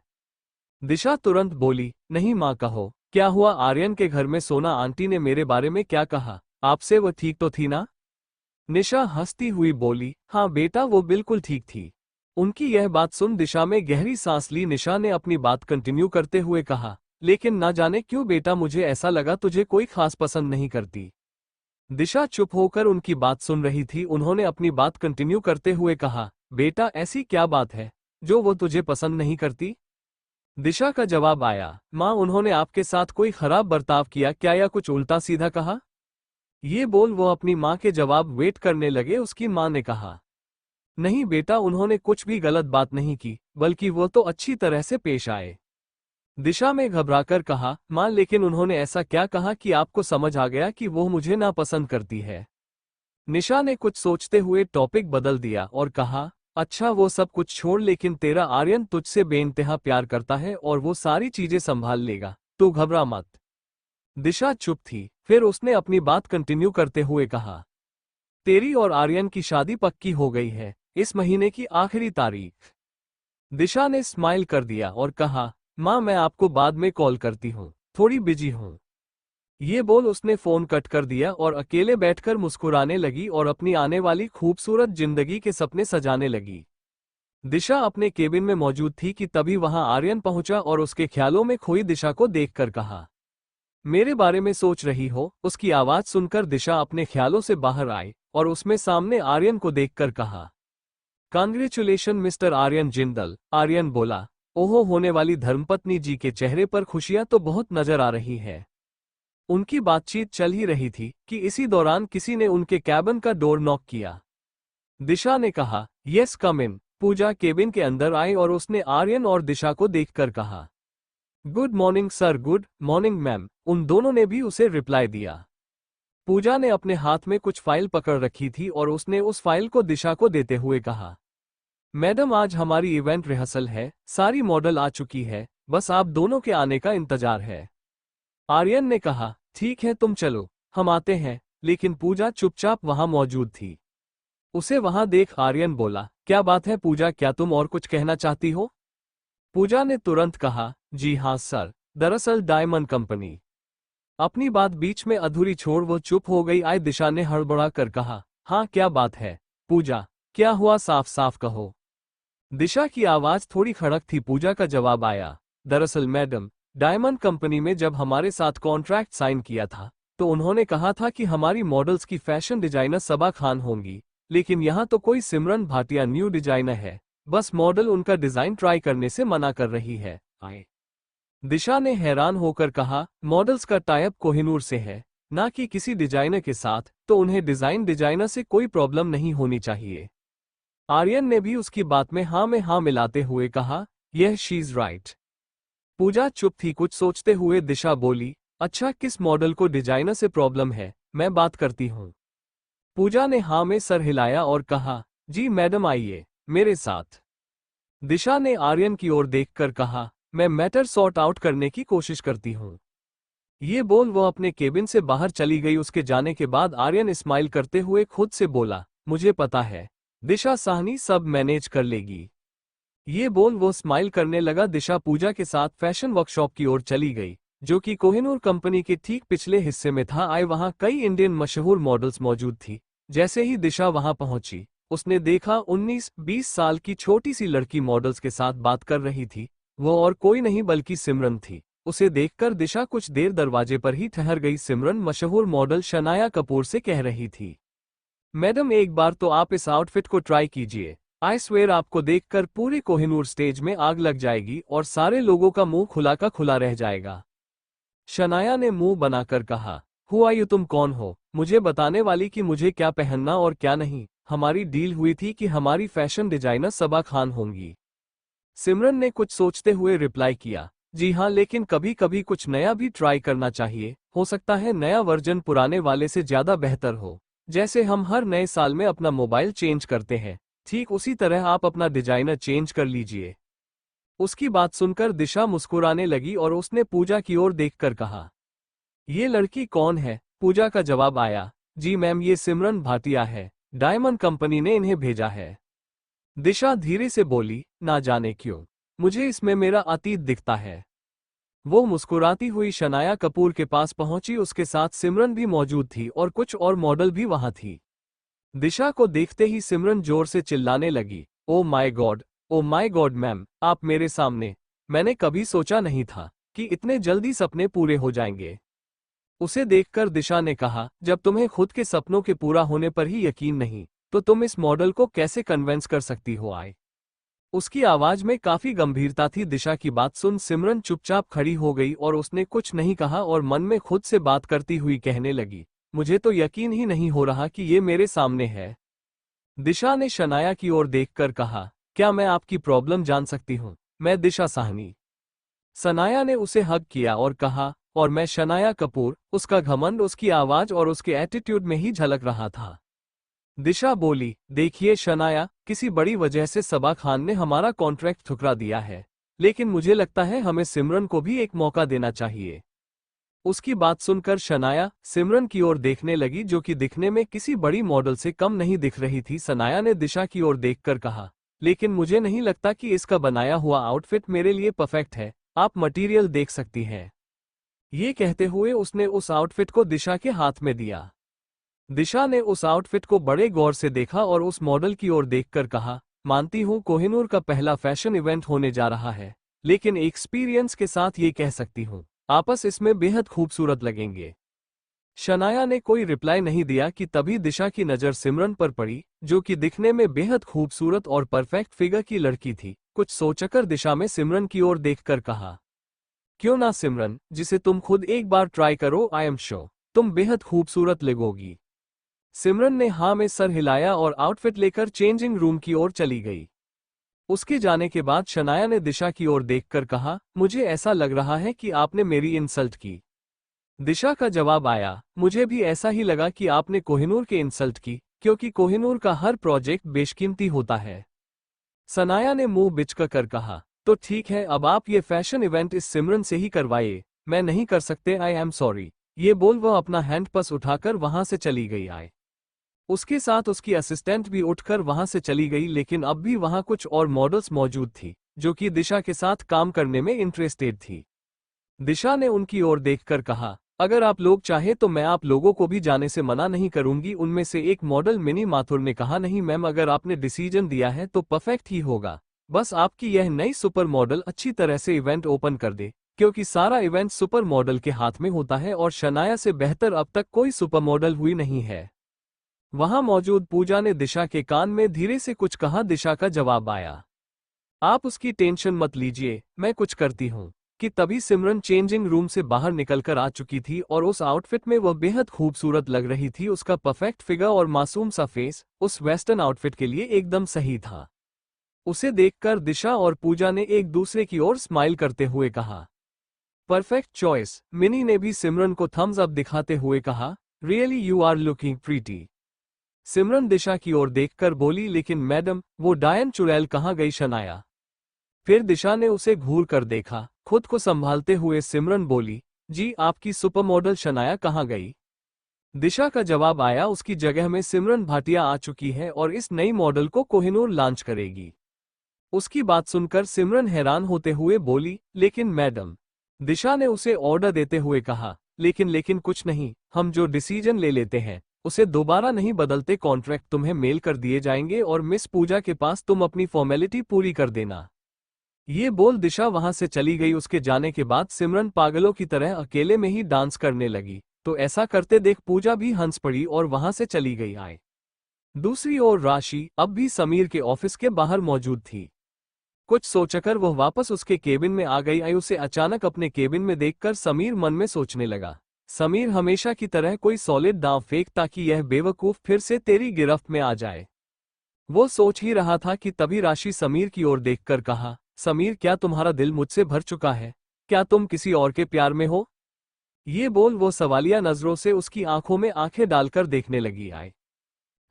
दिशा तुरंत बोली, नहीं माँ, कहो क्या हुआ? आर्यन के घर में सोना आंटी ने मेरे बारे में क्या कहा? आपसे वो ठीक तो थी ना? निशा हंसती हुई बोली, हाँ बेटा, वो बिल्कुल ठीक थी। उनकी यह बात सुन दिशा में गहरी सांस ली। निशा ने अपनी बात कंटिन्यू करते हुए कहा, लेकिन ना जाने क्यों बेटा, मुझे ऐसा लगा तुझे कोई खास पसंद नहीं करती। दिशा चुप होकर उनकी बात सुन रही थी। उन्होंने अपनी बात कंटिन्यू करते हुए कहा, बेटा ऐसी क्या बात है जो वो तुझे पसंद नहीं करती? दिशा का जवाब आया, माँ, उन्होंने आपके साथ कोई खराब बर्ताव किया क्या, या कुछ उल्टा सीधा कहा? ये बोल वो अपनी माँ के जवाब वेट करने लगे। उसकी माँ ने कहा, नहीं बेटा, उन्होंने कुछ भी गलत बात नहीं की, बल्कि वो तो अच्छी तरह से पेश आए। दिशा में घबराकर कहा, माँ, लेकिन उन्होंने ऐसा क्या कहा कि आपको समझ आ गया कि वो मुझे नापसंद करती है? निशा ने कुछ सोचते हुए टॉपिक बदल दिया और कहा, अच्छा वो सब कुछ छोड़, लेकिन तेरा आर्यन तुझसे बेइंतहा प्यार करता है और वो सारी चीजें संभाल लेगा, तू घबरा मत। दिशा चुप थी, फिर उसने अपनी बात कंटिन्यू करते हुए कहा, तेरी और आर्यन की शादी पक्की हो गई है, इस महीने की आखिरी तारीख। दिशा ने स्माइल कर दिया और कहा, माँ मैं आपको बाद में कॉल करती हूँ, थोड़ी बिजी हूँ। ये बोल उसने फोन कट कर दिया और अकेले बैठकर मुस्कुराने लगी और अपनी आने वाली खूबसूरत जिंदगी के सपने सजाने लगी। दिशा अपने केबिन में मौजूद थी कि तभी वहां आर्यन पहुंचा और उसके ख्यालों में खोई दिशा को देखकर कहा, मेरे बारे में सोच रही हो? उसकी आवाज सुनकर दिशा अपने ख्यालों से बाहर आई और उसमें सामने आर्यन को देखकर कहा, कांग्रेचुलेशन मिस्टर आर्यन जिंदल। आर्यन बोला, ओहो, होने वाली धर्मपत्नी जी के चेहरे पर खुशियां तो बहुत नजर आ रही है। उनकी बातचीत चल ही रही थी कि इसी दौरान किसी ने उनके कैबिन का डोर नॉक किया। दिशा ने कहा, यस कम इन। पूजा केबिन के अंदर आई और उसने आर्यन और दिशा को देखकर कहा, good morning sir. Good morning ma'am. उन दोनों ने भी उसे रिप्लाई दिया। पूजा ने अपने हाथ में कुछ फाइल पकड़ रखी थी और उसने उस फाइल को दिशा को देते हुए कहा, मैडम आज हमारी इवेंट रिहर्सल है, सारी मॉडल आ चुकी है, बस आप दोनों के आने का इंतजार है। आर्यन ने कहा, ठीक है तुम चलो, हम आते हैं। लेकिन पूजा चुपचाप वहां मौजूद थी। उसे वहां देख आर्यन बोला, क्या बात है पूजा, क्या तुम और कुछ कहना चाहती हो? पूजा ने तुरंत कहा, जी हाँ सर, दरअसल डायमंड कंपनी। अपनी बात बीच में अधूरी छोड़ वो चुप हो गई। आई दिशा ने हड़बड़ा कर कहा, हाँ क्या बात है पूजा, क्या हुआ, साफ साफ कहो। दिशा की आवाज थोड़ी खड़क थी। पूजा का जवाब आया, दरअसल मैडम, डायमंड कंपनी में जब हमारे साथ कॉन्ट्रैक्ट साइन किया था तो उन्होंने कहा था कि हमारी मॉडल्स की फैशन डिजाइनर सबा खान होंगी, लेकिन यहाँ तो कोई सिमरन भाटिया न्यू डिजाइनर है, बस मॉडल उनका डिजाइन ट्राई करने से मना कर रही है। दिशा ने हैरान होकर कहा, मॉडल्स का टाइप कोहिनूर से है, ना कि किसी डिजाइनर के साथ, तो उन्हें डिजाइनर से कोई प्रॉब्लम नहीं होनी चाहिए। आर्यन ने भी उसकी बात में हाँ मिलाते हुए कहा, यह शी इज राइट। पूजा चुप थी। कुछ सोचते हुए दिशा बोली, अच्छा किस मॉडल को डिजाइनर से प्रॉब्लम है, मैं बात करती हूँ। पूजा ने हाँ में सर हिलाया और कहा, जी मैडम आइए मेरे साथ। दिशा ने आर्यन की ओर देखकर कहा, मैं मैटर सॉर्ट आउट करने की कोशिश करती हूँ। ये बोल वो अपने केबिन से बाहर चली गई। उसके जाने के बाद आर्यन स्माइल करते हुए खुद से बोला, मुझे पता है दिशा साहनी सब मैनेज कर लेगी। ये बोल वो स्माइल करने लगा। दिशा पूजा के साथ फैशन वर्कशॉप की ओर चली गई, जो कि कोहिनूर कंपनी के ठीक पिछले हिस्से में था। आए वहां कई इंडियन मशहूर मॉडल्स मौजूद थी। जैसे ही दिशा वहां पहुंची, उसने देखा 19-20 साल की छोटी सी लड़की मॉडल्स के साथ बात कर रही थी। वो और कोई नहीं बल्कि सिमरन थी। उसे देखकर दिशा कुछ देर दरवाजे पर ही ठहर गई। सिमरन मशहूर मॉडल शनाया कपूर से कह रही थी, मैडम एक बार तो आप इस आउटफिट को ट्राई कीजिए, आई स्वेयर आपको देखकर पूरे कोहिनूर स्टेज में आग लग जाएगी और सारे लोगों का मुंह खुला का खुला रह जाएगा। शनाया ने मुंह बनाकर कहा, हुआ यू, तुम कौन हो मुझे बताने वाली कि मुझे क्या पहनना और क्या नहीं? हमारी डील हुई थी कि हमारी फैशन डिजाइनर सबा खान होंगी। सिमरन ने कुछ सोचते हुए रिप्लाई किया, जी हाँ, लेकिन कभी कभी कुछ नया भी ट्राई करना चाहिए, हो सकता है नया वर्जन पुराने वाले से ज्यादा बेहतर हो। जैसे हम हर नए साल में अपना मोबाइल चेंज करते हैं, ठीक उसी तरह आप अपना डिजाइनर चेंज कर लीजिए। उसकी बात सुनकर दिशा मुस्कुराने लगी और उसने पूजा की ओर देखकर कहा, ये लड़की कौन है? पूजा का जवाब आया, जी मैम, ये सिमरन भाटिया है, डायमंड कंपनी ने इन्हें भेजा है। दिशा धीरे से बोली, ना जाने क्यों मुझे इसमें मेरा अतीत दिखता है। वो मुस्कुराती हुई शनाया कपूर के पास पहुंची। उसके साथ सिमरन भी मौजूद थी और कुछ और मॉडल भी वहां थी। दिशा को देखते ही सिमरन जोर से चिल्लाने लगी, ओ माय गॉड मैम, आप मेरे सामने। मैंने कभी सोचा नहीं था कि इतने जल्दी सपने पूरे हो जाएंगे। उसे देखकर दिशा ने कहा, जब तुम्हें खुद के सपनों के पूरा होने पर ही यकीन नहीं, तो तुम इस मॉडल को कैसे कन्विंस कर सकती हो? आए उसकी आवाज में काफी गंभीरता थी। दिशा की बात सुन सिमरन चुपचाप खड़ी हो गई और उसने कुछ नहीं कहा और मन में खुद से बात करती हुई कहने लगी, मुझे तो यकीन ही नहीं हो रहा कि ये मेरे सामने है। दिशा ने शनाया की ओर देखकर कहा, क्या मैं आपकी प्रॉब्लम जान सकती हूँ? मैं दिशा साहनी। शनाया ने उसे हग किया और कहा, और मैं शनाया कपूर। उसका घमंड उसकी आवाज और उसके एटीट्यूड में ही झलक रहा था। दिशा बोली, देखिए शनाया, किसी बड़ी वजह से सबा खान ने हमारा कॉन्ट्रैक्ट ठुकरा दिया है, लेकिन मुझे लगता है हमें सिमरन को भी एक मौका देना चाहिए। उसकी बात सुनकर शनाया सिमरन की ओर देखने लगी, जो कि दिखने में किसी बड़ी मॉडल से कम नहीं दिख रही थी। शनाया ने दिशा की ओर देखकर कहा, लेकिन मुझे नहीं लगता कि इसका बनाया हुआ आउटफिट मेरे लिए परफेक्ट है, आप मटेरियल देख सकती हैं। ये कहते हुए उसने उस आउटफिट को दिशा के हाथ में दिया। दिशा ने उस आउटफिट को बड़े गौर से देखा और उस मॉडल की ओर देखकर कहा, मानती हूँ कोहिनूर का पहला फैशन इवेंट होने जा रहा है, लेकिन एक्सपीरियंस के साथ ये कह सकती हूँ, आपस इसमें बेहद खूबसूरत लगेंगे। शनाया ने कोई रिप्लाई नहीं दिया कि तभी दिशा की नज़र सिमरन पर पड़ी, जो कि दिखने में बेहद खूबसूरत और परफेक्ट फिगर की लड़की थी। कुछ सोचकर दिशा में सिमरन की ओर देखकर कहा, क्यों ना सिमरन, जिसे तुम खुद एक बार ट्राई करो, आई एम श्योर तुम बेहद खूबसूरत लगोगी। सिमरन ने हाँ में सर हिलाया और आउटफिट लेकर चेंजिंग रूम की ओर चली गई। उसके जाने के बाद शनाया ने दिशा की ओर देखकर कहा, मुझे ऐसा लग रहा है कि आपने मेरी इंसल्ट की। दिशा का जवाब आया, मुझे भी ऐसा ही लगा कि आपने कोहिनूर के इंसल्ट की, क्योंकि कोहिनूर का हर प्रोजेक्ट बेशकीमती होता है। सनाया ने मुंह बिचकर कहा, तो ठीक है, अब आप ये फैशन इवेंट इस सिमरन से ही करवाइए, मैं नहीं कर सकते, आई एम सॉरी। ये बोल वह अपना हैंडपस उठाकर वहां से चली गई। आए उसके साथ उसकी असिस्टेंट भी उठकर वहां से चली गई, लेकिन अब भी वहां कुछ और मॉडल्स मौजूद थी जो कि दिशा के साथ काम करने में इंटरेस्टेड थी। दिशा ने उनकी ओर देखकर कहा, अगर आप लोग चाहे तो मैं आप लोगों को भी जाने से मना नहीं करूंगी। उनमें से एक मॉडल मिनी माथुर ने कहा, नहीं मैम, अगर आपने डिसीजन दिया है तो परफेक्ट ही होगा। बस आपकी यह नई सुपर मॉडल अच्छी तरह से इवेंट ओपन कर दे, क्योंकि सारा इवेंट सुपर मॉडल के हाथ में होता है और शनाया से बेहतर अब तक कोई सुपर मॉडल हुई नहीं है। वहां मौजूद पूजा ने दिशा के कान में धीरे से कुछ कहा। दिशा का जवाब आया, आप उसकी टेंशन मत लीजिए, मैं कुछ करती हूँ। कि तभी सिमरन चेंजिंग रूम से बाहर निकलकर आ चुकी थी और उस आउटफिट में वह बेहद खूबसूरत लग रही थी। उसका परफेक्ट फिगर और मासूम सा फेस उस वेस्टर्न आउटफिट के लिए एकदम सही था। उसे देखकर दिशा और पूजा ने एक दूसरे की ओर स्माइल करते हुए कहा, परफेक्ट चॉइस। मिनी ने भी सिमरन को थम्स अप दिखाते हुए कहा, really you are looking pretty. Simran Disha की ओर देखकर बोली, लेकिन मैडम, वो डायन चुड़ैल कहाँ गई? शनाया। फिर दिशा ने उसे घूर कर देखा। खुद को संभालते हुए सिमरन बोली, जी आपकी सुपर मॉडल शनाया कहाँ गई? दिशा का जवाब आया, उसकी जगह में सिमरन भाटिया आ चुकी है और इस नई मॉडल को कोहिनूर लॉन्च करेगी। उसकी बात सुनकर सिमरन हैरान होते हुए बोली, लेकिन मैडम। दिशा ने उसे ऑर्डर देते हुए कहा, लेकिन कुछ नहीं, हम जो डिसीजन ले लेते हैं उसे दोबारा नहीं बदलते। कॉन्ट्रैक्ट तुम्हें मेल कर दिए जाएंगे और मिस पूजा के पास तुम अपनी फॉर्मेलिटी पूरी कर देना। ये बोल दिशा वहां से चली गई। उसके जाने के बाद सिमरन पागलों की तरह अकेले में ही डांस करने लगी, तो ऐसा करते देख पूजा भी हंस पड़ी और वहां से चली गई। आए दूसरी ओर राशि अब भी समीर के ऑफिस के बाहर मौजूद थी। कुछ सोचकर वह वापस उसके केबिन में आ गई। उसे अचानक अपने केबिन में देखकर समीर मन में सोचने लगा, समीर हमेशा की तरह कोई सॉलिड दांव फेंक ताकि यह बेवकूफ फिर से तेरी गिरफ्त में आ जाए। वो सोच ही रहा था कि तभी राशि समीर की ओर देखकर कहा, समीर, क्या तुम्हारा दिल मुझसे भर चुका है? क्या तुम किसी और के प्यार में हो? ये बोल वो सवालिया नजरों से उसकी आंखों में आंखें डालकर देखने लगी। आए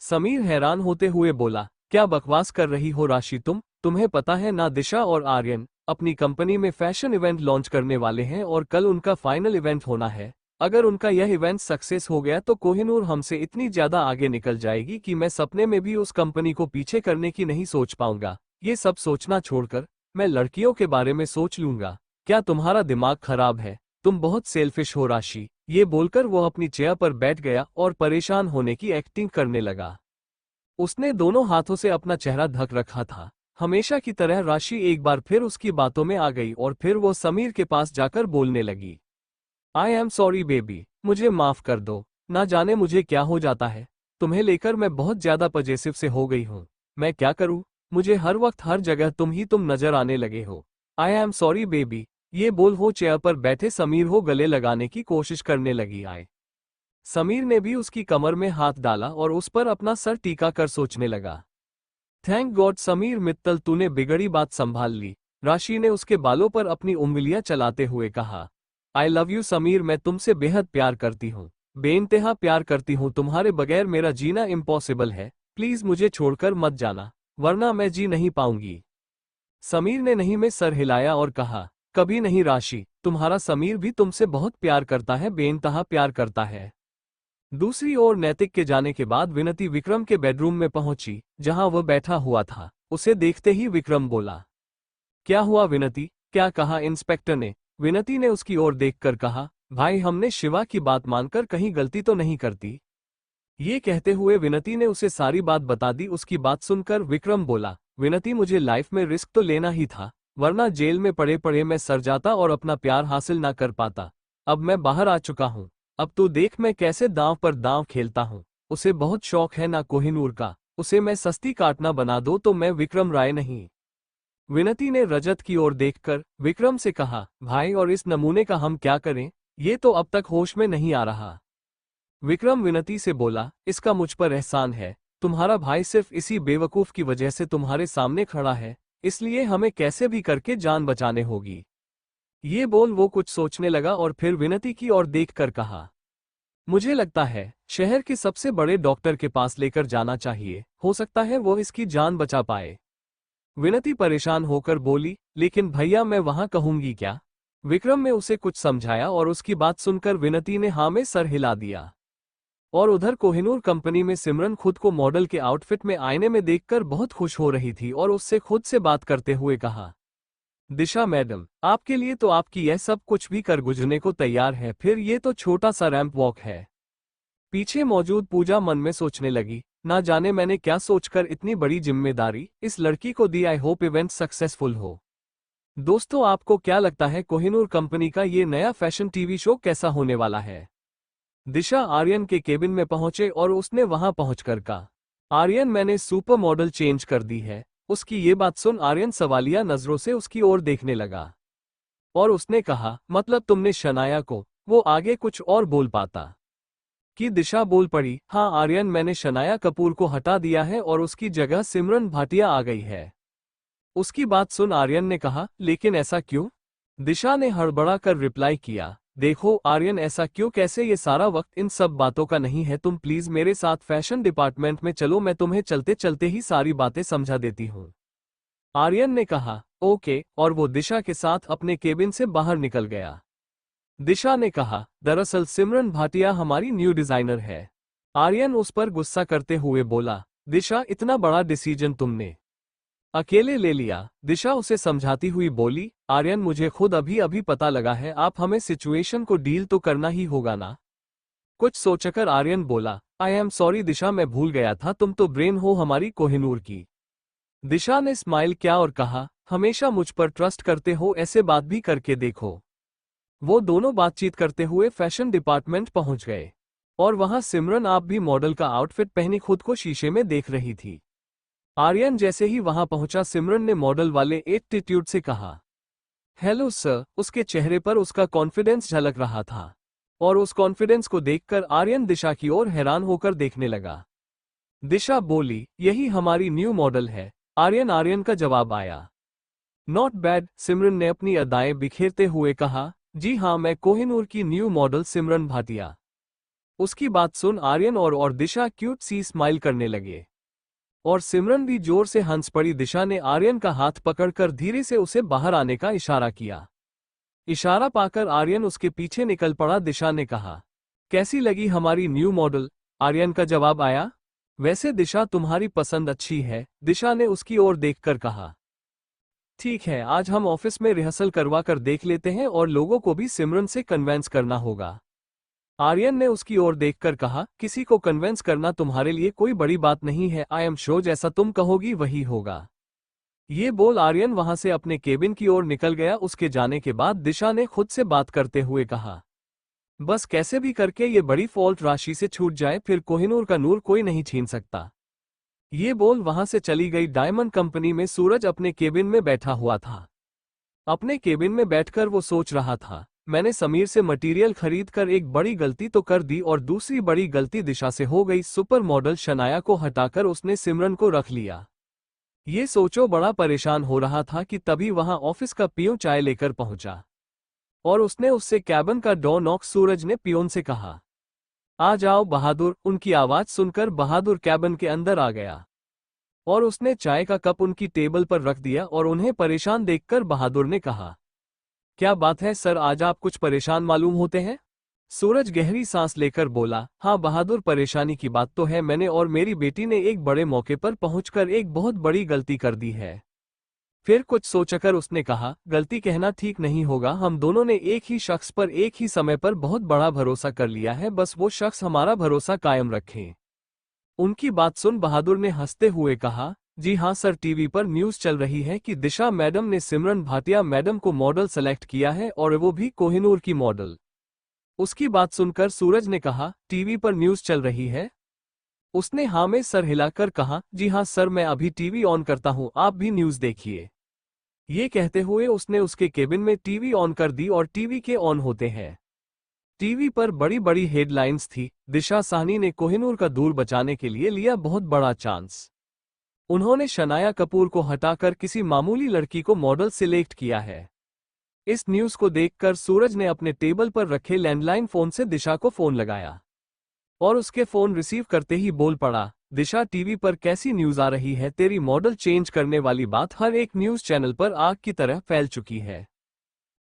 समीर हैरान होते हुए बोला, क्या बकवास कर रही हो राशि? तुम्हें पता है ना, दिशा और आर्यन अपनी कंपनी में फैशन इवेंट लॉन्च करने वाले हैं और कल उनका फाइनल इवेंट होना है। अगर उनका यह इवेंट सक्सेस हो गया तो कोहिनूर हमसे इतनी ज्यादा आगे निकल जाएगी कि मैं सपने में भी उस कंपनी को पीछे करने की नहीं सोच पाऊंगा। ये सब सोचना छोड़कर मैं लड़कियों के बारे में सोच लूंगा। क्या तुम्हारा दिमाग खराब है? तुम बहुत सेल्फिश हो राशि। ये बोलकर वो अपनी चेयर पर बैठ गया और परेशान होने की एक्टिंग करने लगा। उसने दोनों हाथों से अपना चेहरा ढक रखा था। हमेशा की तरह राशि एक बार फिर उसकी बातों में आ गई और फिर वो समीर के पास जाकर बोलने लगी, आई एम सॉरी बेबी, मुझे माफ कर दो। ना जाने मुझे क्या हो जाता है, तुम्हें लेकर मैं बहुत ज्यादा पजेसिव से हो गई हूँ। मैं क्या करूँ? मुझे हर वक्त हर जगह तुम नजर आने लगे हो। I am sorry baby. ये बोल वो चेयर पर बैठे समीर को गले लगाने की कोशिश करने लगी। आए समीर ने भी उसकी कमर में हाथ डाला और उस पर अपना सर टीका कर सोचने लगा, थैंक गॉड समीर मित्तल, तूने बिगड़ी बात संभाल ली। राशि ने उसके बालों पर अपनी उंगलियां चलाते हुए कहा, आई लव यू समीर, मैं तुमसे बेहद प्यार करती हूँ, बेइंतहा प्यार करती हूँ। तुम्हारे बगैर मेरा जीना इम्पॉसिबल है। प्लीज मुझे छोड़कर मत जाना, वरना मैं जी नहीं पाऊंगी। समीर ने नहीं में सर हिलाया और कहा, कभी नहीं राशि, तुम्हारा समीर भी तुमसे बहुत प्यार करता है, बेइंतहा प्यार करता है। दूसरी ओर नैतिक के जाने के बाद विनती विक्रम के बेडरूम में पहुंची, जहां वह बैठा हुआ था। उसे देखते ही विक्रम बोला, क्या हुआ विनती? क्या कहा इंस्पेक्टर ने? विनती ने उसकी ओर देखकर कहा, भाई, हमने शिवा की बात मानकर कहीं गलती तो नहीं करती? ये कहते हुए विनती ने उसे सारी बात बता दी। उसकी बात सुनकर विक्रम बोला, विनती, मुझे लाइफ में रिस्क तो लेना ही था, वरना जेल में पड़े पड़े मैं सड़ जाता और अपना प्यार हासिल ना कर पाता। अब मैं बाहर आ चुका हूँ, अब तू देख मैं कैसे दांव पर दांव खेलता हूँ। उसे बहुत शौक है ना कोहिनूर का, उसे मैं सस्ती काटना बना दो तो मैं विक्रम राय नहीं। विनती ने रजत की ओर देखकर विक्रम से कहा, भाई और इस नमूने का हम क्या करें, ये तो अब तक होश में नहीं आ रहा। विक्रम विनती से बोला, इसका मुझ पर एहसान है, तुम्हारा भाई सिर्फ इसी बेवकूफ की वजह से तुम्हारे सामने खड़ा है, इसलिए हमें कैसे भी करके जान बचाने होगी। ये बोल वो कुछ सोचने लगा और फिर विनती की ओर देखकर कहा, मुझे लगता है शहर के सबसे बड़े डॉक्टर के पास लेकर जाना चाहिए, हो सकता है वो इसकी जान बचा पाए। विनती परेशान होकर बोली, लेकिन भैया मैं वहां कहूंगी क्या? विक्रम ने उसे कुछ समझाया और उसकी बात सुनकर विनती ने हाँ में सर हिला दिया। और उधर कोहिनूर कंपनी में सिमरन खुद को मॉडल के आउटफिट में आईने में देखकर बहुत खुश हो रही थी और उससे खुद से बात करते हुए कहा, दिशा मैडम, आपके लिए तो आपकी यह सब कुछ भी कर गुजरने को तैयार है, फिर ये तो छोटा सा रैंप वॉक है। पीछे मौजूद पूजा मन में सोचने लगी, ना जाने मैंने क्या सोचकर इतनी बड़ी जिम्मेदारी इस लड़की को दी। आई होप इवेंट सक्सेसफुल हो। दोस्तों, आपको क्या लगता है कोहिनूर कंपनी का ये नया फैशन टीवी शो कैसा होने वाला है? दिशा आर्यन के केबिन में पहुंचे और उसने वहां पहुंचकर कहा, आर्यन मैंने सुपर मॉडल चेंज कर दी है। उसकी ये बात सुन आर्यन सवालिया नजरों से उसकी ओर देखने लगा और उसने कहा, मतलब तुमने शनाया को? वो आगे कुछ और बोल पाता कि दिशा बोल पड़ी, हाँ आर्यन, मैंने शनाया कपूर को हटा दिया है और उसकी जगह सिमरन भाटिया आ गई है। उसकी बात सुन आर्यन ने कहा, लेकिन ऐसा क्यों? दिशा ने हड़बड़ा कर रिप्लाई किया, देखो आर्यन, ऐसा क्यों कैसे, ये सारा वक्त इन सब बातों का नहीं है। तुम प्लीज मेरे साथ फैशन डिपार्टमेंट में चलो, मैं तुम्हें चलते चलते ही सारी बातें समझा देती हूँ। आर्यन ने कहा, ओके, और वो दिशा के साथ अपने केबिन से बाहर निकल गया। दिशा ने कहा, दरअसल सिमरन भाटिया हमारी न्यू डिजाइनर है। आर्यन उस पर गुस्सा करते हुए बोला, दिशा, इतना बड़ा डिसीजन तुमने अकेले ले लिया? दिशा उसे समझाती हुई बोली, आर्यन, मुझे खुद अभी अभी पता लगा है, आप हमें सिचुएशन को डील तो करना ही होगा ना। कुछ सोचकर आर्यन बोला, आई एम सॉरी दिशा, मैं भूल गया था, तुम तो ब्रेन हो हमारी कोहिनूर की। दिशा ने स्माइल किया और कहा, हमेशा मुझ पर ट्रस्ट करते हो, ऐसे बात भी करके देखो। वो दोनों बातचीत करते हुए फैशन डिपार्टमेंट पहुंच गए और वहां सिमरन आप भी मॉडल का आउटफिट पहनी खुद को शीशे में देख रही थी। आर्यन जैसे ही वहां पहुंचा, सिमरन ने मॉडल वाले एटीट्यूड से कहा, हेलो सर। उसके चेहरे पर उसका कॉन्फिडेंस झलक रहा था और उस कॉन्फिडेंस को देखकर आर्यन दिशा की ओर हैरान होकर देखने लगा। दिशा बोली, यही हमारी न्यू मॉडल है। आर्यन का जवाब आया, नॉट बैड। सिमरन ने अपनी अदाएं बिखेरते हुए कहा, जी हाँ, मैं कोहिनूर की न्यू मॉडल सिमरन भाटिया। उसकी बात सुन आर्यन और दिशा क्यूट सी स्माइल करने लगे और सिमरन भी जोर से हंस पड़ी। दिशा ने आर्यन का हाथ पकड़कर धीरे से उसे बाहर आने का इशारा किया। इशारा पाकर आर्यन उसके पीछे निकल पड़ा। दिशा ने कहा, कैसी लगी हमारी न्यू मॉडल? आर्यन का जवाब आया, वैसे दिशा, तुम्हारी पसंद अच्छी है। दिशा ने उसकी ओर देखकर कहा, ठीक है, आज हम ऑफिस में रिहर्सल करवा कर देख लेते हैं और लोगों को भी सिमरन से कन्वेंस करना होगा। आर्यन ने उसकी ओर देखकर कहा, किसी को कन्वेंस करना तुम्हारे लिए कोई बड़ी बात नहीं है। आई एम श्योर जैसा तुम कहोगी वही होगा। ये बोल आर्यन वहां से अपने केबिन की ओर निकल गया। उसके जाने के बाद दिशा ने खुद से बात करते हुए कहा, बस कैसे भी करके ये बड़ी फॉल्ट राशि से छूट जाए, फिर कोहिनूर का नूर कोई नहीं छीन सकता। ये बोल वहां से चली गई। डायमंड कंपनी में सूरज अपने केबिन में बैठा हुआ था। अपने केबिन में बैठकर वो सोच रहा था, मैंने समीर से मटेरियल खरीद कर एक बड़ी गलती तो कर दी और दूसरी बड़ी गलती दिशा से हो गई। सुपर मॉडल शनाया को हटाकर उसने सिमरन को रख लिया। ये सोचो बड़ा परेशान हो रहा था कि तभी वहां ऑफिस का पियून चाय लेकर पहुंचा और उसने उससे कैबिन का डोर नॉक। सूरज ने पियून से कहा, आ जाओ बहादुर। उनकी आवाज सुनकर बहादुर कैबिन के अंदर आ गया और उसने चाय का कप उनकी टेबल पर रख दिया और उन्हें परेशान देखकर बहादुर ने कहा, क्या बात है सर, आज आप कुछ परेशान मालूम होते हैं? सूरज गहरी सांस लेकर बोला, हाँ बहादुर, परेशानी की बात तो है। मैंने और मेरी बेटी ने एक बड़े मौके पर पहुंचकर एक बहुत बड़ी गलती कर दी है। फिर कुछ सोचकर उसने कहा, गलती कहना ठीक नहीं होगा, हम दोनों ने एक ही शख्स पर एक ही समय पर बहुत बड़ा भरोसा कर लिया है, बस वो शख्स हमारा भरोसा कायम रखे। उनकी बात सुन बहादुर ने हंसते हुए कहा, जी हाँ सर, टीवी पर न्यूज चल रही है कि दिशा मैडम ने सिमरन भाटिया मैडम को मॉडल सेलेक्ट किया है और वो भी कोहिनूर की मॉडल। उसकी बात सुनकर सूरज ने कहा, टीवी पर न्यूज चल रही है? उसने हाँ में सर हिलाकर कहा, जी हाँ सर, मैं अभी टीवी ऑन करता हूँ, आप भी न्यूज देखिए। ये कहते हुए उसने उसके केबिन में टीवी ऑन कर दी और टीवी के ऑन होते हैं टीवी पर बड़ी बड़ी हेडलाइंस थी। दिशा साहनी ने कोहिनूर का दूर बचाने के लिए लिया बहुत बड़ा चांस। उन्होंने शनाया कपूर को हटाकर किसी मामूली लड़की को मॉडल सिलेक्ट किया है। इस न्यूज को देखकर सूरज ने अपने टेबल पर रखे लैंडलाइन फोन से दिशा को फोन लगाया और उसके फोन रिसीव करते ही बोल पड़ा, दिशा टीवी पर कैसी न्यूज आ रही है, तेरी मॉडल चेंज करने वाली बात हर एक न्यूज चैनल पर आग की तरह फैल चुकी है।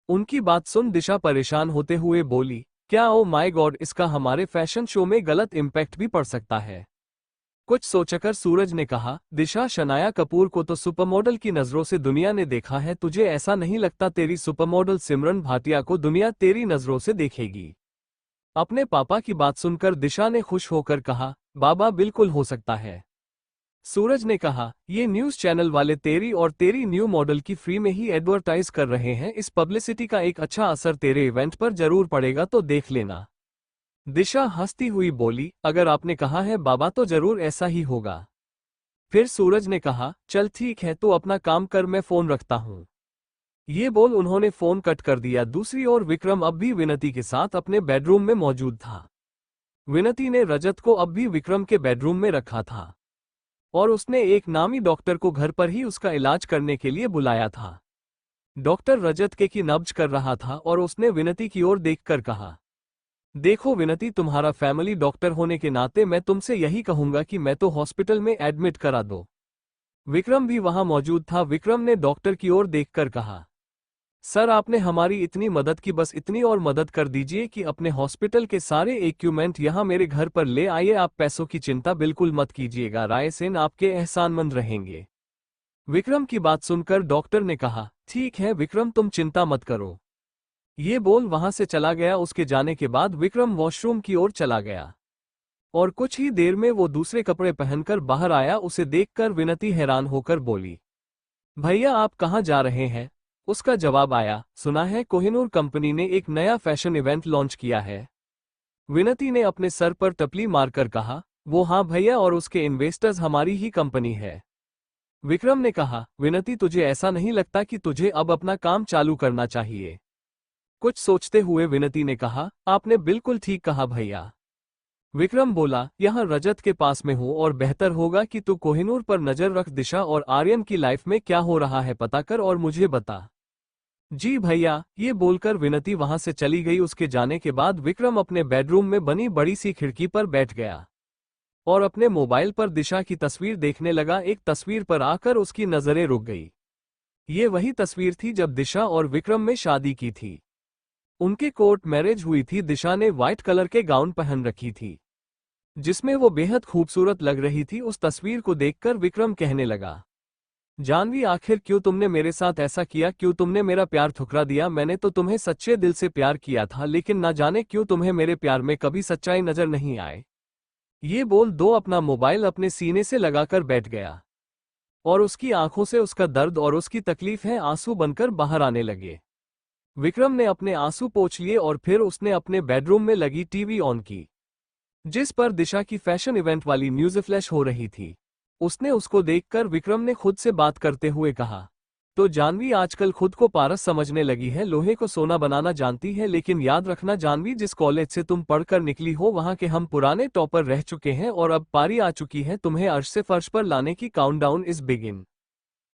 उनकी बात सुन दिशा परेशान होते हुए बोली, क्या ओ माय गॉड, इसका हमारे फैशन शो में गलत इम्पैक्ट भी पड़ सकता है। कुछ सोचकर सूरज ने कहा, दिशा शनाया कपूर को तो सुपरमॉडल की नजरों से दुनिया ने देखा है, तुझे ऐसा नहीं लगता तेरी सुपरमॉडल सिमरन भाटिया को दुनिया तेरी नजरों से देखेगी। अपने पापा की बात सुनकर दिशा ने खुश होकर कहा, बाबा बिल्कुल हो सकता है। सूरज ने कहा, ये न्यूज चैनल वाले तेरी और तेरी न्यू मॉडल की फ्री में ही एडवर्टाइज कर रहे हैं, इस पब्लिसिटी का एक अच्छा असर तेरे इवेंट पर जरूर पड़ेगा, तो देख लेना। दिशा हंसती हुई बोली, अगर आपने कहा है बाबा तो जरूर ऐसा ही होगा। फिर सूरज ने कहा, चल ठीक है, तो अपना काम कर, मैं फोन रखता हूं। ये बोल उन्होंने फोन कट कर दिया। दूसरी ओर विक्रम अब भी विनती के साथ अपने बेडरूम में मौजूद था। विनती ने रजत को अब भी विक्रम के बेडरूम में रखा था और उसने एक नामी डॉक्टर को घर पर ही उसका इलाज करने के लिए बुलाया था। डॉक्टर रजत की नब्ज कर रहा था और उसने विनती की ओर देखकर कहा, देखो विनती, तुम्हारा फैमिली डॉक्टर होने के नाते मैं तुमसे यही कहूंगा कि मैं तो हॉस्पिटल में एडमिट करा दो। विक्रम भी वहां मौजूद था। विक्रम ने डॉक्टर की ओर देखकर कहा, सर आपने हमारी इतनी मदद की, बस इतनी और मदद कर दीजिए कि अपने हॉस्पिटल के सारे इक्विपमेंट यहां मेरे घर पर ले आइए। आप पैसों की चिंता बिल्कुल मत कीजिएगा, रायसेन आपके एहसानमंद रहेंगे। विक्रम की बात सुनकर डॉक्टर ने कहा, ठीक है विक्रम, तुम चिंता मत करो। ये बोल वहां से चला गया। उसके जाने के बाद विक्रम वॉशरूम की ओर चला गया और कुछ ही देर में वो दूसरे कपड़े पहनकर बाहर आया। उसे देखकर विनती हैरान होकर बोली, भैया आप कहाँ जा रहे हैं? उसका जवाब आया, सुना है कोहिनूर कंपनी ने एक नया फैशन इवेंट लॉन्च किया है। विनती ने अपने सर पर टपली मारकर कहा, वो हाँ भैया, और उसके इन्वेस्टर्स हमारी ही कंपनी है। विक्रम ने कहा, विनती तुझे ऐसा नहीं लगता कि तुझे अब अपना काम चालू करना चाहिए? कुछ सोचते हुए विनती ने कहा, आपने बिल्कुल ठीक कहा भैया। विक्रम बोला, यहाँ रजत के पास में हूँ और बेहतर होगा कि तू कोहिनूर पर नजर रख। दिशा और आर्यन की लाइफ में क्या हो रहा है पता कर और मुझे बता। जी भैया। ये बोलकर विनती वहां से चली गई। उसके जाने के बाद विक्रम अपने बेडरूम में बनी बड़ी सी खिड़की पर बैठ गया और अपने मोबाइल पर दिशा की तस्वीर देखने लगा। एक तस्वीर पर आकर उसकी नजरें रुक गई। ये वही तस्वीर थी जब दिशा और विक्रम में शादी की थी। उनके कोर्ट मैरिज हुई थी। दिशा ने व्हाइट कलर के गाउन पहन रखी थी जिसमें वो बेहद खूबसूरत लग रही थी। उस तस्वीर को देखकर विक्रम कहने लगा, जानवी आखिर क्यों तुमने मेरे साथ ऐसा किया? क्यों तुमने मेरा प्यार ठुकरा दिया? मैंने तो तुम्हें सच्चे दिल से प्यार किया था, लेकिन ना जाने क्यों तुम्हें मेरे प्यार में कभी सच्चाई नजर नहीं आए। ये बोल दो अपना मोबाइल अपने सीने से लगाकर बैठ गया और उसकी आंखों से उसका दर्द और उसकी तकलीफें आंसू बनकर बाहर आने लगे। विक्रम ने अपने आंसू पोंछ लिए और फिर उसने अपने बेडरूम में लगी टीवी ऑन की जिस पर दिशा की फैशन इवेंट वाली न्यूज़ फ्लैश हो रही थी। उसने उसको देखकर विक्रम ने खुद से बात करते हुए कहा, तो जानवी आजकल खुद को पारस समझने लगी है, लोहे को सोना बनाना जानती है। लेकिन याद रखना जानवी, जिस कॉलेज से तुम पढ़कर निकली हो वहां के हम पुराने टॉपर रह चुके हैं और अब पारी आ चुकी है तुम्हें अर्श से फर्श पर लाने की। Countdown is begin.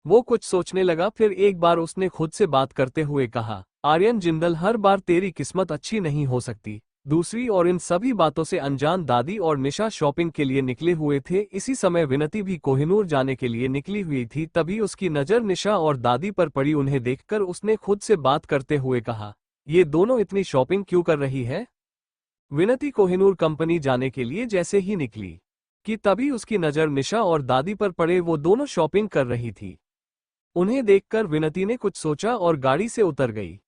वो कुछ सोचने लगा, फिर एक बार उसने खुद से बात करते हुए कहा, आर्यन जिंदल, हर बार तेरी किस्मत अच्छी नहीं हो सकती। दूसरी और इन सभी बातों से अनजान दादी और निशा शॉपिंग के लिए निकले हुए थे। इसी समय विनती भी कोहिनूर जाने के लिए निकली हुई थी। तभी उसकी नज़र निशा और दादी पर पड़ी। उन्हें देखकर उसने खुद से बात करते हुए कहा, ये दोनों इतनी शॉपिंग क्यों कर रही है? विनती कोहिनूर कंपनी जाने के लिए जैसे ही निकली कि तभी उसकी नज़र निशा और दादी पर पड़े। वो दोनों शॉपिंग कर रही थी। उन्हें देखकर विनती ने कुछ सोचा और गाड़ी से उतर गई।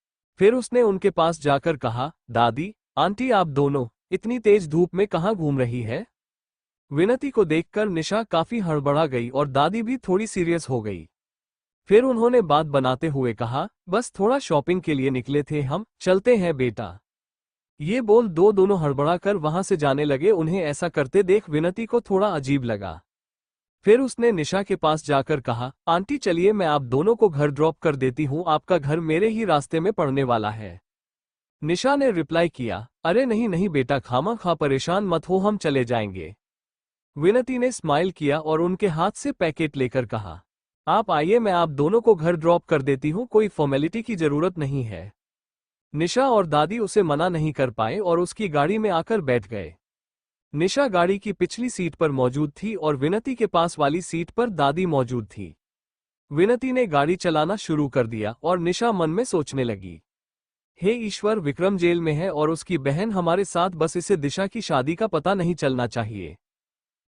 फिर उसने उनके पास जाकर कहा, दादी, आंटी, आप दोनों इतनी तेज धूप में कहाँ घूम रही है? विनती को देखकर निशा काफी हड़बड़ा गई और दादी भी थोड़ी सीरियस हो गई। फिर उन्होंने बात बनाते हुए कहा, बस थोड़ा शॉपिंग के लिए निकले थे हम, चलते हैं बेटा। ये बोल दोनों हड़बड़ा कर वहां से जाने लगे। उन्हें ऐसा करते देख विनती को थोड़ा अजीब लगा। फिर उसने निशा के पास जाकर कहा, आंटी चलिए मैं आप दोनों को घर ड्रॉप कर देती हूँ, आपका घर मेरे ही रास्ते में पड़ने वाला है। निशा ने रिप्लाई किया, अरे नहीं नहीं बेटा, खामा खा परेशान मत हो, हम चले जाएंगे। विनती ने स्माइल किया और उनके हाथ से पैकेट लेकर कहा, आप आइए मैं आप दोनों को घर ड्रॉप कर देती हूँ, कोई फॉर्मेलिटी की जरूरत नहीं है। निशा और दादी उसे मना नहीं कर पाए और उसकी गाड़ी में आकर बैठ गए। निशा गाड़ी की पिछली सीट पर मौजूद थी और विनती के पास वाली सीट पर दादी मौजूद थी। विनती ने गाड़ी चलाना शुरू कर दिया और निशा मन में सोचने लगी, हे ईश्वर, विक्रम जेल में है और उसकी बहन हमारे साथ, बस इसे दिशा की शादी का पता नहीं चलना चाहिए।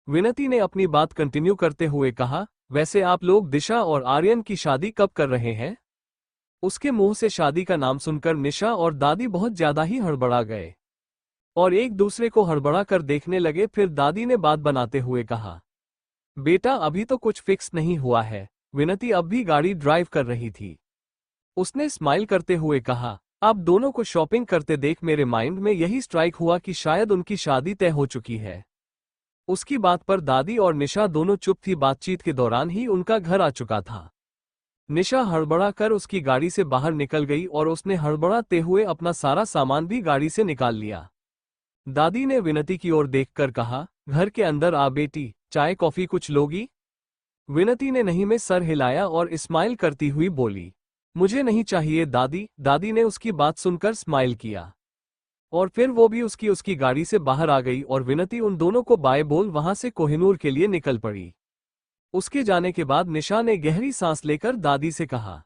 विनती ने अपनी बात कंटिन्यू करते हुए कहा, वैसे आप लोग दिशा और आर्यन की शादी कब कर रहे हैं? उसके मुंह से शादी का नाम सुनकर निशा और दादी बहुत ज्यादा ही हड़बड़ा गए और एक दूसरे को हड़बड़ा कर देखने लगे। फिर दादी ने बात बनाते हुए कहा, बेटा अभी तो कुछ फिक्स नहीं हुआ है। विनती अब भी गाड़ी ड्राइव कर रही थी। उसने स्माइल करते हुए कहा, आप दोनों को शॉपिंग करते देख मेरे माइंड में यही स्ट्राइक हुआ कि शायद उनकी शादी तय हो चुकी है। उसकी बात पर दादी और निशा दोनों चुप थी। बातचीत के दौरान ही उनका घर आ चुका था। निशा हड़बड़ा कर उसकी गाड़ी से बाहर निकल गई और उसने हड़बड़ाते हुए अपना सारा सामान भी गाड़ी से निकाल लिया। दादी ने विनती की ओर देखकर कहा, घर के अंदर आ बेटी, चाय कॉफी कुछ लोगी? विनती ने नहीं में सर हिलाया और स्माइल करती हुई बोली, मुझे नहीं चाहिए दादी। दादी ने उसकी बात सुनकर स्माइल किया और फिर वो भी उसकी गाड़ी से बाहर आ गई और विनती उन दोनों को बाय बोल वहां से कोहिनूर के लिए निकल पड़ी। उसके जाने के बाद निशा ने गहरी सांस लेकर दादी से कहा,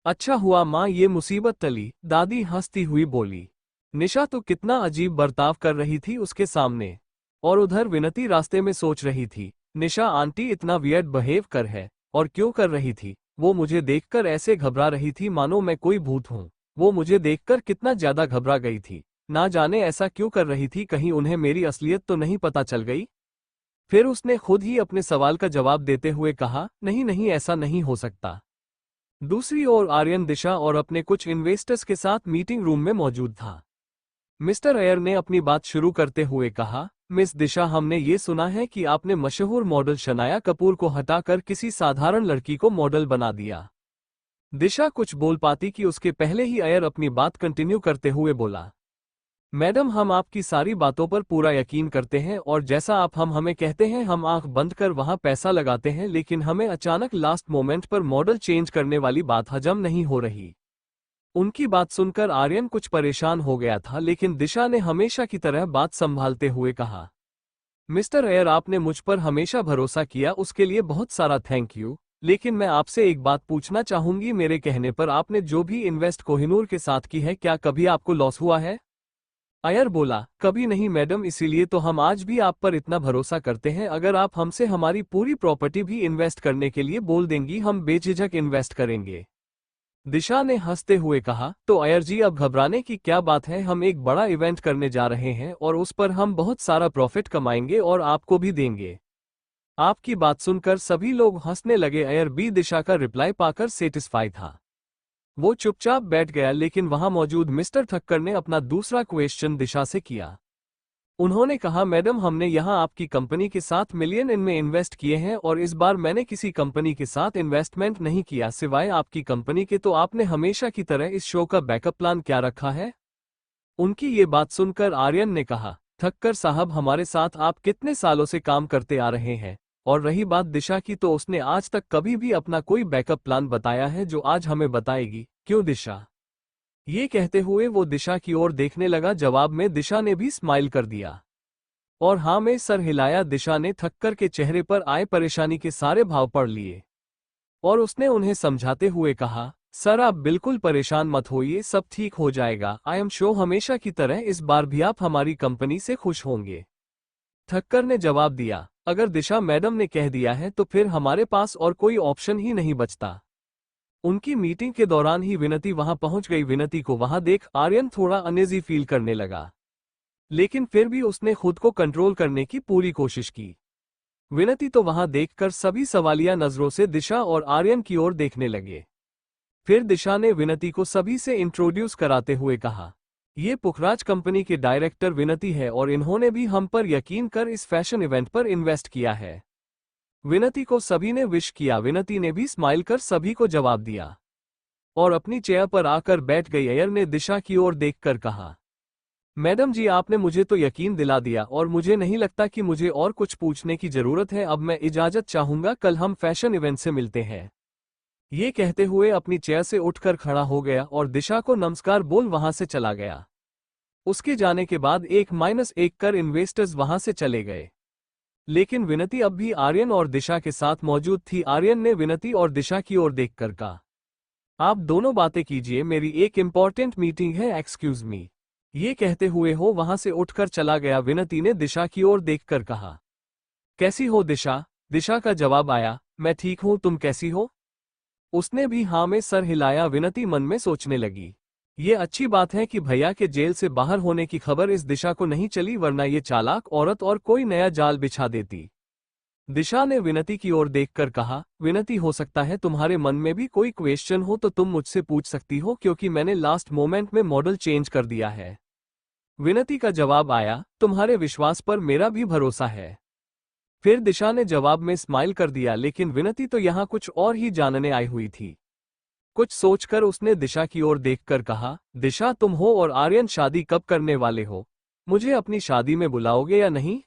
अच्छा हुआ माँ ये मुसीबत टली। दादी हंसती हुई बोली, निशा तो कितना अजीब बर्ताव कर रही थी उसके सामने। और उधर विनती रास्ते में सोच रही थी, निशा आंटी इतना वियर्ड बिहेव कर है और क्यों कर रही थी? वो मुझे देखकर ऐसे घबरा रही थी मानो मैं कोई भूत हूँ। वो मुझे देखकर कितना ज्यादा घबरा गई थी, ना जाने ऐसा क्यों कर रही थी, कहीं उन्हें मेरी असलियत तो नहीं पता चल गई? फिर उसने खुद ही अपने सवाल का जवाब देते हुए कहा, नहीं नहीं ऐसा नहीं हो सकता। दूसरी ओर आर्यन दिशा और अपने कुछ इन्वेस्टर्स के साथ मीटिंग रूम में मौजूद था। मिस्टर अयर ने अपनी बात शुरू करते हुए कहा, मिस दिशा, हमने ये सुना है कि आपने मशहूर मॉडल शनाया कपूर को हटाकर किसी साधारण लड़की को मॉडल बना दिया। दिशा कुछ बोल पाती कि उसके पहले ही अयर अपनी बात कंटिन्यू करते हुए बोला, मैडम हम आपकी सारी बातों पर पूरा यकीन करते हैं और जैसा आप हम हमें कहते हैं हम आंख बंद कर वहां पैसा लगाते हैं, लेकिन हमें अचानक लास्ट मोमेंट पर मॉडल चेंज करने वाली बात हजम नहीं हो रही। उनकी बात सुनकर आर्यन कुछ परेशान हो गया था, लेकिन दिशा ने हमेशा की तरह बात संभालते हुए कहा, मिस्टर अयर आपने मुझ पर हमेशा भरोसा किया, उसके लिए बहुत सारा थैंक यू। लेकिन मैं आपसे एक बात पूछना चाहूंगी, मेरे कहने पर आपने जो भी इन्वेस्ट कोहिनूर के साथ की है, क्या कभी आपको लॉस हुआ है? अयर बोला, कभी नहीं मैडम, इसीलिए तो हम आज भी आप पर इतना भरोसा करते हैं। अगर आप हमसे हमारी पूरी प्रॉपर्टी भी इन्वेस्ट करने के लिए बोल देंगी, हम बेझिझक इन्वेस्ट करेंगे। दिशा ने हंसते हुए कहा, तो अयर जी अब घबराने की क्या बात है, हम एक बड़ा इवेंट करने जा रहे हैं और उस पर हम बहुत सारा प्रॉफिट कमाएंगे और आपको भी देंगे। आपकी बात सुनकर सभी लोग हंसने लगे। अयर भी दिशा का रिप्लाई पाकर सेटिस्फाई था। वो चुपचाप बैठ गया, लेकिन वहां मौजूद मिस्टर ठक्कर ने अपना दूसरा क्वेश्चन दिशा से किया। उन्होंने कहा, मैडम हमने यहाँ आपकी कंपनी के साथ मिलियन इनमें इन्वेस्ट किए हैं और इस बार मैंने किसी कंपनी के साथ इन्वेस्टमेंट नहीं किया सिवाय आपकी कंपनी के, तो आपने हमेशा की तरह इस शो का बैकअप प्लान क्या रखा है? उनकी ये बात सुनकर आर्यन ने कहा, ठक्कर साहब हमारे साथ आप कितने सालों से काम करते आ रहे हैं, और रही बात दिशा की, तो उसने आज तक कभी भी अपना कोई बैकअप प्लान बताया है जो आज हमें बताएगी, क्यों दिशा? ये कहते हुए वो दिशा की ओर देखने लगा। जवाब में दिशा ने भी स्माइल कर दिया और हाँ में सर हिलाया। दिशा ने ठक्कर के चेहरे पर आए परेशानी के सारे भाव पढ़ लिए और उसने उन्हें समझाते हुए कहा, सर आप बिल्कुल परेशान मत होइए, सब ठीक हो जाएगा। आई एम श्योर हमेशा की तरह इस बार भी आप हमारी कंपनी से खुश होंगे। ठक्कर ने जवाब दिया, अगर दिशा मैडम ने कह दिया है तो फिर हमारे पास और कोई ऑप्शन ही नहीं बचता। उनकी मीटिंग के दौरान ही विनती वहां पहुंच गई। विनती को वहां देख आर्यन थोड़ा अनईजी फील करने लगा, लेकिन फिर भी उसने खुद को कंट्रोल करने की पूरी कोशिश की। विनती तो वहां देखकर सभी सवालिया नजरों से दिशा और आर्यन की ओर देखने लगे। फिर दिशा ने विनती को सभी से इंट्रोड्यूस कराते हुए कहा, ये पुखराज कंपनी के डायरेक्टर विनती है और इन्होंने भी हम पर यकीन कर इस फैशन इवेंट पर इन्वेस्ट किया है। विनती को सभी ने विश किया। विनती ने भी स्माइल कर सभी को जवाब दिया और अपनी चेयर पर आकर बैठ गई। अय्यर ने दिशा की ओर देखकर कहा, मैडम जी, आपने मुझे तो यकीन दिला दिया और मुझे नहीं लगता कि मुझे और कुछ पूछने की जरूरत है। अब मैं इजाजत चाहूंगा, कल हम फैशन इवेंट से मिलते हैं। ये कहते हुए अपनी चेयर से उठकर खड़ा हो गया और दिशा को नमस्कार बोल वहां से चला गया। उसके जाने के बाद 1-1 कर इन्वेस्टर्स वहां से चले गए, लेकिन विनती अब भी आर्यन और दिशा के साथ मौजूद थी। आर्यन ने विनती और दिशा की ओर देखकर कहा, आप दोनों बातें कीजिए, मेरी एक इंपॉर्टेंट मीटिंग है, एक्सक्यूज मी। ये कहते हुए वो वहां से उठकर चला गया। विनती ने दिशा की ओर देखकर कहा, कैसी हो दिशा? दिशा का जवाब आया, मैं ठीक हूं, तुम कैसी हो? उसने भी हाँ में सर हिलाया। विनती मन में सोचने लगी, ये अच्छी बात है कि भैया के जेल से बाहर होने की खबर इस दिशा को नहीं चली, वरना ये चालाक औरत और कोई नया जाल बिछा देती। दिशा ने विनती की ओर देखकर कहा, विनती, हो सकता है तुम्हारे मन में भी कोई क्वेश्चन हो तो तुम मुझसे पूछ सकती हो, क्योंकि मैंने लास्ट मोमेंट में मॉडल चेंज कर दिया है। विनती का जवाब आया, तुम्हारे विश्वास पर मेरा भी भरोसा है। फिर दिशा ने जवाब में स्माइल कर दिया, लेकिन विनती तो यहाँ कुछ और ही जानने आई हुई थी। कुछ सोचकर उसने दिशा की ओर देखकर कहा, दिशा, तुम हो और आर्यन शादी कब करने वाले हो? मुझे अपनी शादी में बुलाओगे या नहीं?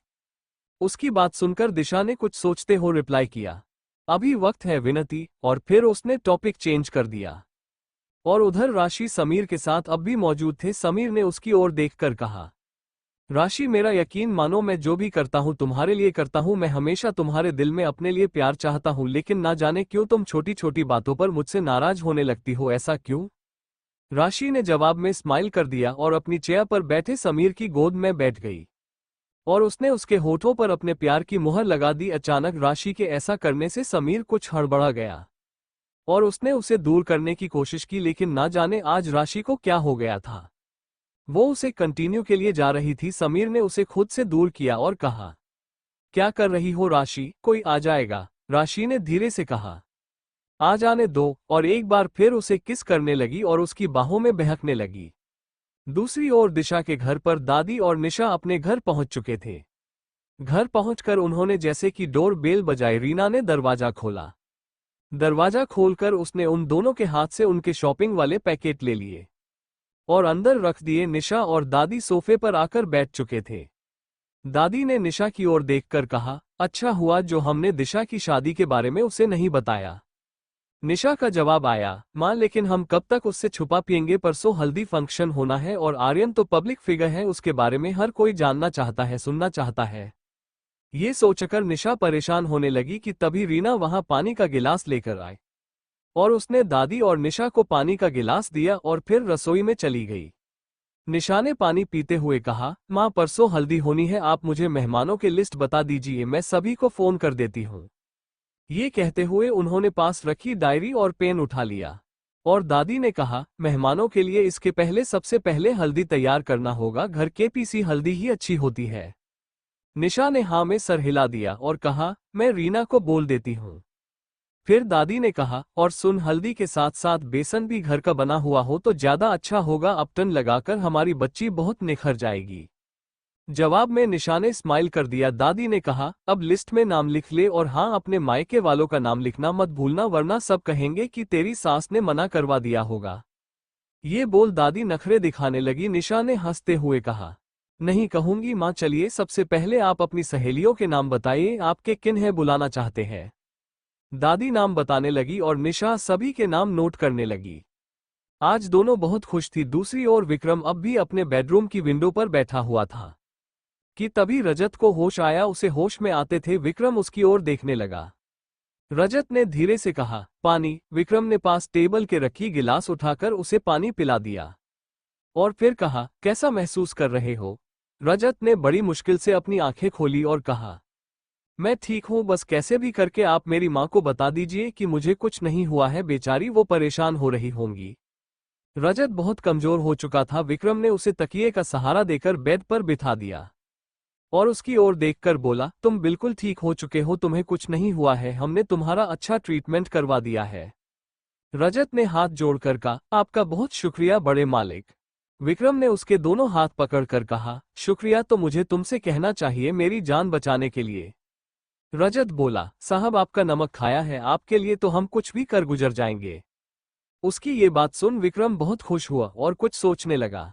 उसकी बात सुनकर दिशा ने कुछ सोचते हो रिप्लाई किया, अभी वक्त है विनती। और फिर उसने टॉपिक चेंज कर दिया। और उधर राशि समीर के साथ अब भी मौजूद थे। समीर ने उसकी ओर देखकर कहा, राशि, मेरा यकीन मानो, मैं जो भी करता हूँ तुम्हारे लिए करता हूँ। मैं हमेशा तुम्हारे दिल में अपने लिए प्यार चाहता हूँ, लेकिन ना जाने क्यों तुम छोटी छोटी बातों पर मुझसे नाराज होने लगती हो, ऐसा क्यों? राशि ने जवाब में स्माइल कर दिया और अपनी चेयर पर बैठे समीर की गोद में बैठ गई और उसने उसके होठों पर अपने प्यार की मुहर लगा दी। अचानक राशि के ऐसा करने से समीर कुछ हड़बड़ा गया और उसने उसे दूर करने की कोशिश की, लेकिन ना जाने आज राशि को क्या हो गया था। वो उसे कंटिन्यू के लिए जा रही थी। समीर ने उसे खुद से दूर किया और कहा, क्या कर रही हो राशि? कोई आ जाएगा। राशि ने धीरे से कहा, आ जाने दो। और एक बार फिर उसे किस करने लगी और उसकी बाहों में बहकने लगी। दूसरी ओर दिशा के घर पर दादी और निशा अपने घर पहुंच चुके थे। घर पहुंचकर उन्होंने जैसे कि डोर बेल बजाई, रीना ने दरवाजा खोला। दरवाजा खोलकर उसने उन दोनों के हाथ से उनके शॉपिंग वाले पैकेट ले लिए और अंदर रख दिए। निशा और दादी सोफे पर आकर बैठ चुके थे। दादी ने निशा की ओर देखकर कहा, अच्छा हुआ जो हमने दिशा की शादी के बारे में उसे नहीं बताया। निशा का जवाब आया, मां, लेकिन हम कब तक उससे छुपा पिएंगे? परसों हल्दी फंक्शन होना है और आर्यन तो पब्लिक फिगर है, उसके बारे में हर कोई जानना चाहता है, सुनना चाहता है। ये सोचकर निशा परेशान होने लगी कि तभी रीना वहां पानी का गिलास लेकर आए और उसने दादी और निशा को पानी का गिलास दिया और फिर रसोई में चली गई। निशा ने पानी पीते हुए कहा, मां, परसों हल्दी होनी है, आप मुझे मेहमानों की लिस्ट बता दीजिए, मैं सभी को फोन कर देती हूँ। ये कहते हुए उन्होंने पास रखी डायरी और पेन उठा लिया और दादी ने कहा, मेहमानों के लिए इसके पहले सबसे पहले हल्दी तैयार करना होगा, घर के पीसी हल्दी ही अच्छी होती है। निशा ने हाँ में सर हिला दिया और कहा, मैं रीना को बोल देती हूँ। फिर दादी ने कहा, और सुन, हल्दी के साथ साथ बेसन भी घर का बना हुआ हो तो ज्यादा अच्छा होगा, अपटन लगाकर हमारी बच्ची बहुत निखर जाएगी। जवाब में निशा ने स्माइल कर दिया। दादी ने कहा, अब लिस्ट में नाम लिख ले और हाँ, अपने मायके वालों का नाम लिखना मत भूलना, वरना सब कहेंगे कि तेरी सास ने मना करवा दिया होगा। ये बोल दादी नखरे दिखाने लगी। निशा ने हंसते हुए कहा, नहीं कहूंगी माँ, चलिए सबसे पहले आप अपनी सहेलियों के नाम बताइए, आपके किन्हें बुलाना चाहते हैं? दादी नाम बताने लगी और निशा सभी के नाम नोट करने लगी। आज दोनों बहुत खुश थी। दूसरी ओर विक्रम अब भी अपने बेडरूम की विंडो पर बैठा हुआ था कि तभी रजत को होश आया। उसे होश में आते थे विक्रम उसकी ओर देखने लगा। रजत ने धीरे से कहा, पानी। विक्रम ने पास टेबल के रखी गिलास उठाकर उसे पानी पिला दिया और फिर कहा, कैसा महसूस कर रहे हो? रजत ने बड़ी मुश्किल से अपनी आंखें खोली और कहा, मैं ठीक हूं, बस कैसे भी करके आप मेरी मां को बता दीजिए कि मुझे कुछ नहीं हुआ है, बेचारी वो परेशान हो रही होंगी। रजत बहुत कमजोर हो चुका था। विक्रम ने उसे तकिए का सहारा देकर बेड पर बिठा दिया और उसकी ओर देखकर बोला, तुम बिल्कुल ठीक हो चुके हो, तुम्हें कुछ नहीं हुआ है, हमने तुम्हारा अच्छा ट्रीटमेंट करवा दिया है। रजत ने हाथ जोड़कर कहा, आपका बहुत शुक्रिया बड़े मालिक। विक्रम ने उसके दोनों हाथ पकड़कर कहा, शुक्रिया तो मुझे तुमसे कहना चाहिए, मेरी जान बचाने के लिए। रजत बोला, साहब आपका नमक खाया है, आपके लिए तो हम कुछ भी कर गुजर जाएंगे। उसकी ये बात सुन विक्रम बहुत खुश हुआ और कुछ सोचने लगा।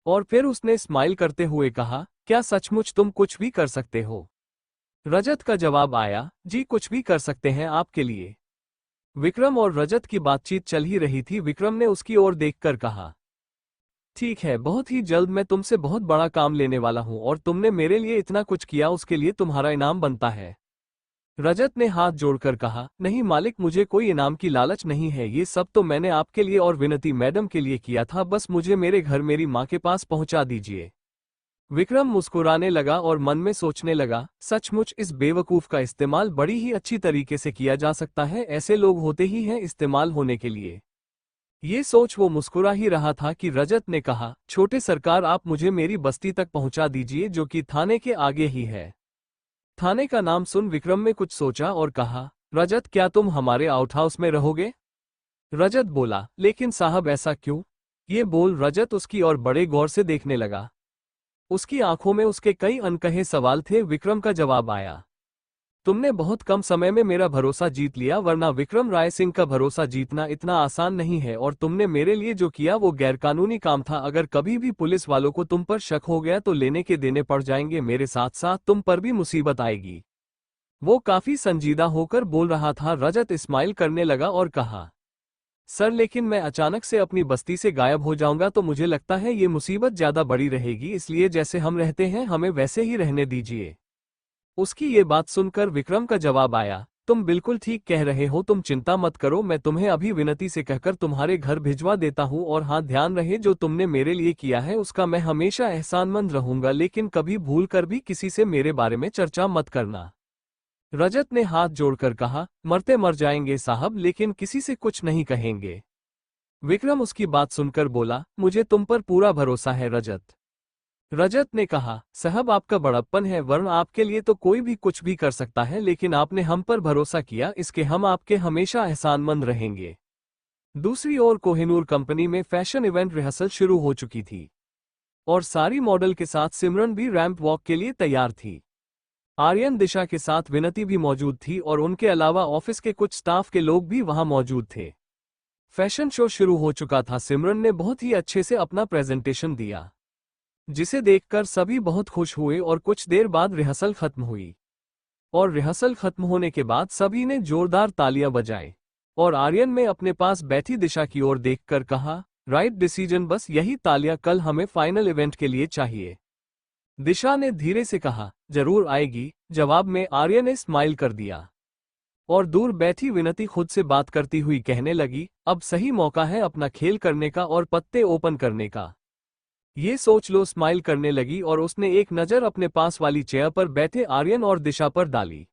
और फिर उसने स्माइल करते हुए कहा, क्या सचमुच तुम कुछ भी कर सकते हो? रजत का जवाब आया, जी कुछ भी कर सकते हैं आपके लिए। विक्रम और रजत की बातचीत चल ही रही थी। विक्रम ने उसकी ओर देखकर कहा, ठीक है, बहुत ही जल्द मैं तुमसे बहुत बड़ा काम लेने वाला हूं और तुमने मेरे लिए इतना कुछ किया, उसके लिए तुम्हारा इनाम बनता है। रजत ने हाथ जोड़कर कहा, नहीं मालिक, मुझे कोई इनाम की लालच नहीं है, ये सब तो मैंने आपके लिए और विनती मैडम के लिए किया था, बस मुझे मेरे घर मेरी माँ के पास पहुंचा दीजिए। विक्रम मुस्कुराने लगा और मन में सोचने लगा, सचमुच इस बेवकूफ का इस्तेमाल बड़ी ही अच्छी तरीके से किया जा सकता है, ऐसे लोग होते ही हैं इस्तेमाल होने के लिए। ये सोच वो मुस्कुरा ही रहा था कि रजत ने कहा, छोटे सरकार, आप मुझे मेरी बस्ती तक पहुंचा दीजिए जो कि थाने के आगे ही है। थाने का नाम सुन विक्रम ने कुछ सोचा और कहा, रजत क्या तुम हमारे आउट हाउस में रहोगे? रजत बोला, लेकिन साहब ऐसा क्यों? ये बोल रजत उसकी ओर बड़े गौर से देखने लगा। उसकी आंखों में उसके कई अनकहे सवाल थे। विक्रम का जवाब आया, तुमने बहुत कम समय में मेरा भरोसा जीत लिया, वरना विक्रम राय सिंह का भरोसा जीतना इतना आसान नहीं है, और तुमने मेरे लिए जो किया वो गैरकानूनी काम था। अगर कभी भी पुलिस वालों को तुम पर शक हो गया तो लेने के देने पड़ जाएंगे, मेरे साथ साथ तुम पर भी मुसीबत आएगी। वो काफी संजीदा होकर बोल रहा था। रजत स्माइल करने लगा और कहा, सर लेकिन मैं अचानक से अपनी बस्ती से गायब हो जाऊंगा तो मुझे लगता है ये मुसीबत ज्यादा बड़ी रहेगी, इसलिए जैसे हम रहते हैं हमें वैसे ही रहने दीजिए। उसकी ये बात सुनकर विक्रम का जवाब आया, तुम बिल्कुल ठीक कह रहे हो, तुम चिंता मत करो, मैं तुम्हें अभी विनती से कहकर तुम्हारे घर भिजवा देता हूँ। और हाँ, ध्यान रहे जो तुमने मेरे लिए किया है उसका मैं हमेशा एहसानमंद रहूंगा, लेकिन कभी भूल कर भी किसी से मेरे बारे में चर्चा मत करना। रजत ने हाथ जोड़कर कहा, मरते मर जाएंगे साहब, लेकिन किसी से कुछ नहीं कहेंगे। विक्रम उसकी बात सुनकर बोला, मुझे तुम पर पूरा भरोसा है रजत। रजत ने कहा, साहब आपका बड़प्पन है, वरना आपके लिए तो कोई भी कुछ भी कर सकता है, लेकिन आपने हम पर भरोसा किया, इसके हम आपके हमेशा एहसानमंद रहेंगे। दूसरी ओर कोहिनूर कंपनी में फैशन इवेंट रिहर्सल शुरू हो चुकी थी और सारी मॉडल के साथ सिमरन भी रैंप वॉक के लिए तैयार थी। आर्यन दिशा के साथ विनती भी मौजूद थी और उनके अलावा ऑफिस के कुछ स्टाफ के लोग भी वहां मौजूद थे। फैशन शो शुरू हो चुका था। सिमरन ने बहुत ही अच्छे से अपना प्रेजेंटेशन दिया, जिसे देखकर सभी बहुत खुश हुए और कुछ देर बाद रिहर्सल खत्म हुई। और रिहर्सल खत्म होने के बाद सभी ने जोरदार तालियां बजाई और आर्यन में अपने पास बैठी दिशा की ओर देखकर कहा, राइट डिसीजन, बस यही तालियां कल हमें फाइनल इवेंट के लिए चाहिए। दिशा ने धीरे से कहा, जरूर आएगी। जवाब में आर्यन ने स्माइल कर दिया और दूर बैठी विनती खुद से बात करती हुई कहने लगी, अब सही मौका है अपना खेल करने का और पत्ते ओपन करने का। ये सोच लो स्माइल करने लगी और उसने एक नज़र अपने पास वाली चेयर पर बैठे आर्यन और दिशा पर डाली।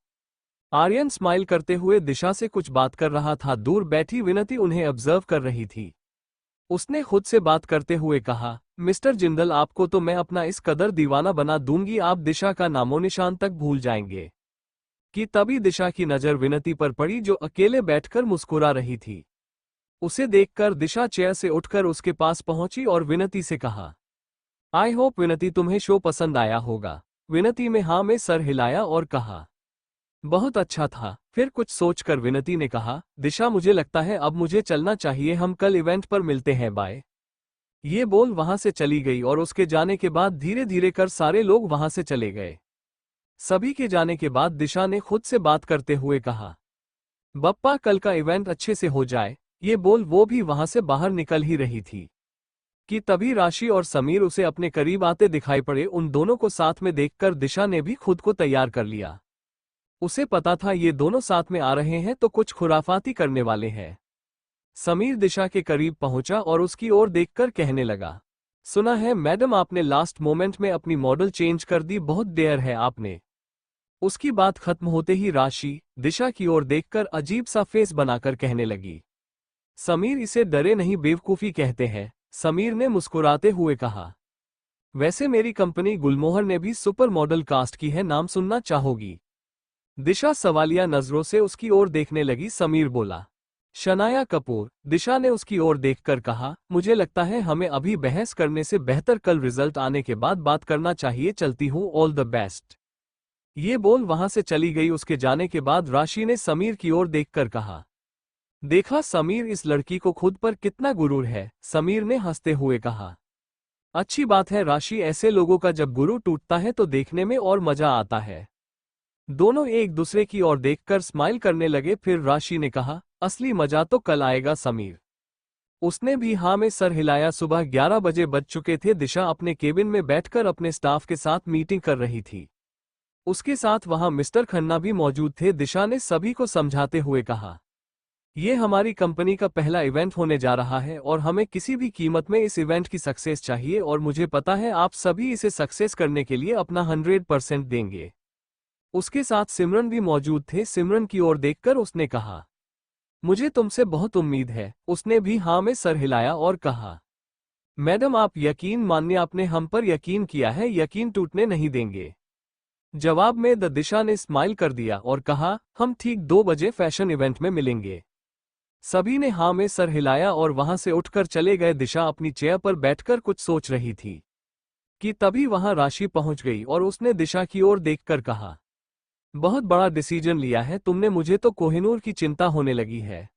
आर्यन स्माइल करते हुए दिशा से कुछ बात कर रहा था। दूर बैठी विनती उन्हें ऑब्जर्व कर रही थी। उसने खुद से बात करते हुए कहा, मिस्टर जिंदल, आपको तो मैं अपना इस कदर दीवाना बना दूंगी, आप दिशा का नामो निशान तक भूल जाएंगे। कि तभी दिशा की नज़र विनती पर पड़ी जो अकेले बैठकर मुस्कुरा रही थी। उसे देखकर दिशा चेयर से उठकर उसके पास पहुंची और विनती से कहा, आई होप विनती तुम्हें शो पसंद आया होगा। विनती में हाँ में सर हिलाया और कहा, बहुत अच्छा था। फिर कुछ सोचकर विनती ने कहा, दिशा मुझे लगता है अब मुझे चलना चाहिए, हम कल इवेंट पर मिलते हैं, बाय। ये बोल वहां से चली गई और उसके जाने के बाद धीरे धीरे कर सारे लोग वहां से चले गए। सभी के जाने के बाद दिशा ने खुद से बात करते हुए कहा, बप्पा कल का इवेंट अच्छे से हो जाए। ये बोल वो भी वहां से बाहर निकल ही रही थी कि तभी राशि और समीर उसे अपने करीब आते दिखाई पड़े। उन दोनों को साथ में देखकर दिशा ने भी खुद को तैयार कर लिया। उसे पता था ये दोनों साथ में आ रहे हैं तो कुछ खुराफाती करने वाले हैं। समीर दिशा के करीब पहुंचा और उसकी ओर देखकर कहने लगा, सुना है मैडम आपने लास्ट मोमेंट में अपनी मॉडल चेंज कर दी, बहुत देर है आपने। उसकी बात खत्म होते ही राशि दिशा की ओर देखकर अजीब सा फेस बनाकर कहने लगी, समीर इसे डरे नहीं बेवकूफी कहते हैं। समीर ने मुस्कुराते हुए कहा, वैसे मेरी कंपनी गुलमोहर ने भी सुपर मॉडल कास्ट की है, नाम सुनना चाहोगी? दिशा सवालिया नजरों से उसकी ओर देखने लगी। समीर बोला, शनाया कपूर। दिशा ने उसकी ओर देखकर कहा, मुझे लगता है हमें अभी बहस करने से बेहतर कल रिजल्ट आने के बाद बात करना चाहिए, चलती हूँ, ऑल द बेस्ट। ये बोल वहां से चली गई। उसके जाने के बाद राशि ने समीर की ओर देखकर कहा, देखा समीर, इस लड़की को खुद पर कितना गुरूर है। समीर ने हंसते हुए कहा, अच्छी बात है राशि, ऐसे लोगों का जब गुरु टूटता है तो देखने में और मजा आता है। दोनों एक दूसरे की ओर देखकर स्माइल करने लगे। फिर राशि ने कहा, असली मजा तो कल आएगा समीर। उसने भी हाँ में सर हिलाया। सुबह 11 बजे बज चुके थे। दिशा अपने केबिन में बैठकर अपने स्टाफ के साथ मीटिंग कर रही थी। उसके साथ वहां मिस्टर खन्ना भी मौजूद थे। दिशा ने सभी को समझाते हुए कहा, ये हमारी कंपनी का पहला इवेंट होने जा रहा है और हमें किसी भी कीमत में इस इवेंट की सक्सेस चाहिए और मुझे पता है आप सभी इसे सक्सेस करने के लिए अपना 100% देंगे। उसके साथ सिमरन भी मौजूद थे। सिमरन की ओर देखकर उसने कहा, मुझे तुमसे बहुत उम्मीद है। उसने भी हाँ में सर हिलाया और कहा, मैडम आप यकीन मानिए, आपने हम पर यकीन किया है, यकीन टूटने नहीं देंगे। जवाब में दिशा ने स्माइल कर दिया और कहा, हम ठीक 2 बजे फैशन इवेंट में मिलेंगे। सभी ने हाँ में सर हिलाया और वहां से उठकर चले गए। दिशा अपनी चेयर पर बैठकर कुछ सोच रही थी कि तभी वहां राशि पहुंच गई और उसने दिशा की ओर देखकर कहा, बहुत बड़ा डिसीजन लिया है तुमने, मुझे तो कोहिनूर की चिंता होने लगी है।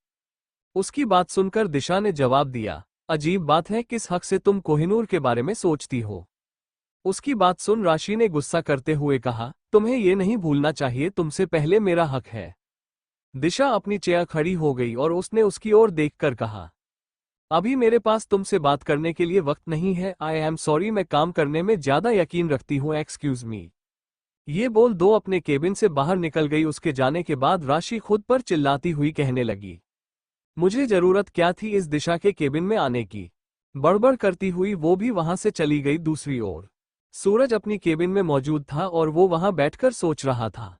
उसकी बात सुनकर दिशा ने जवाब दिया, अजीब बात है, किस हक से तुम कोहिनूर के बारे में सोचती हो। उसकी बात सुन राशि ने गुस्सा करते हुए कहा, तुम्हें ये नहीं भूलना चाहिए तुमसे पहले मेरा हक है। दिशा अपनी चेयर खड़ी हो गई और उसने उसकी ओर देखकर कहा, अभी मेरे पास तुमसे बात करने के लिए वक्त नहीं है। आई एम सॉरी, मैं काम करने में ज्यादा यकीन रखती हूँ, एक्सक्यूज मी। ये बोल दो अपने केबिन से बाहर निकल गई। उसके जाने के बाद राशि खुद पर चिल्लाती हुई कहने लगी, मुझे जरूरत क्या थी इस दिशा के केबिन में आने की। बड़बड़ करती हुई वो भी वहां से चली गई। दूसरी ओर सूरज अपनी केबिन में मौजूद था और वो वहां बैठकर सोच रहा था,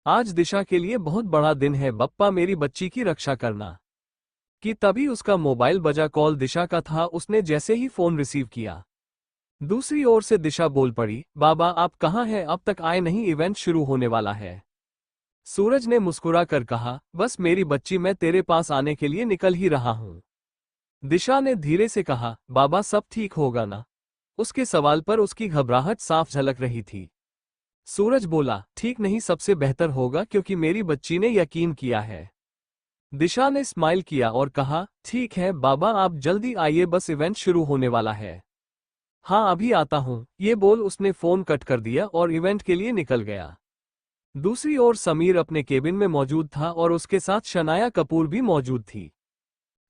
आज दिशा के लिए बहुत बड़ा दिन है, बप्पा मेरी बच्ची की रक्षा करना। कि तभी उसका मोबाइल बजा। कॉल दिशा का था। उसने जैसे ही फोन रिसीव किया, दूसरी ओर से दिशा बोल पड़ी, बाबा आप कहाँ हैं, अब तक आए नहीं, इवेंट शुरू होने वाला है। सूरज ने मुस्कुरा कर कहा, बस मेरी बच्ची, मैं तेरे पास आने के लिए निकल ही रहा हूं। दिशा ने धीरे से कहा, बाबा सब ठीक होगा ना। उसके सवाल पर उसकी घबराहट साफ झलक रही थी। सूरज बोला, ठीक नहीं, सबसे बेहतर होगा क्योंकि मेरी बच्ची ने यकीन किया है। दिशा ने स्माइल किया और कहा, ठीक है बाबा आप जल्दी आइए, बस इवेंट शुरू होने वाला है। हाँ अभी आता हूं। ये बोल उसने फोन कट कर दिया और इवेंट के लिए निकल गया। दूसरी ओर समीर अपने केबिन में मौजूद था और उसके साथ शनाया कपूर भी मौजूद थी।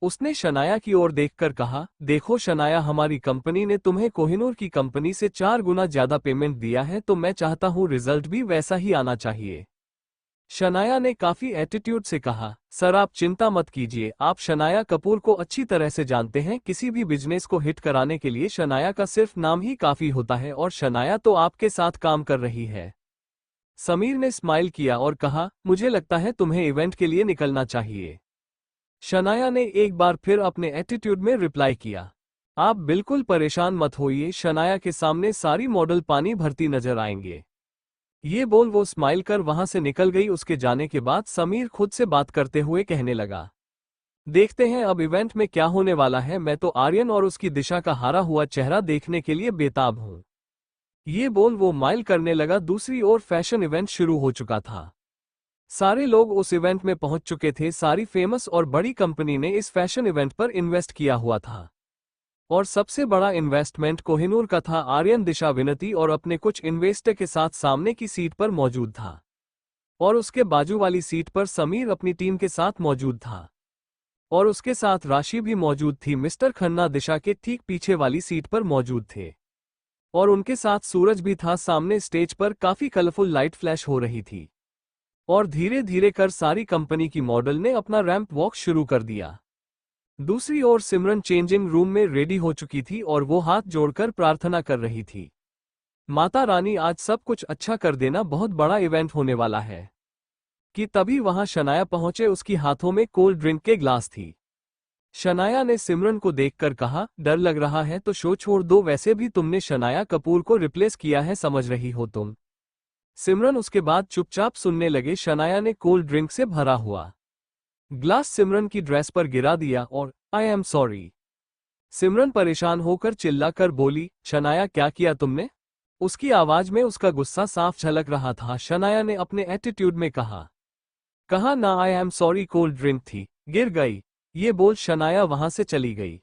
उसने शनाया की ओर देखकर कहा, देखो शनाया, हमारी कंपनी ने तुम्हें कोहिनूर की कंपनी से 4 गुना ज्यादा पेमेंट दिया है, तो मैं चाहता हूं रिजल्ट भी वैसा ही आना चाहिए। शनाया ने काफी एटीट्यूड से कहा, सर आप चिंता मत कीजिए, आप शनाया कपूर को अच्छी तरह से जानते हैं। किसी भी बिजनेस को हिट कराने के लिए शनाया का सिर्फ नाम ही काफी होता है और शनाया तो आपके साथ काम कर रही है। समीर ने स्माइल किया और कहा, मुझे लगता है तुम्हें इवेंट के लिए निकलना चाहिए। शनाया ने एक बार फिर अपने एटीट्यूड में रिप्लाई किया, आप बिल्कुल परेशान मत होइए, शनाया के सामने सारी मॉडल पानी भरती नजर आएंगे। ये बोल वो स्माइल कर वहां से निकल गई। उसके जाने के बाद समीर खुद से बात करते हुए कहने लगा, देखते हैं अब इवेंट में क्या होने वाला है, मैं तो आर्यन और उसकी दिशा का हारा हुआ चेहरा देखने के लिए बेताब हूं। ये बोल वो माइल करने लगा। दूसरी ओर फैशन इवेंट शुरू हो चुका था। सारे लोग उस इवेंट में पहुंच चुके थे। सारी फेमस और बड़ी कंपनी ने इस फैशन इवेंट पर इन्वेस्ट किया हुआ था और सबसे बड़ा इन्वेस्टमेंट कोहिनूर का था। आर्यन दिशा विनती और अपने कुछ इन्वेस्टर के साथ सामने की सीट पर मौजूद था और उसके बाजू वाली सीट पर समीर अपनी टीम के साथ मौजूद था और उसके साथ राशि भी मौजूद थी। मिस्टर खन्ना दिशा के ठीक पीछे वाली सीट पर मौजूद थे और उनके साथ सूरज भी था। सामने स्टेज पर काफी कलरफुल लाइट फ्लैश हो रही थी और धीरे धीरे कर सारी कंपनी की मॉडल ने अपना रैंप वॉक शुरू कर दिया। दूसरी ओर सिमरन चेंजिंग रूम में रेडी हो चुकी थी और वो हाथ जोड़कर प्रार्थना कर रही थी, माता रानी आज सब कुछ अच्छा कर देना, बहुत बड़ा इवेंट होने वाला है। कि तभी वहां शनाया पहुंचे। उसकी हाथों में कोल्ड ड्रिंक के ग्लास थी। शनाया ने सिमरन को देखकर कहा, डर लग रहा है तो शो छोड़ दो, वैसे भी तुमने शनाया कपूर को रिप्लेस किया है, समझ रही हो तुम। सिमरन उसके बाद चुपचाप सुनने लगे। शनाया ने कोल्ड ड्रिंक से भरा हुआ ग्लास सिमरन की ड्रेस पर गिरा दिया और आई एम सॉरी। सिमरन परेशान होकर चिल्लाकर बोली, शनाया क्या किया तुमने? उसकी आवाज में उसका गुस्सा साफ झलक रहा था। शनाया ने अपने एटीट्यूड में कहा ना I am sorry, cold drink थी, गिर गई। ये बोल शनाया वहां से चली गई।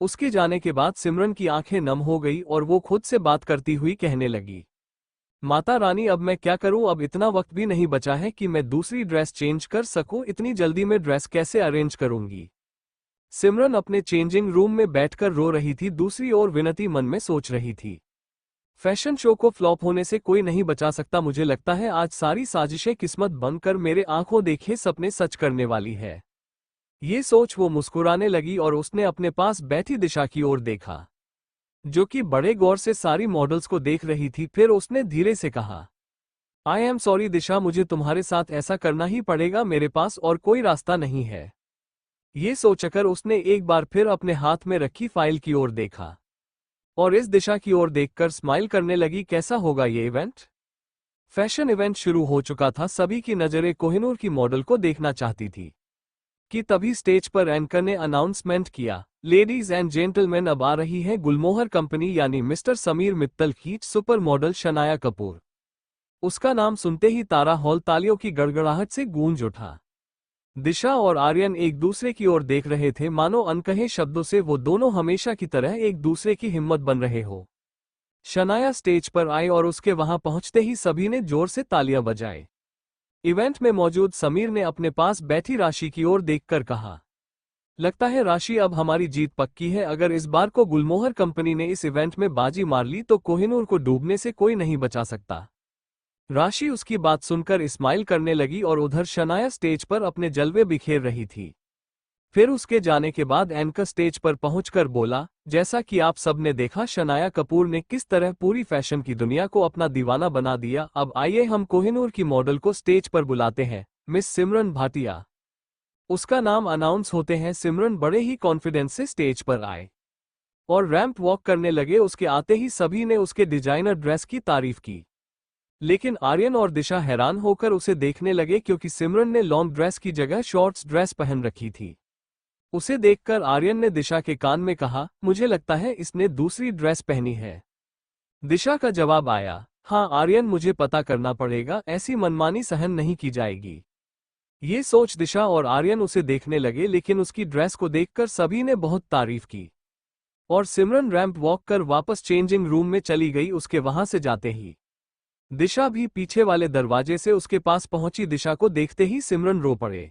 उसके जाने के बाद सिमरन की आंखें नम हो गई और वो खुद से बात करती हुई कहने लगी, माता रानी अब मैं क्या करूं, अब इतना वक्त भी नहीं बचा है कि मैं दूसरी ड्रेस चेंज कर सकूं, इतनी जल्दी में ड्रेस कैसे अरेंज करूंगी। सिमरन अपने चेंजिंग रूम में बैठकर रो रही थी। दूसरी ओर विनती मन में सोच रही थी, फैशन शो को फ्लॉप होने से कोई नहीं बचा सकता। मुझे लगता है आज सारी साजिशें किस्मत बनकर मेरे आंखों देखे सपने सच करने वाली है। ये सोच वो मुस्कुराने लगी और उसने अपने पास बैठी दिशा की ओर देखा, जो कि बड़े गौर से सारी मॉडल्स को देख रही थी। फिर उसने धीरे से कहा, आई एम सॉरी दिशा, मुझे तुम्हारे साथ ऐसा करना ही पड़ेगा, मेरे पास और कोई रास्ता नहीं है। ये सोचकर उसने एक बार फिर अपने हाथ में रखी फाइल की ओर देखा और इस दिशा की ओर देखकर स्माइल करने लगी। कैसा होगा ये इवेंट? फैशन इवेंट शुरू हो चुका था। सभी की नजरें कोहिनूर की मॉडल को देखना चाहती थी कि तभी स्टेज पर एंकर ने अनाउंसमेंट किया, लेडीज एंड जेंटलमैन, अब आ रही है गुलमोहर कंपनी यानी मिस्टर समीर मित्तल की सुपर मॉडल शनाया कपूर। उसका नाम सुनते ही तारा हॉल तालियों की गड़गड़ाहट से गूंज उठा। दिशा और आर्यन एक दूसरे की ओर देख रहे थे, मानो अनकहे शब्दों से वो दोनों हमेशा की तरह एक दूसरे की हिम्मत बन रहे हो। शनाया स्टेज पर आई और उसके वहां पहुंचते ही सभी ने जोर से तालियां बजाए। इवेंट में मौजूद समीर ने अपने पास बैठी राशि की ओर देखकर कहा, लगता है राशि अब हमारी जीत पक्की है। अगर इस बार को गुलमोहर कंपनी ने इस इवेंट में बाजी मार ली तो कोहिनूर को डूबने से कोई नहीं बचा सकता। राशि उसकी बात सुनकर स्माइल करने लगी और उधर शनाया स्टेज पर अपने जलवे बिखेर रही थी। फिर उसके जाने के बाद एंकर स्टेज पर पहुंचकर बोला, जैसा कि आप सब ने देखा शनाया कपूर ने किस तरह पूरी फैशन की दुनिया को अपना दीवाना बना दिया। अब आइए हम कोहिनूर की मॉडल को स्टेज पर बुलाते हैं, मिस सिमरन भाटिया। उसका नाम अनाउंस होते हैं सिमरन बड़े ही कॉन्फिडेंस से स्टेज पर आए और रैंप वॉक करने लगे। उसके आते ही सभी ने उसके डिजाइनर ड्रेस की तारीफ की, लेकिन आर्यन और दिशा हैरान होकर उसे देखने लगे क्योंकि सिमरन ने लॉन्ग ड्रेस की जगह शॉर्ट्स ड्रेस पहन रखी थी। उसे देखकर आर्यन ने दिशा के कान में कहा, मुझे लगता है इसने दूसरी ड्रेस पहनी है। दिशा का जवाब आया, हाँ आर्यन, मुझे पता करना पड़ेगा, ऐसी मनमानी सहन नहीं की जाएगी। ये सोच दिशा और आर्यन उसे देखने लगे, लेकिन उसकी ड्रेस को देखकर सभी ने बहुत तारीफ की और सिमरन रैंप वॉक कर वापस चेंजिंग रूम में चली गई। उसके वहां से जाते ही दिशा भी पीछे वाले दरवाजे से उसके पास पहुंची। दिशा को देखते ही सिमरन रो पड़े।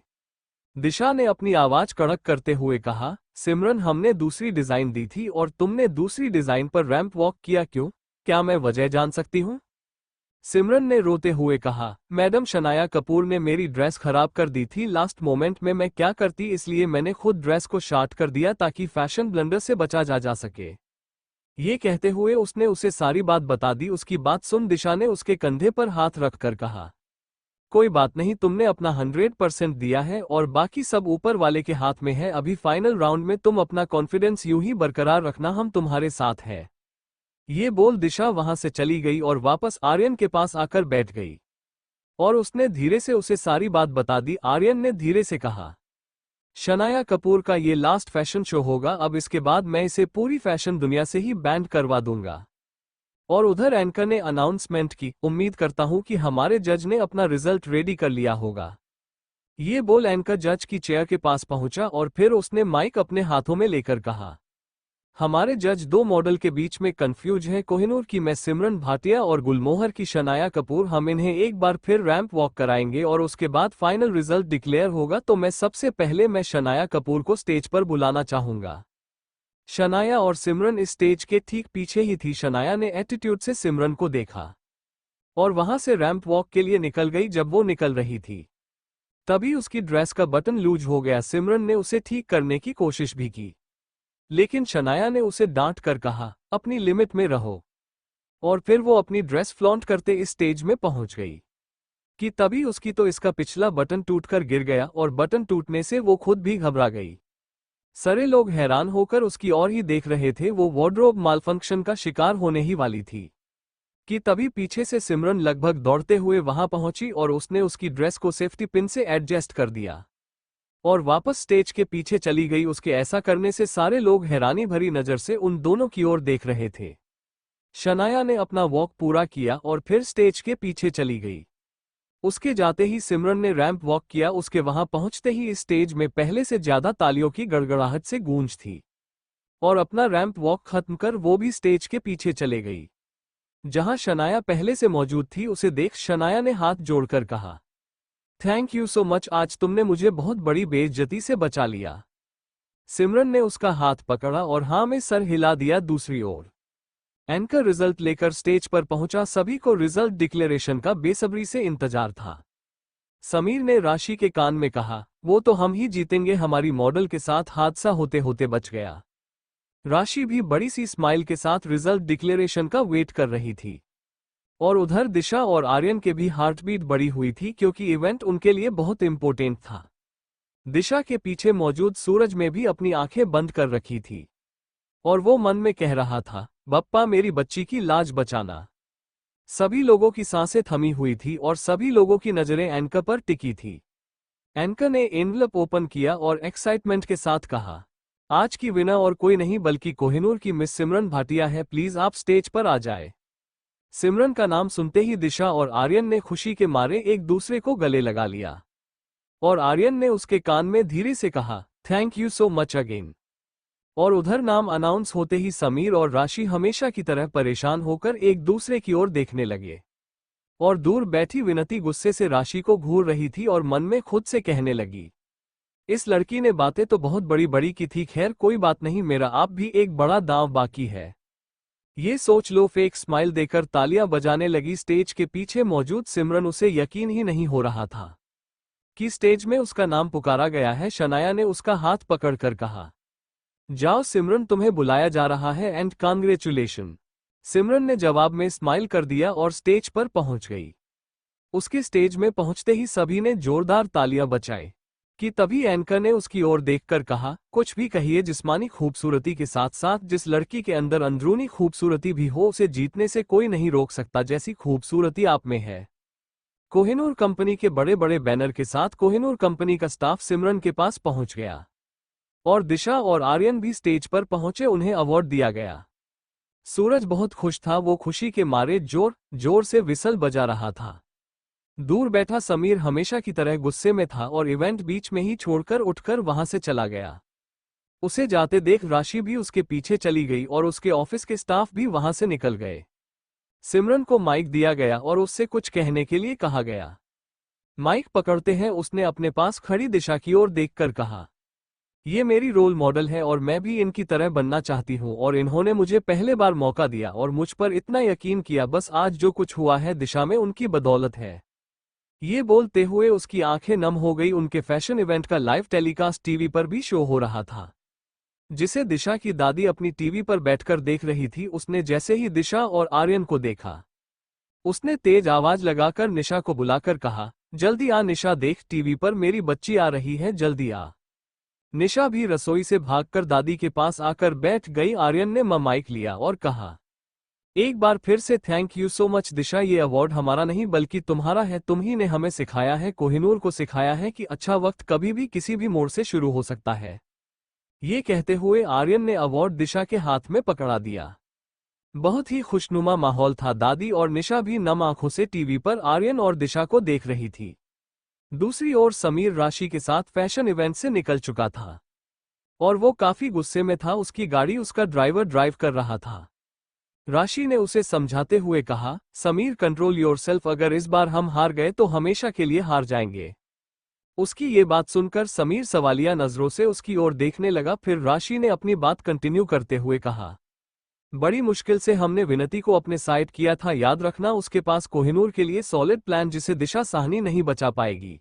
दिशा ने अपनी आवाज कड़क करते हुए कहा, सिमरन, हमने दूसरी डिजाइन दी थी और तुमने दूसरी डिजाइन पर रैंप वॉक किया क्यों? क्या मैं वजह जान सकती हूँ? सिमरन ने रोते हुए कहा, मैडम शनाया कपूर ने मेरी ड्रेस खराब कर दी थी लास्ट मोमेंट में, मैं क्या करती, इसलिए मैंने खुद ड्रेस को शार्ट कर दिया ताकि फैशन ब्लंडर से बचा जा सके। ये कहते हुए उसने उसे सारी बात बता दी। उसकी बात सुन दिशा ने उसके कंधे पर हाथ रखकर कहा, कोई बात नहीं, तुमने अपना 100% दिया है और बाकी सब ऊपर वाले के हाथ में है। अभी फाइनल राउंड में तुम अपना कॉन्फिडेंस यूं ही बरकरार रखना, हम तुम्हारे साथ हैं। ये बोल दिशा वहां से चली गई और वापस आर्यन के पास आकर बैठ गई और उसने धीरे से उसे सारी बात बता दी। आर्यन ने धीरे से कहा, शनाया कपूर का ये लास्ट फैशन शो होगा, अब इसके बाद मैं इसे पूरी फैशन दुनिया से ही बैन करवा दूंगा। और उधर एंकर ने अनाउंसमेंट की, उम्मीद करता हूं कि हमारे जज ने अपना रिजल्ट रेडी कर लिया होगा। ये बोल एंकर जज की चेयर के पास पहुंचा और फिर उसने माइक अपने हाथों में लेकर कहा, हमारे जज दो मॉडल के बीच में कंफ्यूज है, कोहिनूर की मैं सिमरन भाटिया और गुलमोहर की शनाया कपूर। हम इन्हें एक बार फिर रैंप वॉक कराएंगे और उसके बाद फाइनल रिजल्ट डिक्लेयर होगा। तो मैं सबसे पहले मैं शनाया कपूर को स्टेज पर बुलाना चाहूंगा। शनाया और सिमरन इस स्टेज के ठीक पीछे ही थी। शनाया ने एटीट्यूड से सिमरन को देखा और वहां से रैंप वॉक के लिए निकल गई। जब वो निकल रही थी तभी उसकी ड्रेस का बटन लूज हो गया। सिमरन ने उसे ठीक करने की कोशिश भी की, लेकिन शनाया ने उसे डांट कर कहा, अपनी लिमिट में रहो। और फिर वो अपनी ड्रेस फ्लॉन्ट करते इस स्टेज में पहुंच गई कि तभी उसकी तो इसका पिछला बटन टूटकर गिर गया और बटन टूटने से वो खुद भी घबरा गई। सारे लोग हैरान होकर उसकी ओर ही देख रहे थे। वो वार्डरोब मालफंक्शन का शिकार होने ही वाली थी कि तभी पीछे से सिमरन लगभग दौड़ते हुए वहां पहुंची और उसने उसकी ड्रेस को सेफ्टी पिन से एडजस्ट कर दिया और वापस स्टेज के पीछे चली गई। उसके ऐसा करने से सारे लोग हैरानी भरी नजर से उन दोनों की ओर देख रहे थे। शनाया ने अपना वॉक पूरा किया और फिर स्टेज के पीछे चली गई। उसके जाते ही सिमरन ने रैंप वॉक किया। उसके वहां पहुंचते ही इस स्टेज में पहले से ज्यादा तालियों की गड़गड़ाहट से गूंज थी और अपना रैंप वॉक खत्म कर वो भी स्टेज के पीछे चले गई। जहां शनाया पहले से मौजूद थी उसे देख शनाया ने हाथ जोड़कर कहा, थैंक यू सो मच, आज तुमने मुझे बहुत बड़ी बेइज्जती से बचा लिया। सिमरन ने उसका हाथ पकड़ा और हाँ में सर हिला दिया। दूसरी ओर एंकर रिजल्ट लेकर स्टेज पर पहुंचा। सभी को रिजल्ट डिक्लेरेशन का बेसब्री से इंतजार था। समीर ने राशि के कान में कहा, वो तो हम ही जीतेंगे, हमारी मॉडल के साथ हादसा होते होते बच गया। राशि भी बड़ी सी स्माइल के साथ रिजल्ट डिक्लेरेशन का वेट कर रही थी और उधर दिशा और आर्यन के भी हार्टबीट बढ़ी हुई थी क्योंकि इवेंट उनके लिए बहुत इंपॉर्टेंट था। दिशा के पीछे मौजूद सूरज में भी अपनी आंखें बंद कर रखी थी और वो मन में कह रहा था, बप्पा मेरी बच्ची की लाज बचाना। सभी लोगों की सांसें थमी हुई थी और सभी लोगों की नजरें एंकर पर टिकी थी। एंकर ने एनवलप ओपन किया और एक्साइटमेंट के साथ कहा, आज की विनर और कोई नहीं बल्कि कोहिनूर की मिस सिमरन भाटिया है, प्लीज आप स्टेज पर आ जाए। सिमरन का नाम सुनते ही दिशा और आर्यन ने खुशी के मारे एक दूसरे को गले लगा लिया और आर्यन ने उसके कान में धीरे से कहा, thank you so much again. और उधर नाम अनाउंस होते ही समीर और राशि हमेशा की तरह परेशान होकर एक दूसरे की ओर देखने लगे और दूर बैठी विनती गुस्से से राशि को घूर रही थी और मन में खुद से कहने लगी, इस लड़की ने बातें तो बहुत बड़ी बड़ी की थी, खैर कोई बात नहीं, मेरा आप भी एक बड़ा दांव बाकी है। ये सोच लो फेक स्माइल देकर तालियां बजाने लगी। स्टेज के पीछे मौजूद सिमरन, उसे यकीन ही नहीं हो रहा था कि स्टेज में उसका नाम पुकारा गया है। शनाया ने उसका हाथ पकड़कर कहा, जाओ सिमरन, तुम्हें बुलाया जा रहा है एंड कांग्रेचुलेशन। सिमरन ने जवाब में स्माइल कर दिया और स्टेज पर पहुंच गई। उसके स्टेज में पहुंचते ही सभी ने जोरदार तालियां बजाई कि तभी एंकर ने उसकी ओर देखकर कहा, कुछ भी कहिए, जिस्मानी खूबसूरती के साथ साथ जिस लड़की के अंदर अंदरूनी खूबसूरती भी हो उसे जीतने से कोई नहीं रोक सकता जैसी खूबसूरती आप में है। कोहिनूर कंपनी के बड़े बड़े बैनर के साथ कोहिनूर कंपनी का स्टाफ सिमरन के पास पहुंच गया और दिशा और आर्यन भी स्टेज पर पहुंचे। उन्हें अवार्ड दिया गया। सूरज बहुत खुश था, वो खुशी के मारे जोर जोर से विसल बजा रहा था। दूर बैठा समीर हमेशा की तरह गुस्से में था और इवेंट बीच में ही छोड़कर उठकर वहां से चला गया। उसे जाते देख राशि भी उसके पीछे चली गई और उसके ऑफिस के स्टाफ भी वहां से निकल गए। सिमरन को माइक दिया गया और उससे कुछ कहने के लिए कहा गया। माइक पकड़ते हैं उसने अपने पास खड़ी दिशा की ओर देखकर कहा, ये मेरी रोल मॉडल है और मैं भी इनकी तरह बनना चाहती हूँ और इन्होंने मुझे पहले बार मौका दिया और मुझ पर इतना यकीन किया, बस आज जो कुछ हुआ है दिशा में उनकी बदौलत है। ये बोलते हुए उसकी आंखें नम हो गई। उनके फैशन इवेंट का लाइव टेलीकास्ट टीवी पर भी शो हो रहा था जिसे दिशा की दादी अपनी टीवी पर बैठकर देख रही थी। उसने जैसे ही दिशा और आर्यन को देखा उसने तेज आवाज लगाकर निशा को बुलाकर कहा, जल्दी आ निशा, देख टीवी पर मेरी बच्ची आ रही है, जल्दी आ। निशा भी रसोई से भागकर दादी के पास आकर बैठ गई। आर्यन ने माइक लिया और कहा, एक बार फिर से थैंक यू सो मच दिशा, ये अवार्ड हमारा नहीं बल्कि तुम्हारा है। तुम ही ने हमें सिखाया है, कोहिनूर को सिखाया है कि अच्छा वक्त कभी भी किसी भी मोड़ से शुरू हो सकता है। ये कहते हुए आर्यन ने अवार्ड दिशा के हाथ में पकड़ा दिया। बहुत ही खुशनुमा माहौल था। दादी और निशा भी नम आंखों से टीवी पर आर्यन और दिशा को देख रही थी। दूसरी ओर समीर राशि के साथ फैशन इवेंट से निकल चुका था और वो काफी गुस्से में था। उसकी गाड़ी उसका ड्राइवर ड्राइव कर रहा था। राशि ने उसे समझाते हुए कहा, समीर कंट्रोल योरसेल्फ, अगर इस बार हम हार गए तो हमेशा के लिए हार जाएंगे। उसकी ये बात सुनकर समीर सवालिया नजरों से उसकी ओर देखने लगा। फिर राशि ने अपनी बात कंटिन्यू करते हुए कहा, बड़ी मुश्किल से हमने विनती को अपने साइड किया था, याद रखना उसके पास कोहिनूर के लिए सॉलिड प्लान जिसे दिशा साहनी नहीं बचा पाएगी।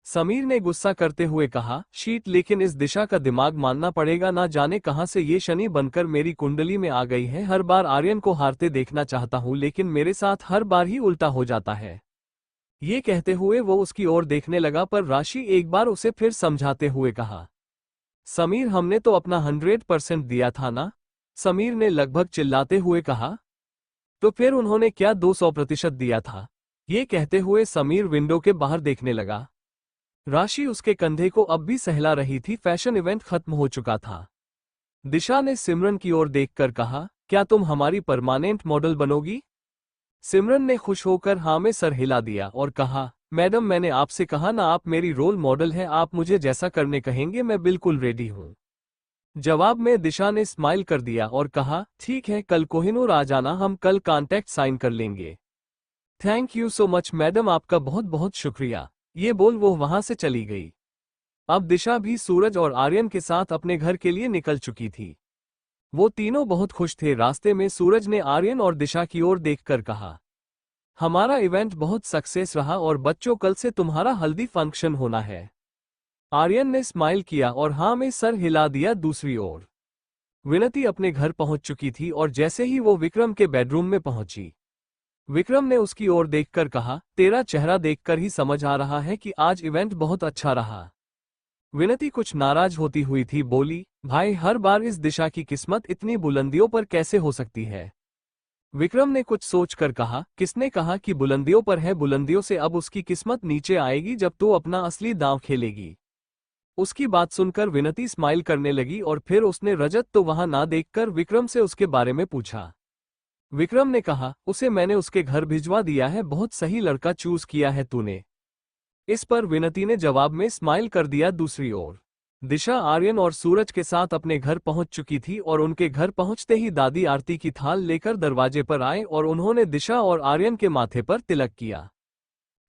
समीर ने गुस्सा करते हुए कहा, शीट, लेकिन इस दिशा का दिमाग मानना पड़ेगा, ना जाने कहां से ये शनि बनकर मेरी कुंडली में आ गई है। हर बार आर्यन को हारते देखना चाहता हूं लेकिन मेरे साथ हर बार ही उल्टा हो जाता है। ये कहते हुए वो उसकी ओर देखने लगा पर राशि एक बार उसे फिर समझाते हुए कहा, समीर हमने तो अपना 100% दिया था ना। समीर ने लगभग चिल्लाते हुए कहा, तो फिर उन्होंने क्या 200% दिया था। ये कहते हुए समीर विंडो के बाहर देखने लगा। राशि उसके कंधे को अब भी सहला रही थी। फैशन इवेंट खत्म हो चुका था। दिशा ने सिमरन की ओर देखकर कहा, क्या तुम हमारी परमानेंट मॉडल बनोगी? सिमरन ने खुश होकर हाँ में सर हिला दिया और कहा, मैडम मैंने आपसे कहा ना, आप मेरी रोल मॉडल हैं, आप मुझे जैसा करने कहेंगे मैं बिल्कुल रेडी हूँ। जवाब में दिशा ने स्माइल कर दिया और कहा, ठीक है, कल कोहिनूर आ जाना, हम कल कॉन्ट्रैक्ट साइन कर लेंगे। Thank you so much madam, आपका बहुत बहुत शुक्रिया। ये बोल वो वहां से चली गई। अब दिशा भी सूरज और आर्यन के साथ अपने घर के लिए निकल चुकी थी। वो तीनों बहुत खुश थे। रास्ते में सूरज ने आर्यन और दिशा की ओर देखकर कहा, हमारा इवेंट बहुत सक्सेस रहा और बच्चों कल से तुम्हारा हल्दी फंक्शन होना है। आर्यन ने स्माइल किया और हाँ में सर हिला दिया। दूसरी ओर विनती अपने घर पहुंच चुकी थी और जैसे ही वो विक्रम के बेडरूम में पहुंची, विक्रम ने उसकी ओर देखकर कहा, तेरा चेहरा देखकर ही समझ आ रहा है कि आज इवेंट बहुत अच्छा रहा। विनती कुछ नाराज होती हुई थी, बोली, भाई हर बार इस दिशा की किस्मत इतनी बुलंदियों पर कैसे हो सकती है? विक्रम ने कुछ सोचकर कहा, किसने कहा कि बुलंदियों पर है? बुलंदियों से अब उसकी किस्मत नीचे आएगी जब तू अपना असली दांव खेलेगी। उसकी बात सुनकर विनती स्माइल करने लगी और फिर उसने रजत तो वहां ना देखकर विक्रम से उसके बारे में पूछा। विक्रम ने कहा, उसे मैंने उसके घर भिजवा दिया है, बहुत सही लड़का चूज किया है तूने। इस पर विनती ने जवाब में स्माइल कर दिया। दूसरी ओर दिशा आर्यन और सूरज के साथ अपने घर पहुंच चुकी थी और उनके घर पहुंचते ही दादी आरती की थाल लेकर दरवाजे पर आए और उन्होंने दिशा और आर्यन के माथे पर तिलक किया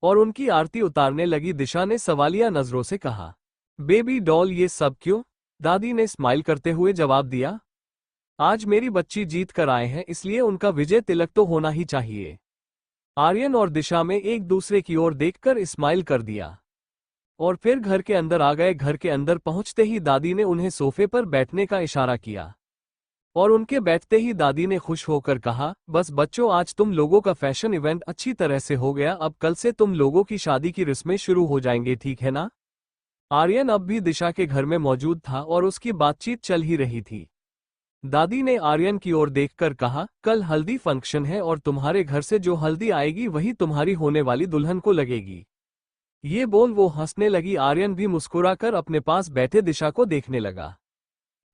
और उनकी आरती उतारने लगी। दिशा ने सवालिया नजरों से कहा, बेबी डॉल ये सब क्यों? दादी ने स्माइल करते हुए जवाब दिया, आज मेरी बच्ची जीत कर आए हैं, इसलिए उनका विजय तिलक तो होना ही चाहिए। आर्यन और दिशा में एक दूसरे की ओर देखकर स्माइल कर दिया और फिर घर के अंदर आ गए। घर के अंदर पहुंचते ही दादी ने उन्हें सोफे पर बैठने का इशारा किया और उनके बैठते ही दादी ने खुश होकर कहा, बस बच्चों, आज तुम लोगों का फैशन इवेंट अच्छी तरह से हो गया, अब कल से तुम लोगों की शादी की रस्में शुरू हो जाएंगे, ठीक है ना? आर्यन अब भी दिशा के घर में मौजूद था और उसकी बातचीत चल ही रही थी। दादी ने आर्यन की ओर देखकर कहा, कल हल्दी फंक्शन है और तुम्हारे घर से जो हल्दी आएगी वही तुम्हारी होने वाली दुल्हन को लगेगी। ये बोल वो हंसने लगी। आर्यन भी मुस्कुराकर अपने पास बैठे दिशा को देखने लगा।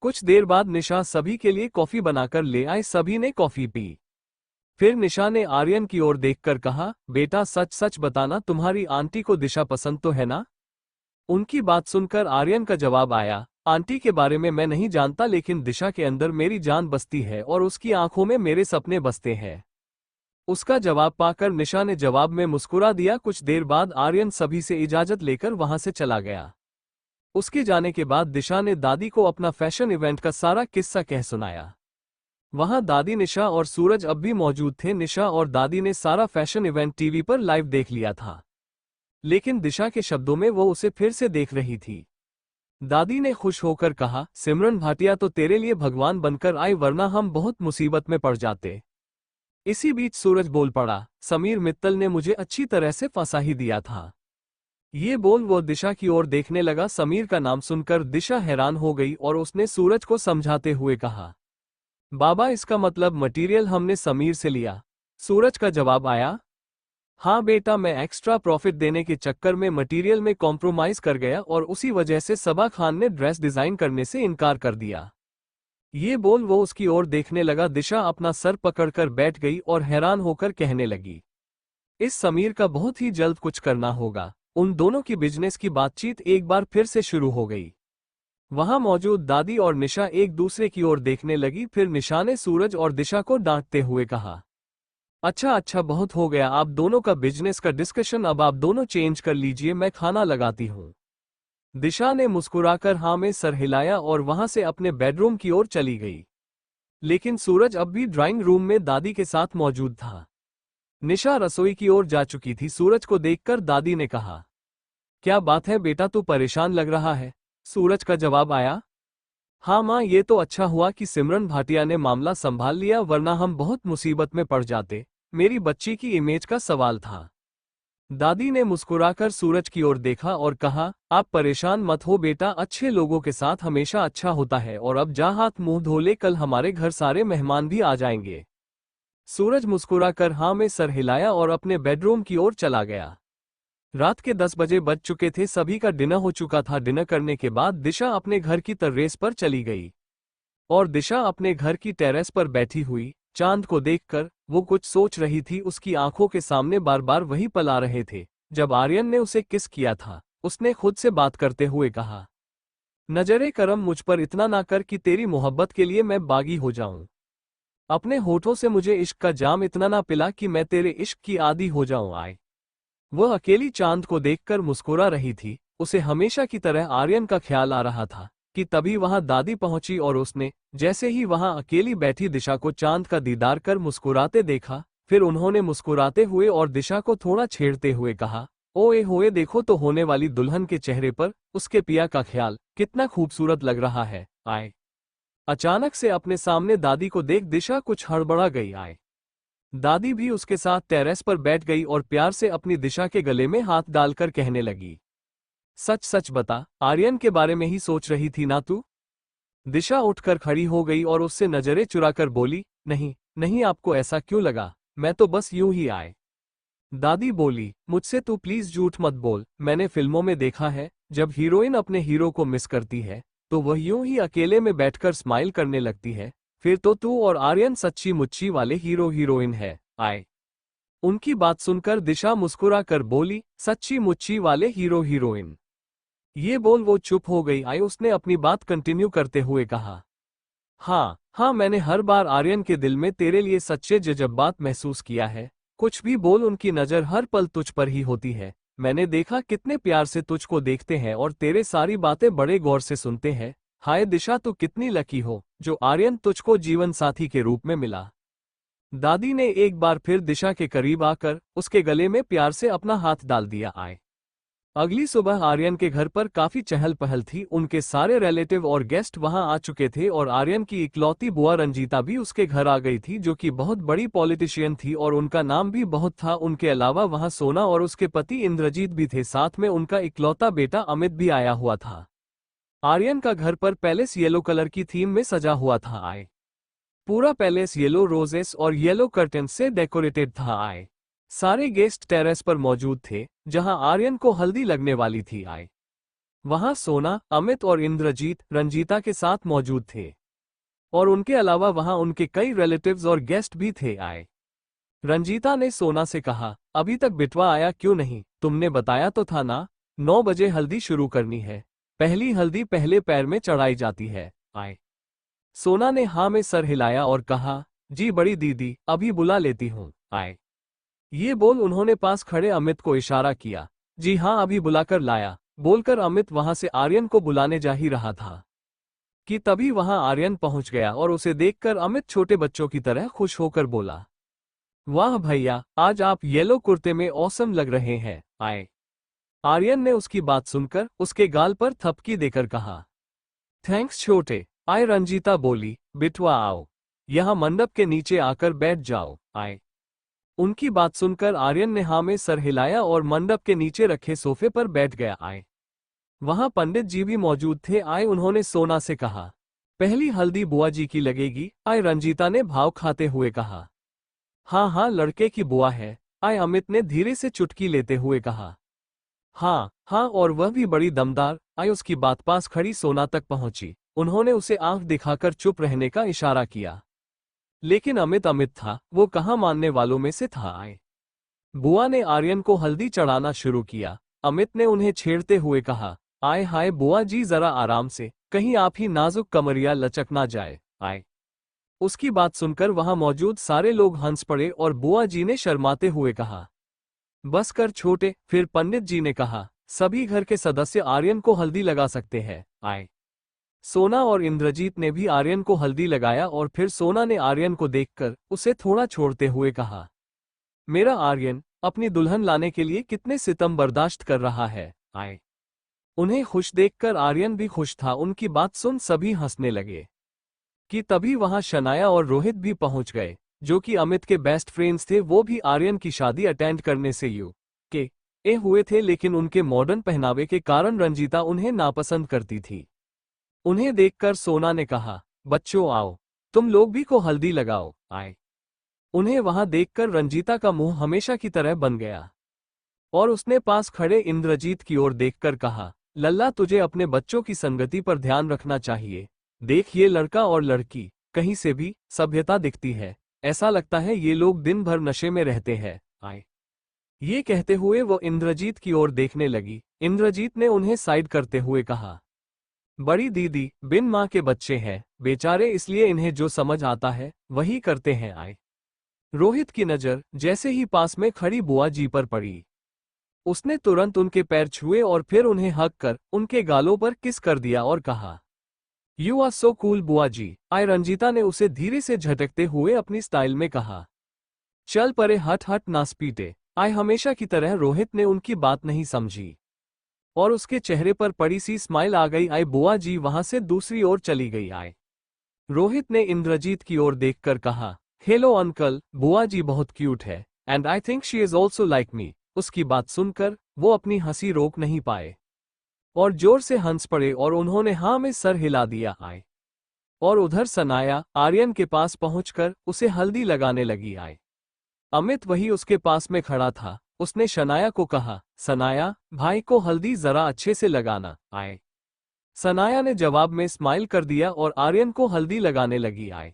कुछ देर बाद निशा सभी के लिए कॉफी बनाकर ले आए। सभी ने कॉफी पी। फिर निशा ने आर्यन की ओर देखकर कहा, बेटा सच सच बताना, तुम्हारी आंटी को दिशा पसंद तो है ना? उनकी बात सुनकर आर्यन का जवाब आया, आंटी के बारे में मैं नहीं जानता, लेकिन दिशा के अंदर मेरी जान बसती है और उसकी आंखों में मेरे सपने बसते हैं। उसका जवाब पाकर निशा ने जवाब में मुस्कुरा दिया। कुछ देर बाद आर्यन सभी से इजाजत लेकर वहां से चला गया। उसके जाने के बाद दिशा ने दादी को अपना फैशन इवेंट का सारा किस्सा कह सुनाया। वहां दादी, निशा और सूरज अब भी मौजूद थे। निशा और दादी ने सारा फैशन इवेंट टीवी पर लाइव देख लिया था, लेकिन दिशा के शब्दों में वो उसे फिर से देख रही थी। दादी ने खुश होकर कहा, सिमरन भाटिया तो तेरे लिए भगवान बनकर आई, वरना हम बहुत मुसीबत में पड़ जाते। इसी बीच सूरज बोल पड़ा, समीर मित्तल ने मुझे अच्छी तरह से फंसा ही दिया था। ये बोल वो दिशा की ओर देखने लगा। समीर का नाम सुनकर दिशा हैरान हो गई और उसने सूरज को समझाते हुए कहा, बाबा इसका मतलब मटेरियल हमने समीर से लिया। सूरज का जवाब आया, हाँ बेटा, मैं एक्स्ट्रा प्रॉफिट देने के चक्कर में मटेरियल में कॉम्प्रोमाइज कर गया और उसी वजह से सबा खान ने ड्रेस डिजाइन करने से इनकार कर दिया। ये बोल वो उसकी ओर देखने लगा। दिशा अपना सर पकड़कर बैठ गई और हैरान होकर कहने लगी, इस समीर का बहुत ही जल्द कुछ करना होगा। उन दोनों की बिजनेस की बातचीत एक बार फिर से शुरू हो गई। वहां मौजूद दादी और निशा एक दूसरे की ओर देखने लगी। फिर निशा ने सूरज और दिशा को डांटते हुए कहा, अच्छा अच्छा, बहुत हो गया आप दोनों का बिजनेस का डिस्कशन, अब आप दोनों चेंज कर लीजिए, मैं खाना लगाती हूँ। दिशा ने मुस्कुराकर हाँ में सर हिलाया और वहां से अपने बेडरूम की ओर चली गई। लेकिन सूरज अब भी ड्राइंग रूम में दादी के साथ मौजूद था। निशा रसोई की ओर जा चुकी थी। सूरज को देखकर दादी ने कहा, क्या बात है बेटा, तू परेशान लग रहा है? सूरज का जवाब आया, हाँ माँ, ये तो अच्छा हुआ कि सिमरन भाटिया ने मामला संभाल लिया, वरना हम बहुत मुसीबत में पड़ जाते। मेरी बच्ची की इमेज का सवाल था। दादी ने मुस्कुराकर सूरज की ओर देखा और कहा, आप परेशान मत हो बेटा, अच्छे लोगों के साथ हमेशा अच्छा होता है, और अब जा हाथ मुंह धो ले, कल हमारे घर सारे मेहमान भी आ जाएंगे। सूरज मुस्कुराकर हाँ में सर हिलाया और अपने बेडरूम की ओर चला गया। रात के 10 बजे बज चुके थे। सभी का डिनर हो चुका था। डिनर करने के बाद दिशा अपने घर की टेरेस पर चली गई। और दिशा अपने घर की टेरेस पर बैठी हुई चांद को देखकर वो कुछ सोच रही थी। उसकी आंखों के सामने बार बार वही पल आ रहे थे जब आर्यन ने उसे किस किया था। उसने खुद से बात करते हुए कहा, नजरे करम मुझ पर इतना ना कर कि तेरी मोहब्बत के लिए मैं बागी हो जाऊं। अपने होठों से मुझे इश्क का जाम इतना ना पिला कि मैं तेरे इश्क की आदी हो जाऊं। आए वह अकेली चांद को देखकर मुस्कुरा रही थी। उसे हमेशा की तरह आर्यन का ख्याल आ रहा था कि तभी वहां दादी पहुंची और उसने जैसे ही वहां अकेली बैठी दिशा को चांद का दीदार कर मुस्कुराते देखा, फिर उन्होंने मुस्कुराते हुए और दिशा को थोड़ा छेड़ते हुए कहा, ओए होए देखो तो होने वाली दुल्हन के चेहरे पर उसके पिया का ख्याल कितना खूबसूरत लग रहा है। आए अचानक से अपने सामने दादी को देख दिशा कुछ हड़बड़ा गई। आए दादी भी उसके साथ टेरेस पर बैठ गई और प्यार से अपनी दिशा के गले में हाथ डालकर कहने लगी, सच सच बता, आर्यन के बारे में ही सोच रही थी ना तू? दिशा उठकर खड़ी हो गई और उससे नजरें चुराकर बोली, नहीं नहीं, आपको ऐसा क्यों लगा, मैं तो बस यूं ही। आए दादी बोली, मुझसे तू प्लीज झूठ मत बोल। मैंने फिल्मों में देखा है जब हीरोइन अपने हीरो को मिस करती है तो वह यूं ही अकेले में बैठकर स्माइल करने लगती है। फिर तो तू और आर्यन सच्ची मुच्ची वाले हीरो हीरोइन है। आए उनकी बात सुनकर दिशा मुस्कुरा कर बोली, सच्ची मुच्ची वाले हीरो हीरोइन। ये बोल वो चुप हो गई। आई उसने अपनी बात कंटिन्यू करते हुए कहा, हाँ हाँ, मैंने हर बार आर्यन के दिल में तेरे लिए सच्चे जज्बात महसूस किया है। कुछ भी बोल, उनकी नज़र हर पल तुझ पर ही होती है। मैंने देखा कितने प्यार से तुझको देखते हैं और तेरे सारी बातें बड़े गौर से सुनते हैं। हाय दिशा, तू कितनी लकी हो जो आर्यन तुझको जीवन साथी के रूप में मिला। दादी ने एक बार फिर दिशा के करीब आकर उसके गले में प्यार से अपना हाथ डाल दिया। आए अगली सुबह आर्यन के घर पर काफी चहल पहल थी। उनके सारे रिलेटिव और गेस्ट वहां आ चुके थे और आर्यन की इकलौती बुआ रंजीता भी उसके घर आ गई थी, जो कि बहुत बड़ी पॉलिटिशियन थी और उनका नाम भी बहुत था। उनके अलावा वहां सोना और उसके पति इंद्रजीत भी थे, साथ में उनका इकलौता बेटा अमित भी आया हुआ था। आर्यन का घर पर पैलेस येलो कलर की थीम में सजा हुआ था। आए पूरा पैलेस येलो रोजेस और येलो कर्टन से डेकोरेटेड था। आए सारे गेस्ट टेरेस पर मौजूद थे जहां आर्यन को हल्दी लगने वाली थी। आए वहां सोना, अमित और इंद्रजीत रंजीता के साथ मौजूद थे और उनके अलावा वहां उनके कई रिलेटिव्स और गेस्ट भी थे। आए रंजीता ने सोना से कहा, अभी तक बिटवा आया क्यों नहीं? तुमने बताया तो था ना 9 बजे हल्दी शुरू करनी है। पहली हल्दी पहले पैर में चढ़ाई जाती है। आए सोना ने हाँ में सर हिलाया और कहा, जी बड़ी दीदी, अभी बुला लेती हूँ। आए ये बोल उन्होंने पास खड़े अमित को इशारा किया, जी हाँ अभी बुलाकर लाया। बोलकर अमित वहां से आर्यन को बुलाने जा ही रहा था कि तभी वहां आर्यन पहुंच गया और उसे देखकर अमित छोटे बच्चों की तरह खुश होकर बोला, वाह भैया, आज आप येलो कुर्ते में औसम लग रहे हैं। आए आर्यन ने उसकी बात सुनकर उसके गाल पर थपकी देकर कहा, थैंक्स छोटे। आए रंजीता बोली, बिटवा आओ, यहाँ मंडप के नीचे आकर बैठ जाओ। आए उनकी बात सुनकर आर्यन ने हाँ में सर हिलाया और मंडप के नीचे रखे सोफे पर बैठ गया। आए वहां पंडित जी भी मौजूद थे। आए उन्होंने सोना से कहा, पहली हल्दी बुआ जी की लगेगी। आए रंजीता ने भाव खाते हुए कहा, हाँ हाँ लड़के की बुआ है। आए अमित ने धीरे से चुटकी लेते हुए कहा, हाँ हाँ, और वह भी बड़ी दमदार। आए उसकी बात पास खड़ी सोना तक पहुंची। उन्होंने उसे आंख दिखाकर चुप रहने का इशारा किया, लेकिन अमित अमित था, वो कहाँ मानने वालों में से था। आए बुआ ने आर्यन को हल्दी चढ़ाना शुरू किया। अमित ने उन्हें छेड़ते हुए कहा, आए हाय बुआ जी जरा आराम से, कहीं आप ही नाजुक कमरिया लचक ना जाए। आए उसकी बात सुनकर वहां मौजूद सारे लोग हंस पड़े और बुआ जी ने शर्माते हुए कहा, बस कर छोटे। फिर पंडित जी ने कहा, सभी घर के सदस्य आर्यन को हल्दी लगा सकते हैं। आए सोना और इंद्रजीत ने भी आर्यन को हल्दी लगाया और फिर सोना ने आर्यन को देखकर उसे थोड़ा छोड़ते हुए कहा, मेरा आर्यन अपनी दुल्हन लाने के लिए कितने सितम बर्दाश्त कर रहा है। आए उन्हें खुश देखकर आर्यन भी खुश था। उनकी बात सुन सभी हंसने लगे कि तभी वहां शनाया और रोहित भी पहुंच गए, जो कि अमित के बेस्ट फ्रेंड्स थे। वो भी आर्यन की शादी अटेंड करने से ए हुए थे, लेकिन उनके मॉडर्न पहनावे के कारण रंजीता उन्हें नापसंद करती थी। उन्हें देखकर सोना ने कहा, बच्चों आओ, तुम लोग भी को हल्दी लगाओ। आए उन्हें वहां देखकर रंजीता का मुंह हमेशा की तरह बन गया और उसने पास खड़े इंद्रजीत की ओर देखकर कहा, लल्ला तुझे अपने बच्चों की संगति पर ध्यान रखना चाहिए। देख ये लड़का और लड़की, कहीं से भी सभ्यता दिखती है, ऐसा लगता है ये लोग दिन भर नशे में रहते हैं। आए। ये कहते हुए वो इंद्रजीत की ओर देखने लगी। इंद्रजीत ने उन्हें साइड करते हुए कहा, बड़ी दीदी बिन माँ के बच्चे हैं बेचारे, इसलिए इन्हें जो समझ आता है वही करते हैं। आए। रोहित की नजर जैसे ही पास में खड़ी बुआ जी पर पड़ी, उसने तुरंत उनके पैर छुए और फिर उन्हें हक कर उनके गालों पर किस कर दिया और कहा, यू आर सो कूल बुआ जी। आए। रंजीता ने उसे धीरे से झटकते हुए अपनी स्टाइल में कहा, चल परे हट हट नास पीटे। आए। हमेशा की तरह रोहित ने उनकी बात नहीं समझी और उसके चेहरे पर बड़ी सी स्माइल आ गई। आए। बुआ जी वहां से दूसरी ओर चली गई। आए। रोहित ने इंद्रजीत की ओर देखकर कहा, हेलो अंकल, बुआ जी बहुत क्यूट है and I think she is also like me. उसकी बात सुनकर वो अपनी हंसी रोक नहीं पाए और जोर से हंस पड़े और उन्होंने हाँ में सर हिला दिया। आए। और उधर सनाया आर्यन के पास पहुंचकर उसे हल्दी लगाने लगी। आए। अमित वही उसके पास में खड़ा था। उसने शनाया को कहा, सनाया भाई को हल्दी जरा अच्छे से लगाना। आए। सनाया ने जवाब में स्माइल कर दिया और आर्यन को हल्दी लगाने लगी। आए।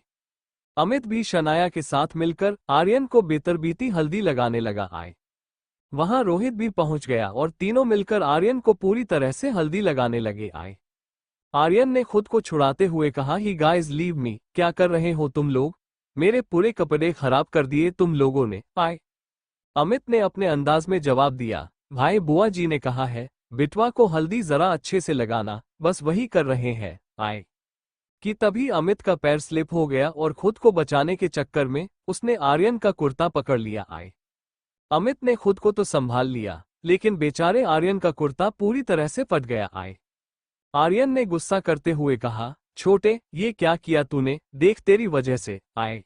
अमित भी शनाया के साथ मिलकर आर्यन को बेतरबीती हल्दी लगाने लगा। आए। वहां रोहित भी पहुंच गया और तीनों मिलकर आर्यन को पूरी तरह से हल्दी लगाने लगे। आए। आर्यन ने खुद को छुड़ाते हुए कहा, ही गाइज लीव मी, क्या कर रहे हो तुम लोग, मेरे पूरे कपड़े खराब कर दिए तुम लोगों ने। आए। अमित ने अपने अंदाज में जवाब दिया, भाई बुआ जी ने कहा है बिटवा को हल्दी जरा अच्छे से लगाना, बस वही कर रहे हैं। आए। कि तभी अमित का पैर स्लिप हो गया और खुद को बचाने के चक्कर में उसने आर्यन का कुर्ता पकड़ लिया। आए। अमित ने खुद को तो संभाल लिया लेकिन बेचारे आर्यन का कुर्ता पूरी तरह से फट गया। आए। आर्यन ने गुस्सा करते हुए कहा, छोटे ये क्या किया तूने, देख तेरी वजह से। आए।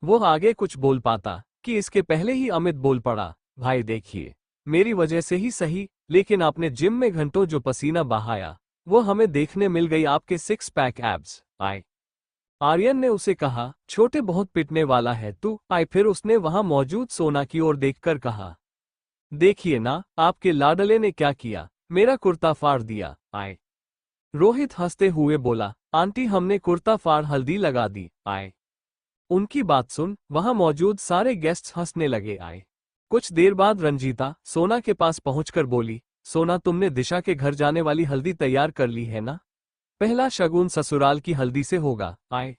वो आगे कुछ बोल पाता कि इसके पहले ही अमित बोल पड़ा, भाई देखिए मेरी वजह से ही सही, लेकिन आपने जिम में घंटों जो पसीना बहाया वो हमें देखने मिल गई आपके 6 पैक एब्स। आए। आर्यन ने उसे कहा, छोटे बहुत पिटने वाला है तू। आए। फिर उसने वहां मौजूद सोना की ओर देखकर कहा, देखिए ना आपके लाडले ने क्या किया, मेरा कुर्ता फाड़ दिया। आए। रोहित हंसते हुए बोला, आंटी हमने कुर्ता फाड़ हल्दी लगा दी। आए। उनकी बात सुन वहां मौजूद सारे गेस्ट्स हंसने लगे। आए। कुछ देर बाद रंजीता सोना के पास पहुंचकर बोली, सोना तुमने दिशा के घर जाने वाली हल्दी तैयार कर ली है ना, पहला शगुन ससुराल की हल्दी से होगा। आए।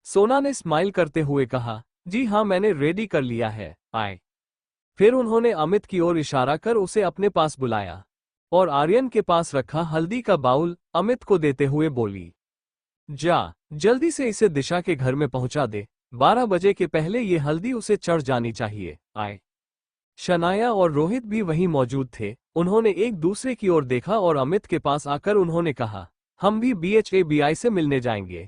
सोना ने स्माइल करते हुए कहा, जी हाँ मैंने रेडी कर लिया है। आए। फिर उन्होंने अमित की ओर इशारा कर उसे अपने पास बुलाया और आर्यन के पास रखा हल्दी का बाउल अमित को देते हुए बोली, जा जल्दी से इसे दिशा के घर में पहुंचा दे, 12 बजे के पहले ये हल्दी उसे चढ़ जानी चाहिए। आए। शनाया और रोहित भी वहीं मौजूद थे। उन्होंने एक दूसरे की ओर देखा और अमित के पास आकर उन्होंने कहा, हम भी BHABI से मिलने जाएंगे।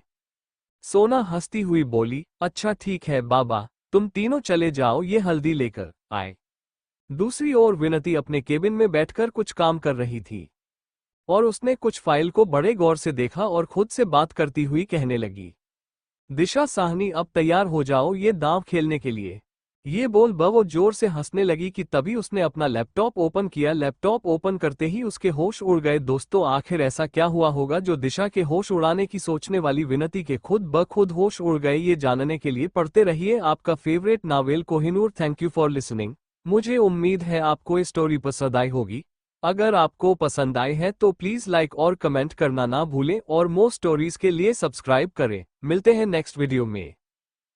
सोना हंसती हुई बोली, अच्छा ठीक है बाबा, तुम तीनों चले जाओ ये हल्दी लेकर। आए। दूसरी ओर विनती अपने केबिन में बैठकर कुछ काम कर रही थी और उसने कुछ फाइल को बड़े गौर से देखा और खुद से बात करती हुई कहने लगी, दिशा साहनी अब तैयार हो जाओ ये दांव खेलने के लिए। ये बोल वो जोर से हंसने लगी कि तभी उसने अपना लैपटॉप ओपन किया। लैपटॉप ओपन करते ही उसके होश उड़ गए। दोस्तों आखिर ऐसा क्या हुआ होगा जो दिशा के होश उड़ाने की सोचने वाली विनती के खुद ब खुद होश उड़ गए, ये जानने के लिए पढ़ते रहिए आपका favourite novel Kohinoor. Thank you for listening. मुझे उम्मीद है आपको ये स्टोरी पसंद आई होगी। अगर आपको पसंद आई है तो प्लीज लाइक और कमेंट करना ना भूलें और मोर स्टोरीज के लिए सब्सक्राइब करें। मिलते हैं नेक्स्ट वीडियो में।